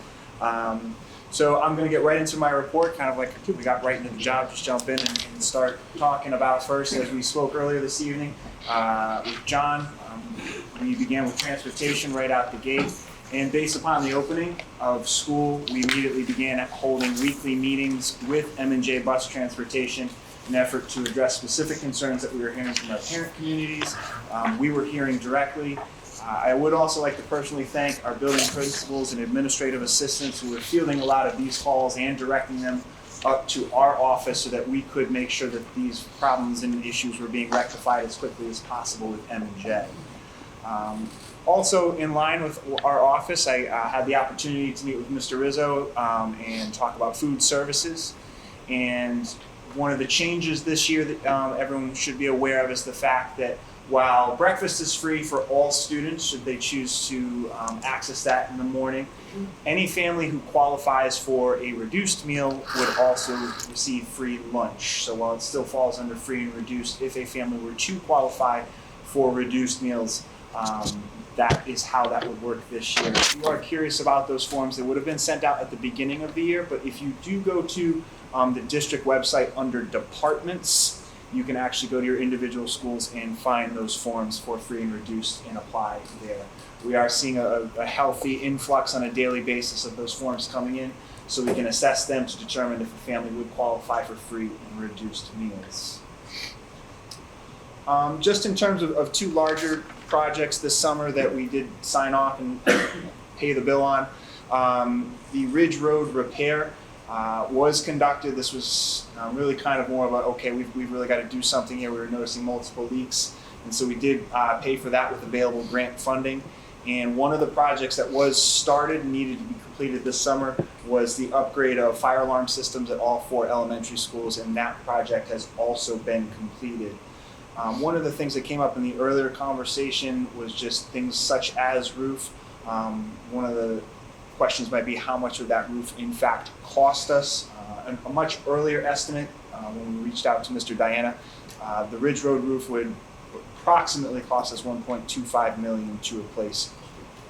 So I'm going to get right into my report, kind of like we got right into the job, just jump in and start talking about first, as we spoke earlier this evening with John. We began with transportation right out the gate, and based upon the opening of school, we immediately began holding weekly meetings with M&J Bus Transportation an effort to address specific concerns that we were hearing from our parent communities. We were hearing directly. I would also like to personally thank our building principals and administrative assistants who were fielding a lot of these calls and directing them up to our office so that we could make sure that these problems and issues were being rectified as quickly as possible with M&J. Also, in line with our office, I had the opportunity to meet with Mr. Rizzo and talk about food services. And one of the changes this year that everyone should be aware of is the fact that while breakfast is free for all students, should they choose to access that in the morning, any family who qualifies for a reduced meal would also receive free lunch. So while it still falls under free and reduced, if a family were to qualify for reduced meals, that is how that would work this year. If you are curious about those forms, they would have been sent out at the beginning of the year, but if you do go to the district website under departments, you can actually go to your individual schools and find those forms for free and reduced and apply there. We are seeing a healthy influx on a daily basis of those forms coming in, so we can assess them to determine if a family would qualify for free and reduced meals. Just in terms of two larger projects this summer that we did sign off and pay the bill on, the Ridge Road repair was conducted. This was really kind of more about, okay, we've really got to do something here. We were noticing multiple leaks, and so we did pay for that with available grant funding. And one of the projects that was started and needed to be completed this summer was the upgrade of fire alarm systems at all 4 elementary schools, and that project has also been completed. One of the things that came up in the earlier conversation was just things such as roof. One of the questions might be how much would that roof in fact cost us. A much earlier estimate when we reached out to Mr. Diana, the Ridge Road roof would approximately cost us $1.25 million to replace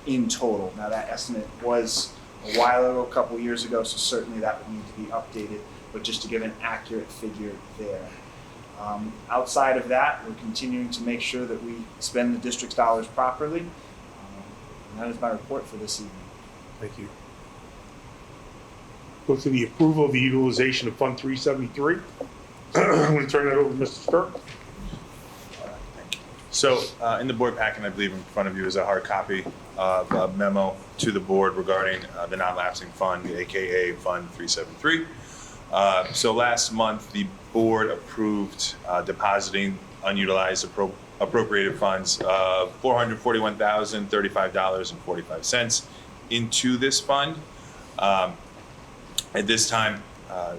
in total. Now that estimate was a while ago, a couple years ago, so certainly that would need to be updated, but just to give an accurate figure there. Outside of that, we're continuing to make sure that we spend the district's dollars properly. And that is my report for this evening. Thank you. Go to the approval of the utilization of Fund 373. I'm going to turn that over to Mr. Stirk. So in the board packet, I believe in front of you is a hard copy of a memo to the board regarding the non-lapsing fund, aka Fund 373. So last month, the board approved depositing unutilized appropriated funds of $441,035.45 into this fund. At this time, I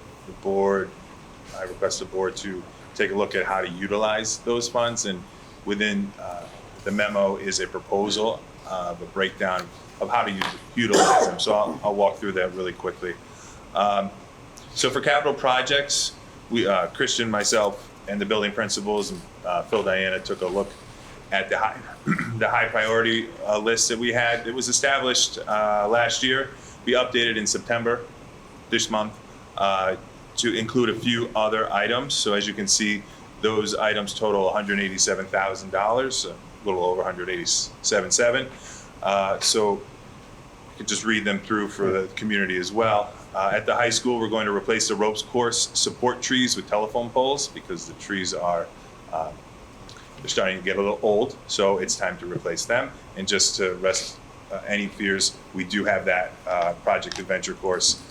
request the board to take a look at how to utilize those funds, and within the memo is a proposal of a breakdown of how to utilize them. So I'll walk through that really quickly. So for capital projects, we, Christian, myself, and the building principals, and Phil Diana took a look at the high priority list that we had. It was established last year. We updated in September this month to include a few other items. So as you can see, those items total $187,000, a little over $187,700. So you can just read them through for the community as well. At the high school, we're going to replace the ropes course support trees with telephone poles because the trees are they're starting to get a little old, so it's time to replace them. And just to rest any fears, we do have that Project Adventure course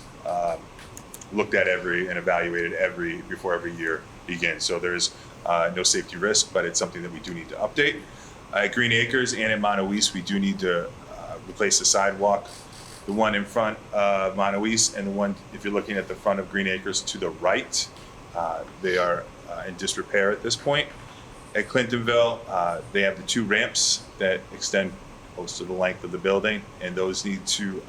looked at and evaluated before every year begins. So there's no safety risk, but it's something that we do need to update. At Green Acres and at Monteluise, we do need to replace the sidewalk. The one in front of Monteluise and the one, if you're looking at the front of Green Acres to the right, they are in disrepair at this point. At Clintonville, they have the 2 ramps that extend close to the length of the building, and those need to,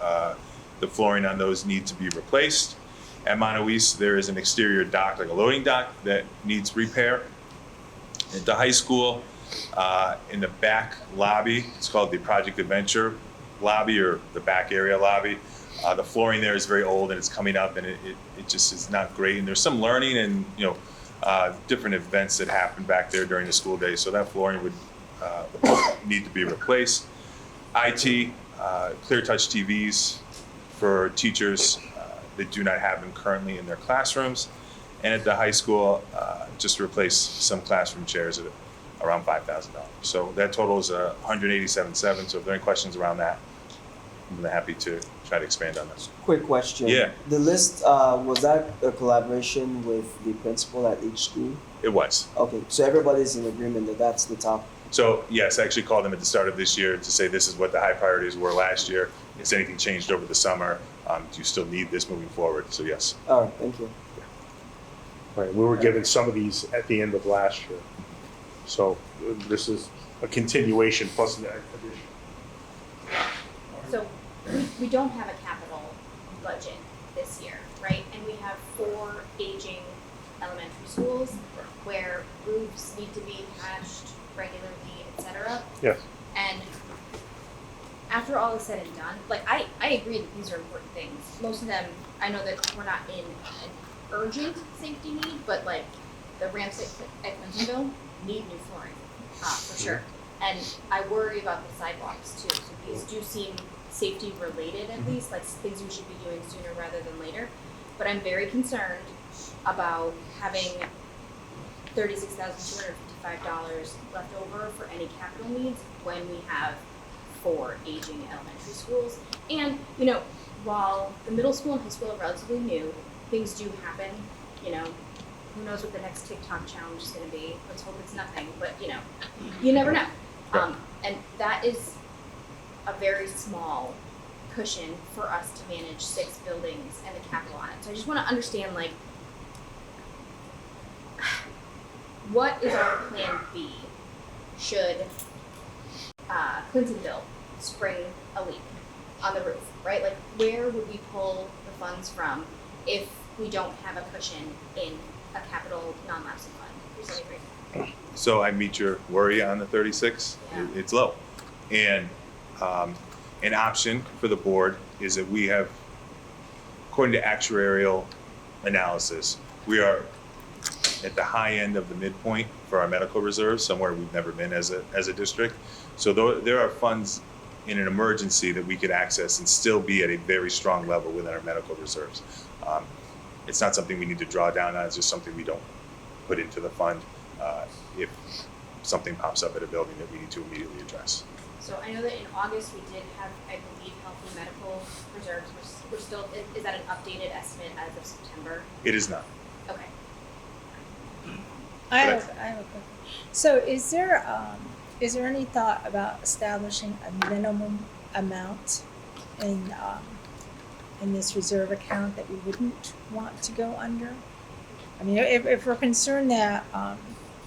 the flooring on those need to be replaced. At Monteluise, there is an exterior dock, like a loading dock, that needs repair. At the high school, in the back lobby, it's called the Project Adventure lobby, or the back area lobby. The flooring there is very old and it's coming up, and it just is not great. And there's some learning and different events that happen back there during the school day. So that flooring would need to be replaced. IT, Clear Touch TVs for teachers that do not have them currently in their classrooms. And at the high school, just to replace some classroom chairs at around $5,000. So that totals $187,700. So if there are any questions around that, I'm happy to try to expand on this. Quick question. Yeah. The list, was that a collaboration with the principal at each school? It was. Okay, so everybody's in agreement that that's the top. So yes, I actually called them at the start of this year to say this is what the high priorities were last year. Has anything changed over the summer? Do you still need this moving forward? So yes. All right, thank you. Right, we were given some of these at the end of last year. So this is a continuation plus an addition. So we don't have a capital budget this year, right? And we have 4 aging elementary schools where roofs need to be patched regularly, et cetera. Yes. And after all is said and done, like I agree that these are important things. Most of them, I know that we're not in an urgent safety need, but like the ramps at Clintonville need new flooring, for sure. And I worry about the sidewalks too. So these do seem safety related at least, like things we should be doing sooner rather than later. But I'm very concerned about having $36,255 left over for any capital needs when we have 4 aging elementary schools. And, you know, while the middle school and high school are relatively new, things do happen, you know, who knows what the next TikTok challenge is gonna be. Let's hope it's nothing, but you know, you never know. And that is a very small cushion for us to manage 6 buildings and the capital on it. So I just wanna understand, like, what is our plan B should Clintonville spring a leak on the roof, right? Like, where would we pull the funds from if we don't have a cushion in a capital non-lapsing fund? Does anybody agree? So I meet your worry on the 36. Yeah. It's low. And an option for the board is that we have, according to actuarial analysis, we are at the high end of the midpoint for our medical reserves, somewhere we've never been as a district. So there are funds in an emergency that we could access and still be at a very strong level within our medical reserves. It's not something we need to draw down on, it's just something we don't put into the fund if something pops up at a building that we need to immediately address. So I know that in August we did have, I believe, healthy medical reserves. We're still, is that an updated estimate as of September? It is not. Okay. I have a question. So is there any thought about establishing a minimum amount in this reserve account that we wouldn't want to go under? I mean, if we're concerned that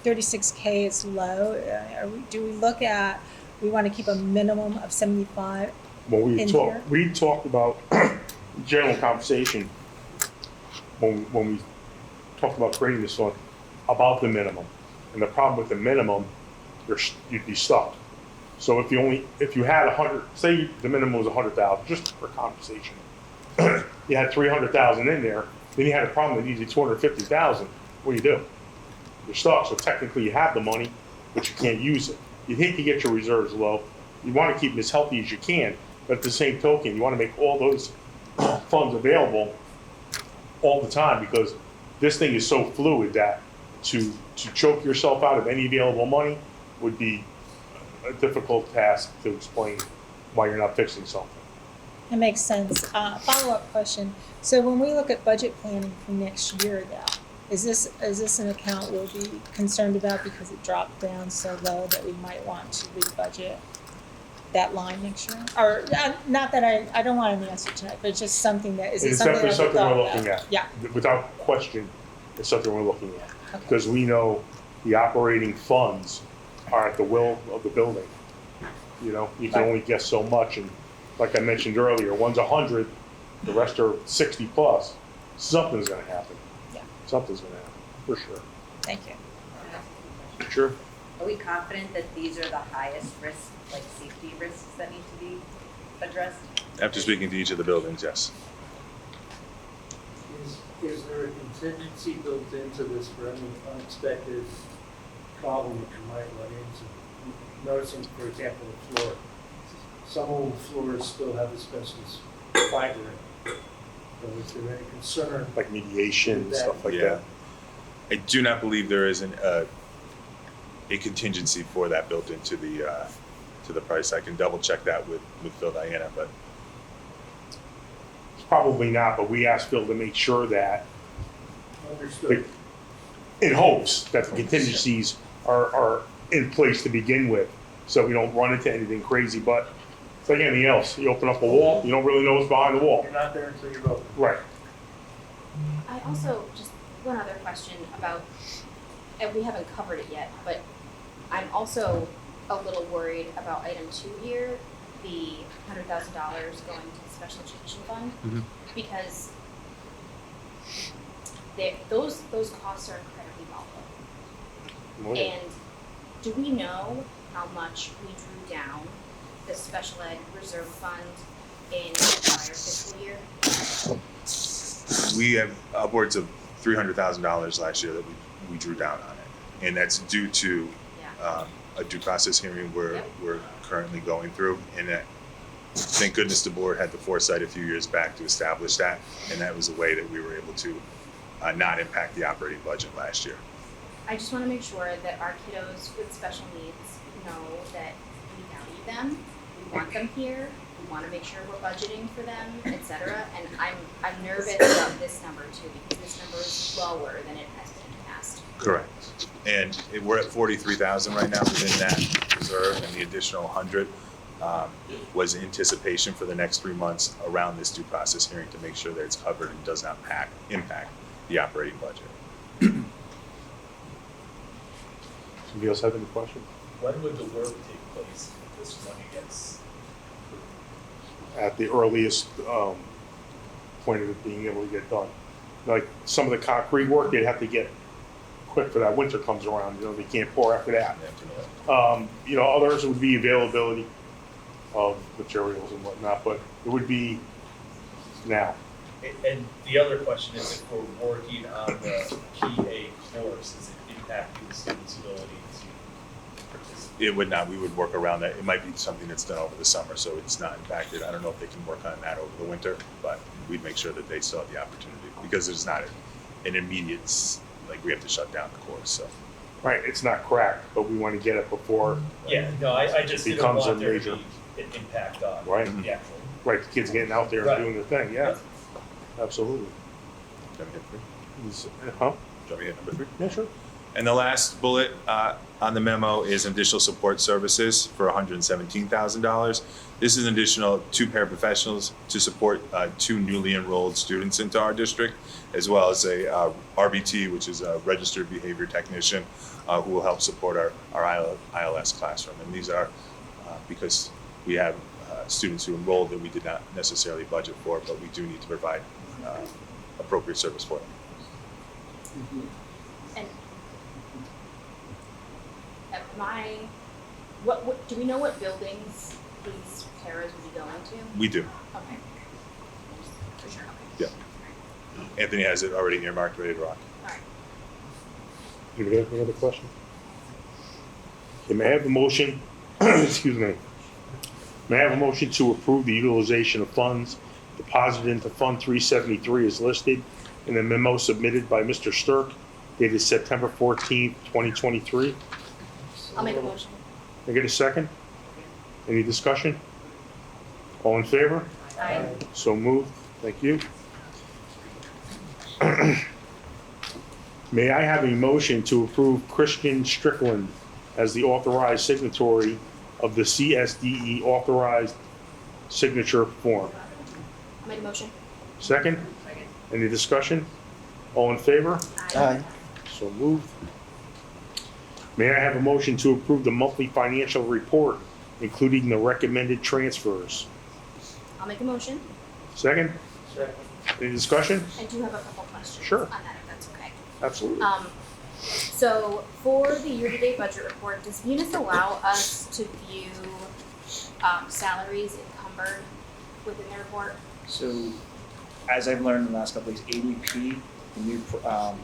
36K is low, do we look at, we want to keep a minimum of 75 Well, here? we talked about general conversation when we talked about creating this fund about the minimum. And the problem with the minimum, you'd be stuck. So if you had 100, say the minimum was 100,000, just for conversation, you had 300,000 in there, then you had a problem that needed 250,000. What do you do? You're stuck. So technically you have the money, but you can't use it. You'd hate to get your reserves low. You want to keep them as healthy as you can, but at the same token, you want to make all those funds available all the time, because this thing is so fluid that to choke yourself out of any available money would be a difficult task to explain why you're not fixing something. That makes sense. Follow-up question. So when we look at budget planning for next year now, is this an account we'll be concerned about because it dropped down so low that we might want to re-budget that line next year? Or not that I don't want an answer tonight, but just something that, is it It's something definitely that something we're thought looking about? at. Yeah. Without question, it's something we're looking at. Okay. Because we know the operating funds are at the will of the building. You know, you can only guess so much, and like I mentioned earlier, one's 100, the rest are 60 plus. Something's gonna happen. Yeah. Something's gonna happen, for sure. Thank you. Sure. Are we confident that these are the highest risk, like safety risks that need to be addressed? After speaking to each of the buildings, yes. Is there a contingency built into this for any unexpected problem that you might run into? Noticing, for example, the floor. Some old floors still have asbestos fiber in it. So is there any concern? Like mediation, with that? stuff like Yeah. that. I do not believe there is a contingency for that built into the price. I can double check that with Phil Diana, but Probably not, but we asked Phil to make sure that, Understood. in hopes that the contingencies are in place to begin with, so we don't run into anything crazy, but it's like anything else. You open up a wall, you don't really know what's behind the wall. You're not there until you're open. Right. I also, just one other question about, and we haven't covered it yet, but I'm also a little worried about item 2 here, the $100,000 going to the special education fund, because those costs are incredibly volatile. Oh, yeah. And do we know how much we drew down the special ed reserve fund in the prior fiscal year? we have upwards of $300,000 last year that we drew down on it, and that's due to a due process hearing we're currently going through, and that thank goodness the board had the foresight a few years back to establish that, and that was a way that we were able to not impact the operating budget last year. I just want to make sure that our kiddos with special needs know that we value them, we want them here, we want to make sure we're budgeting for them, etc. And I'm nervous about this number too, because this number is lower than it has been in the past. Correct. And we're at 43,000 right now within that reserve, and the additional 100 was anticipation for the next 3 months around this due process hearing to make sure that it's covered and does not impact the operating budget. Somebody else have any questions? When would the work take place if this money gets? At the earliest point of it being able to get done. Like some of the concrete work, they'd have to get quick for that winter comes around. You know, they can't pour after that. You know, others would be availability of materials and whatnot, but it would be now. And the other question is, if we're working on the Key A course, is it impacting the student's ability to participate? It would not. We would work around that. It might be something that's done over the summer, so it's not impacted. I don't know if they can work on that over the winter, but we'd make sure that they still have the opportunity, because it's not an immediate, like we have to shut down the course, so. Right, it's not cracked, but we want to get it before Yeah, no, I just didn't becomes a want there major. to be an impact on Right. the actual. Right, the kids getting out there and Right. doing their thing, yeah. Absolutely. Do you want me to hit 3? Huh? Do you want me to hit number 3? Yeah, sure. And the last bullet on the memo is additional support services for $117,000. This is an additional 2 paraprofessionals to support 2 newly enrolled students into our district, as well as a RBT, which is a registered behavior technician, who will help support our ILS classroom. And these are because we have students who enrolled that we did not necessarily budget for, but we do need to provide appropriate service for them. And what do we know what buildings these paras would be going to? We do. Okay. For sure, okay. Yeah. Anthony has it already earmarked, ready to rock. Alright. Anybody have another question? Okay, may I have a motion, excuse me. May I have a motion to approve the utilization of funds deposited into Fund 373 as listed in the memo submitted by Mr. Stirk dated September 14th, 2023? I'll make a motion. Can I get a second? Any discussion? All in favor? Aye. So moved. Thank you. May I have a motion to approve Christian Strickland as the authorized signatory of the CSDE authorized signature form? I'll make a motion. Second? Any discussion? All in favor? Aye. So moved. May I have a motion to approve the monthly financial report, including the recommended transfers? I'll make a motion. Second? Second. Any discussion? I do have a couple questions Sure. on that, if that's okay. Absolutely. So for the year-to-date budget report, does Munis allow us to view salaries encumbered within the report? So, as I've learned in the last couple of weeks, ADP, the new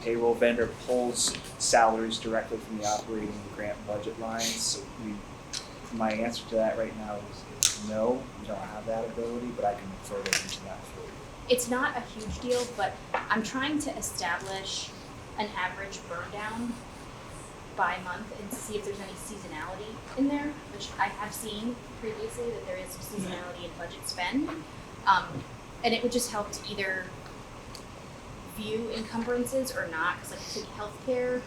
payroll vendor, pulls salaries directly from the operating grant budget lines. So my answer to that right now is no, we don't have that ability, but I can further into that for you. It's not a huge deal, but I'm trying to establish an average burn down by month and see if there's any seasonality in there, which I have seen previously that there is some seasonality in budget spend. And it would just help to either view encumbrances or not, because like city healthcare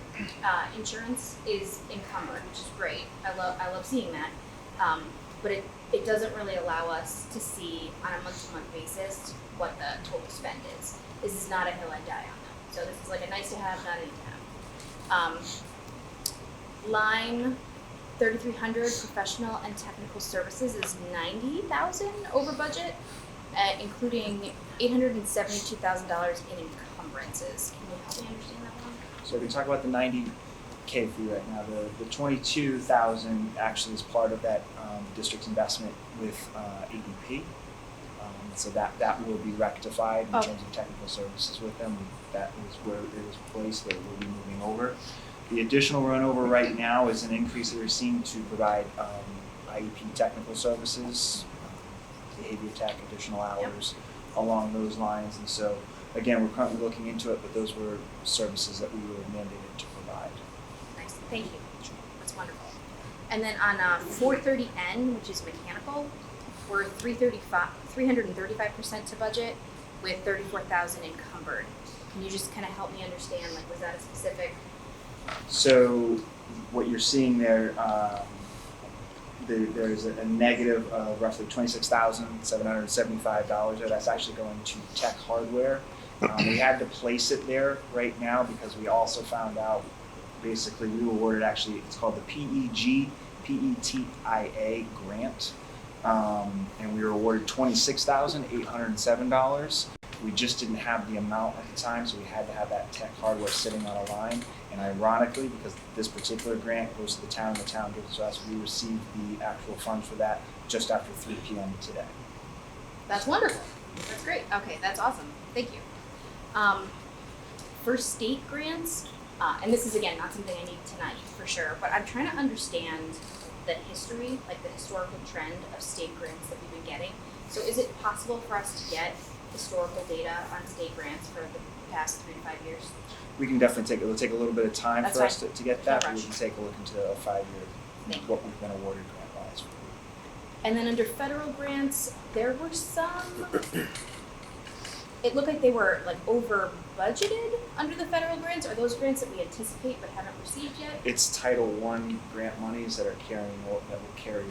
insurance is encumbered, which is great. I love seeing that. But it doesn't really allow us to see on a month-to-month basis what the total spend is. This is not a hill I die on though. So this is like a nice to have, not a need to have. Line 3,300 professional and technical services is 90,000 over budget, including $872,000 in encumbrances. Can you help me understand that one? So we talk about the 90K fee right now. The 22,000 actually is part of that district's investment with ADP. So that will be rectified in terms of technical services with them. That is where it was placed, that it will be moving over. The additional runover right now is an increase that we're seeing to provide IEP technical services, behavior tech, additional hours along those lines. And so, again, we're currently looking into it, but those were services that we were mandated to provide. Nice, thank you. That's wonderful. And then on 430N, which is mechanical, we're 335% to budget with 34,000 encumbered. Can you just kind of help me understand, like, was that a specific? So what you're seeing there, there's a negative of roughly $26,775 there. That's actually going to tech hardware. We had to place it there right now because we also found out, basically we were awarded, actually it's called the PETIA grant. And we were awarded $26,807. We just didn't have the amount at the time, so we had to have that tech hardware sitting on a line. And ironically, because this particular grant goes to the town gives it to us, we received the actual funds for that just after 3 p.m. today. That's wonderful. That's great. Okay, that's awesome. Thank you. For state grants, and this is again not something I need tonight for sure, but I'm trying to understand the history, like the historical trend of state grants that we've been getting. So is it possible for us to get historical data on state grants for the past 3 to 5 years? We can definitely it'll take a little bit of time That's for us fine. to get No that, but we rush. can take a look into a 5-year, what we've been awarded grant-wise. And then under federal grants, there were some, it looked like they were like over budgeted under the federal grants. Are those grants that we anticipate but haven't received yet? It's Title I grant monies that will carry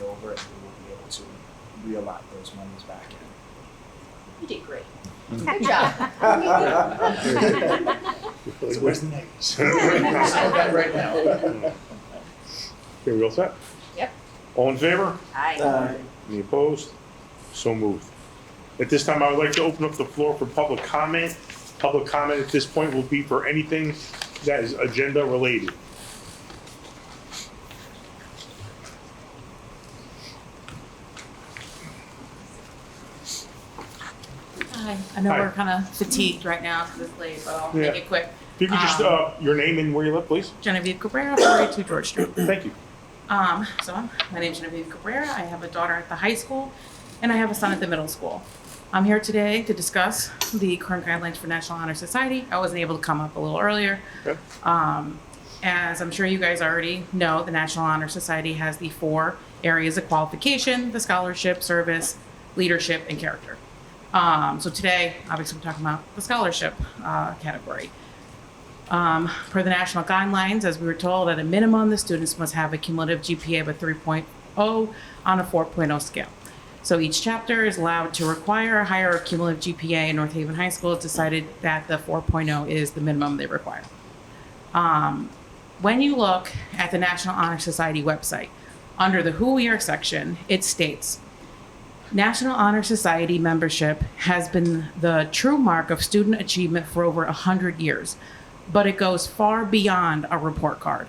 over, and we will be able to reallot those monies back in. You did great. Good job. So where's the negatives? Solve that right now. Okay, we all set? Yep. All in favor? Aye. Any opposed? So moved. At this time, I would like to open up the floor for public comment. Public comment at this point will be for anything that is agenda related. Hi, I know Hi. we're kind of fatigued right now because it's late, but I'll Yeah. make it quick. If you could just, your name and where you live, please? Genevieve Cabrera, 482 George Street. Thank you. My name's Genevieve Cabrera. I have a daughter at the high school, and I have a son at the middle school. I'm here today to discuss the current guidelines for National Honor Society. I wasn't able to come up a little earlier. Okay. As I'm sure you guys already know, the National Honor Society has the 4 areas of qualification: the scholarship, service, leadership, and character. So today, obviously, we're talking about the scholarship category. Per the national guidelines, as we were told, at a minimum, the students must have a cumulative GPA of a 3.0 on a 4.0 scale. So each chapter is allowed to require a higher cumulative GPA, and North Haven High School has decided that the 4.0 is the minimum they require. When you look at the National Honor Society website, under the Who We Are section, it states, National Honor Society membership has been the true mark of student achievement for over 100 years, but it goes far beyond a report card.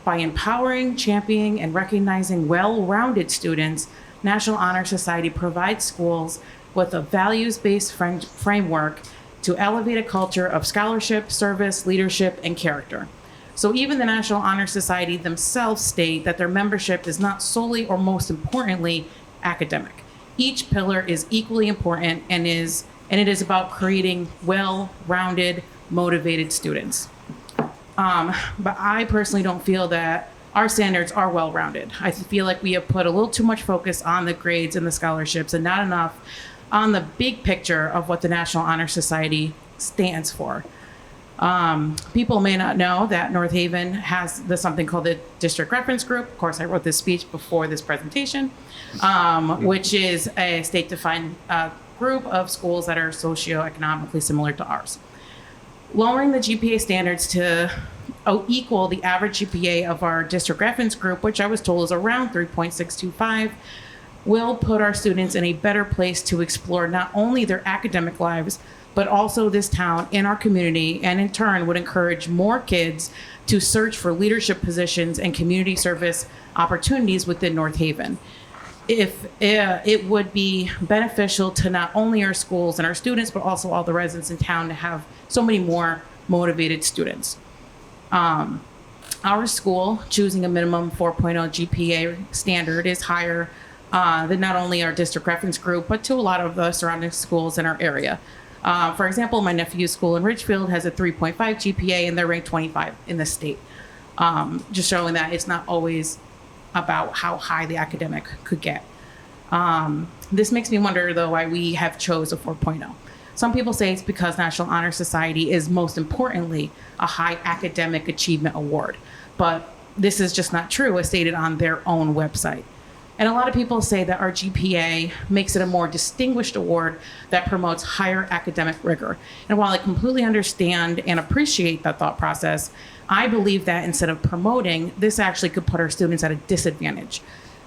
By empowering, championing, and recognizing well-rounded students, National Honor Society provides schools with a values-based framework to elevate a culture of scholarship, service, leadership, and character. So even the National Honor Society themselves state that their membership is not solely or most importantly academic. Each pillar is equally important and it is about creating well-rounded, motivated students. But I personally don't feel that our standards are well-rounded. I feel like we have put a little too much focus on the grades and the scholarships and not enough on the big picture of what the National Honor Society stands for. People may not know that North Haven has something called the District Reference Group. Of course, I wrote this speech before this presentation, which is a state-defined group of schools that are socioeconomically similar to ours. Lowering the GPA standards to equal the average GPA of our district reference group, which I was told is around 3.625, will put our students in a better place to explore not only their academic lives, but also this town and our community, and in turn would encourage more kids to search for leadership positions and community service opportunities within North Haven. If it would be beneficial to not only our schools and our students, but also all the residents in town to have so many more motivated students. Our school, choosing a minimum 4.0 GPA standard, is higher than not only our district reference group, but to a lot of the surrounding schools in our area. For example, my nephew's school in Ridgefield has a 3.5 GPA and they're ranked 25 in the state. Just showing that it's not always about how high the academic could get. This makes me wonder, though, why we have chose a 4.0. Some people say it's because National Honor Society is most importantly a high academic achievement award, but this is just not true as stated on their own website. And a lot of people say that our GPA makes it a more distinguished award that promotes higher academic rigor. And while I completely understand and appreciate that thought process, I believe that instead of promoting, this actually could put our students at a disadvantage.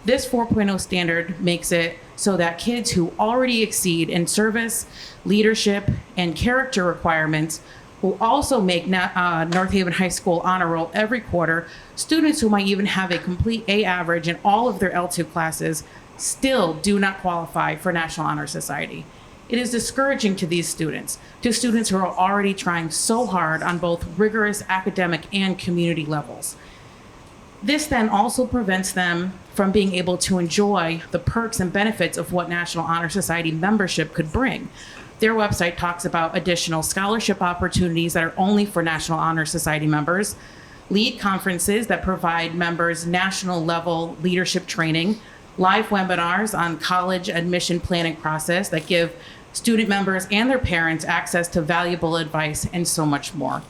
This 4.0 standard makes it so that kids who already exceed in service, leadership, and character requirements who also make North Haven High School honor roll every quarter, students who might even have a complete A average in all of their L2 classes still do not qualify for National Honor Society. It is discouraging to these students, to students who are already trying so hard on both rigorous academic and community levels. This then also prevents them from being able to enjoy the perks and benefits of what National Honor Society membership could bring. Their website talks about additional scholarship opportunities that are only for National Honor Society members, lead conferences that provide members national level leadership training, live webinars on college admission planning process that give student members and their parents access to valuable advice, and so much more.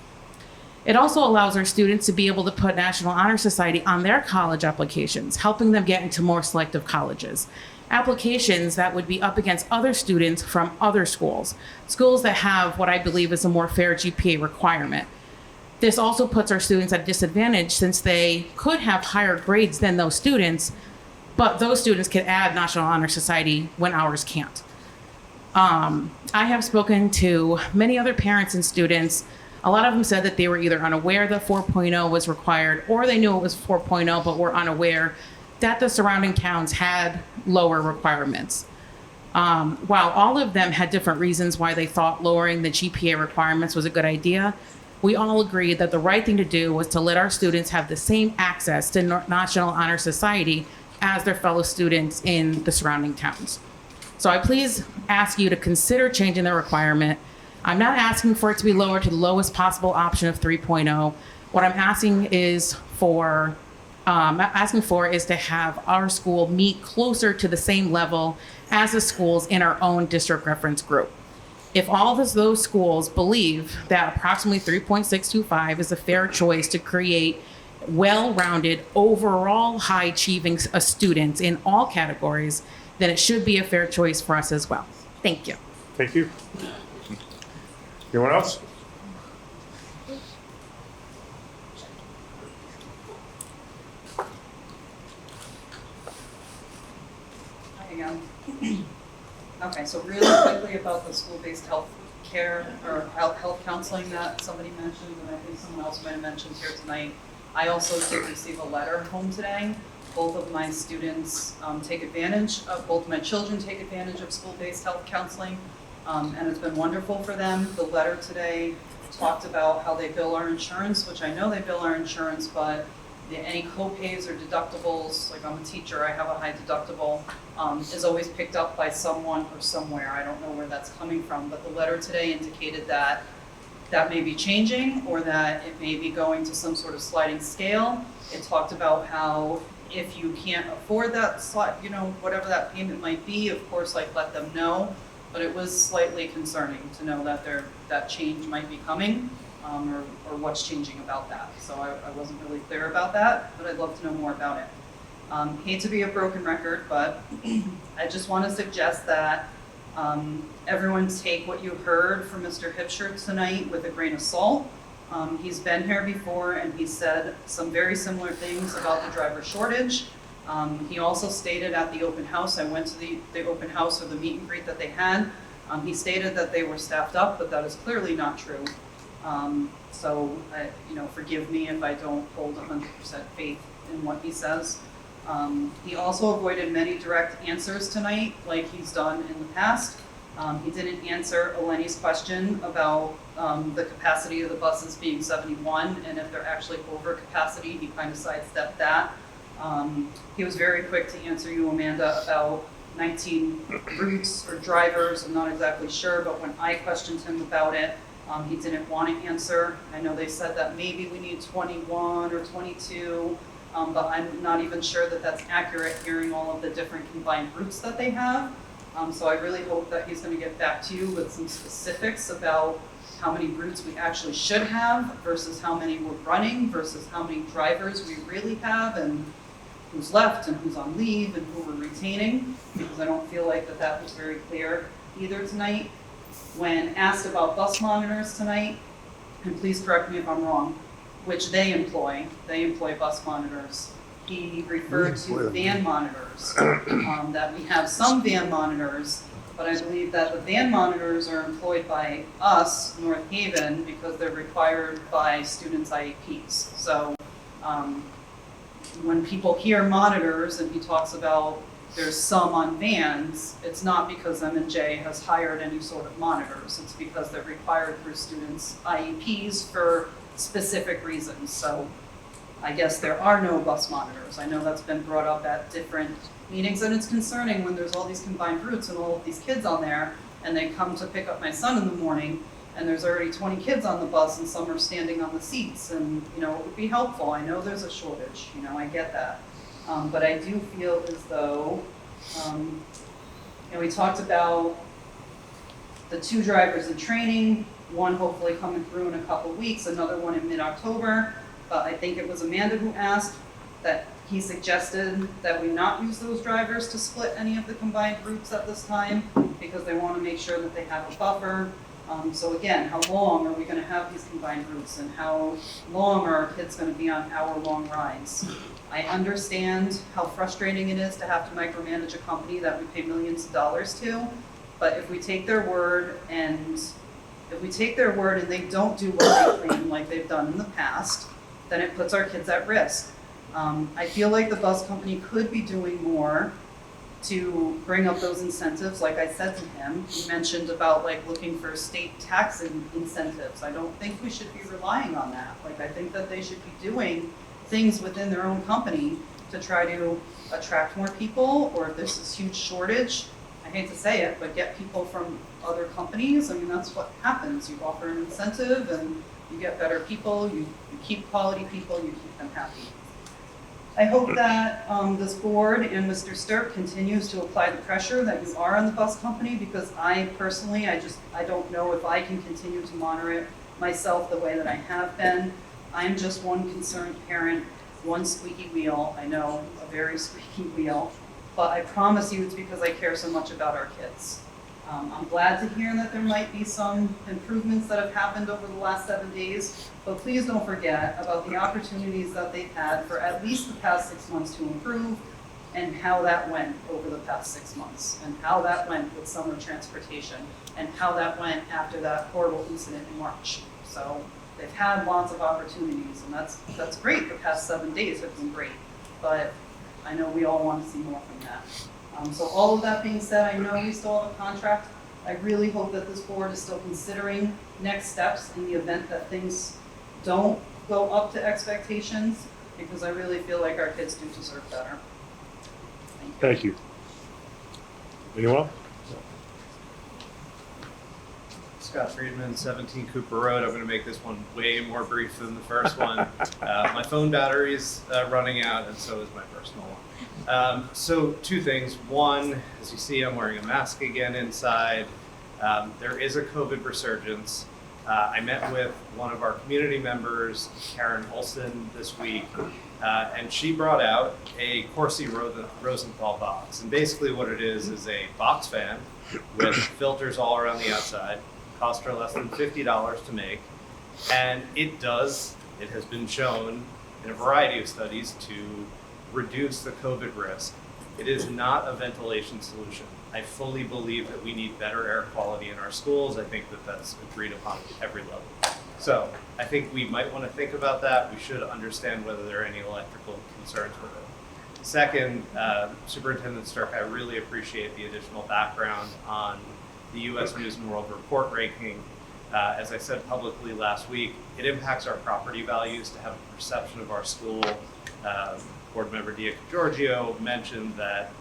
It also allows our students to be able to put National Honor Society on their college applications, helping them get into more selective colleges. Applications that would be up against other students from other schools that have what I believe is a more fair GPA requirement. This also puts our students at a disadvantage since they could have higher grades than those students, but those students can add National Honor Society when ours can't. I have spoken to many other parents and students. A lot of them said that they were either unaware that 4.0 was required or they knew it was 4.0 but were unaware that the surrounding towns had lower requirements. While all of them had different reasons why they thought lowering the GPA requirements was a good idea, we all agreed that the right thing to do was to let our students have the same access to National Honor Society as their fellow students in the surrounding towns. So I please ask you to consider changing the requirement. I'm not asking for it to be lowered to the lowest possible option of 3.0. What I'm asking for is to have our school meet closer to the same level as the schools in our own district reference group. If all of those schools believe that approximately 3.625 is a fair choice to create well-rounded, overall high-achieving students in all categories, then it should be a fair choice for us as well. Thank you. Thank you. Anyone else? Hi again. Okay, so really quickly about the school-based health care or health counseling that somebody mentioned, and I think someone else might have mentioned here tonight. I also did receive a letter home today. Both of my students both my children take advantage of school-based health counseling, and it's been wonderful for them. The letter today talked about how they bill our insurance, which I know they bill our insurance, but any co-pays or deductibles, like I'm a teacher, I have a high deductible, is always picked up by someone or somewhere. I don't know where that's coming from, but the letter today indicated that that may be changing or that it may be going to some sort of sliding scale. It talked about how if you can't afford that whatever that payment might be, of course, like let them know. But it was slightly concerning to know that that change might be coming, or what's changing about that. So I wasn't really clear about that, but I'd love to know more about it. Hate to be a broken record, but I just want to suggest that everyone take what you heard from Mr. Hipshert tonight with a grain of salt. He's been here before and he said some very similar things about the driver shortage. He also stated at the open house, I went to the open house or the meet and greet that they had, he stated that they were staffed up, but that is clearly not true. So, forgive me if I don't hold 100% faith in what he says. He also avoided many direct answers tonight, like he's done in the past. He didn't answer Eleni's question about the capacity of the buses being 71, and if they're actually over capacity, he kind of sidestepped that. He was very quick to answer you, Amanda, about 19 routes or drivers. I'm not exactly sure, but when I questioned him about it, he didn't want to answer. I know they said that maybe we need 21 or 22, but I'm not even sure that that's accurate, hearing all of the different combined routes that they have. So I really hope that he's going to get back to you with some specifics about how many routes we actually should have versus how many we're running versus how many drivers we really have and who's left and who's on leave and who we're retaining, because I don't feel like that was very clear either tonight. When asked about bus monitors tonight, and please correct me if I'm wrong, which they employ bus monitors. He referred to van monitors, that we have some van monitors, but I believe that the van monitors are employed by us, North Haven, because they're required by students' IEPs. So when people hear monitors and he talks about there's some on vans, it's not because M&J has hired any sort of monitors. It's because they're required through students' IEPs for specific reasons. So I guess there are no bus monitors. I know that's been brought up at different meetings, and it's concerning when there's all these combined routes and all of these kids on there, and they come to pick up my son in the morning, and there's already 20 kids on the bus, and some are standing on the seats, and, it would be helpful. I know there's a shortage, I get that. But I do feel as though, we talked about the 2 drivers in training, one hopefully coming through in a couple weeks, another one in mid-October. But I think it was Amanda who asked that he suggested that we not use those drivers to split any of the combined routes at this time because they want to make sure that they have a buffer. So again, how long are we going to have these combined routes, and how long are our kids going to be on hour-long rides? I understand how frustrating it is to have to micromanage a company that we pay millions of dollars to, but if we take their word and they don't do what they claim like they've done in the past, then it puts our kids at risk. I feel like the bus company could be doing more to bring up those incentives. Like I said to him, he mentioned about looking for state tax incentives. I don't think we should be relying on that. I think that they should be doing things within their own company to try to attract more people, or if there's this huge shortage, I hate to say it, but get people from other companies. I mean, that's what happens. You offer an incentive and you get better people, you keep quality people, you keep them happy. I hope that this board and Mr. Stirk continues to apply the pressure that you are on the bus company, because I personally, I don't know if I can continue to monitor it myself the way that I have been. I'm just one concerned parent, one squeaky wheel. I know, a very squeaky wheel, but I promise you it's because I care so much about our kids. I'm glad to hear that there might be some improvements that have happened over the last 7 days, but please don't forget about the opportunities that they've had for at least the past 6 months to improve, and how that went over the past 6 months, and how that went with summer transportation, and how that went after that horrible incident in March. So they've had lots of opportunities, and that's great. The past 7 days have been great, but I know we all want to see more from that. So all of that being said, I know we still have a contract. I really hope that this board is still considering next steps in the event that things don't go up to expectations, because I really feel like our kids do deserve better. Thank you. Anyone? Scott Friedman, 17 Cooper Road. I'm going to make this one way more brief than the first one. My phone battery's running out, and so is my personal one. So two things. One, as you see, I'm wearing a mask again inside. There is a COVID resurgence. I met with one of our community members, Karen Olson, this week, and she brought out a Corsi Rosenthal box. And basically what it is a box fan with filters all around the outside. Cost her less than $50 to make. And it has been shown in a variety of studies to reduce the COVID risk. It is not a ventilation solution. I fully believe that we need better air quality in our schools. I think that that's agreed upon at every level. So I think we might want to think about that. We should understand whether there are any electrical concerns with it. Second, Superintendent Stirk, I really appreciate the additional background on the U.S. News and World Report ranking. As I said publicly last week, it impacts our property values to have a perception of our school. Board Member Giorgio mentioned that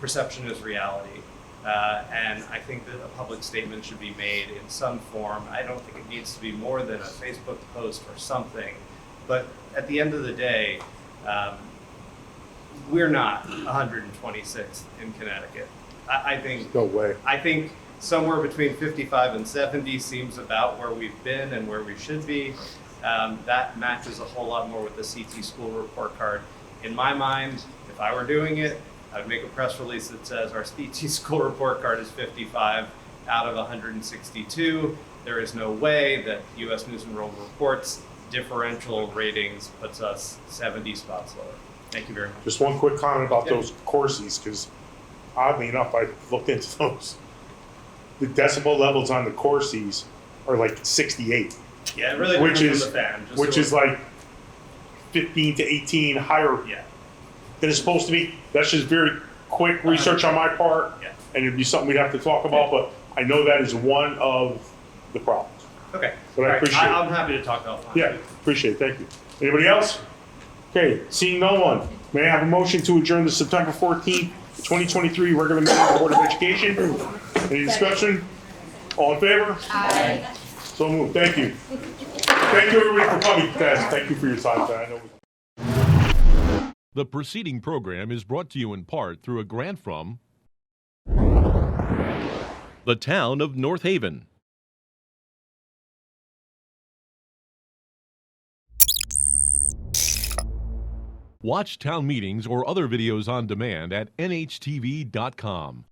perception is reality. And I think that a public statement should be made in some form. I don't think it needs to be more than a Facebook post or something. But at the end of the day, we're not 126th in Connecticut. I think No way. I think somewhere between 55 and 70 seems about where we've been and where we should be. That matches a whole lot more with the CT school report card. In my mind, if I were doing it, I would make a press release that says our CT school report card is 55 out of 162. There is no way that U.S. News and World Report's differential ratings puts us 70 spots lower. Thank you very much. Just one quick comment about those Corsis, because oddly enough, I looked into those. The decibel levels on the Corsis are like 68. Yeah, it really which depends is on the fan. just which so is like 15 to 18 higher than it's supposed to be. That's just very quick research on my part, and it'd be something we'd have to talk about. But I know that is one of the problems. Okay. But I All right, appreciate it. I'm happy to talk offline. Yeah, appreciate it. Thank you. Anybody else? Okay, seeing no one, may I have a motion to adjourn the September 14th, 2023 regular meeting of the Board of Education? Any discussion? All in favor? Aye. So moved. Thank you. Thank you, everybody, for coming. Guys, thank you for your time. I know. The preceding program is brought to you in part through a grant from the town of North Haven. Watch town meetings or other videos on demand at nhtv.com.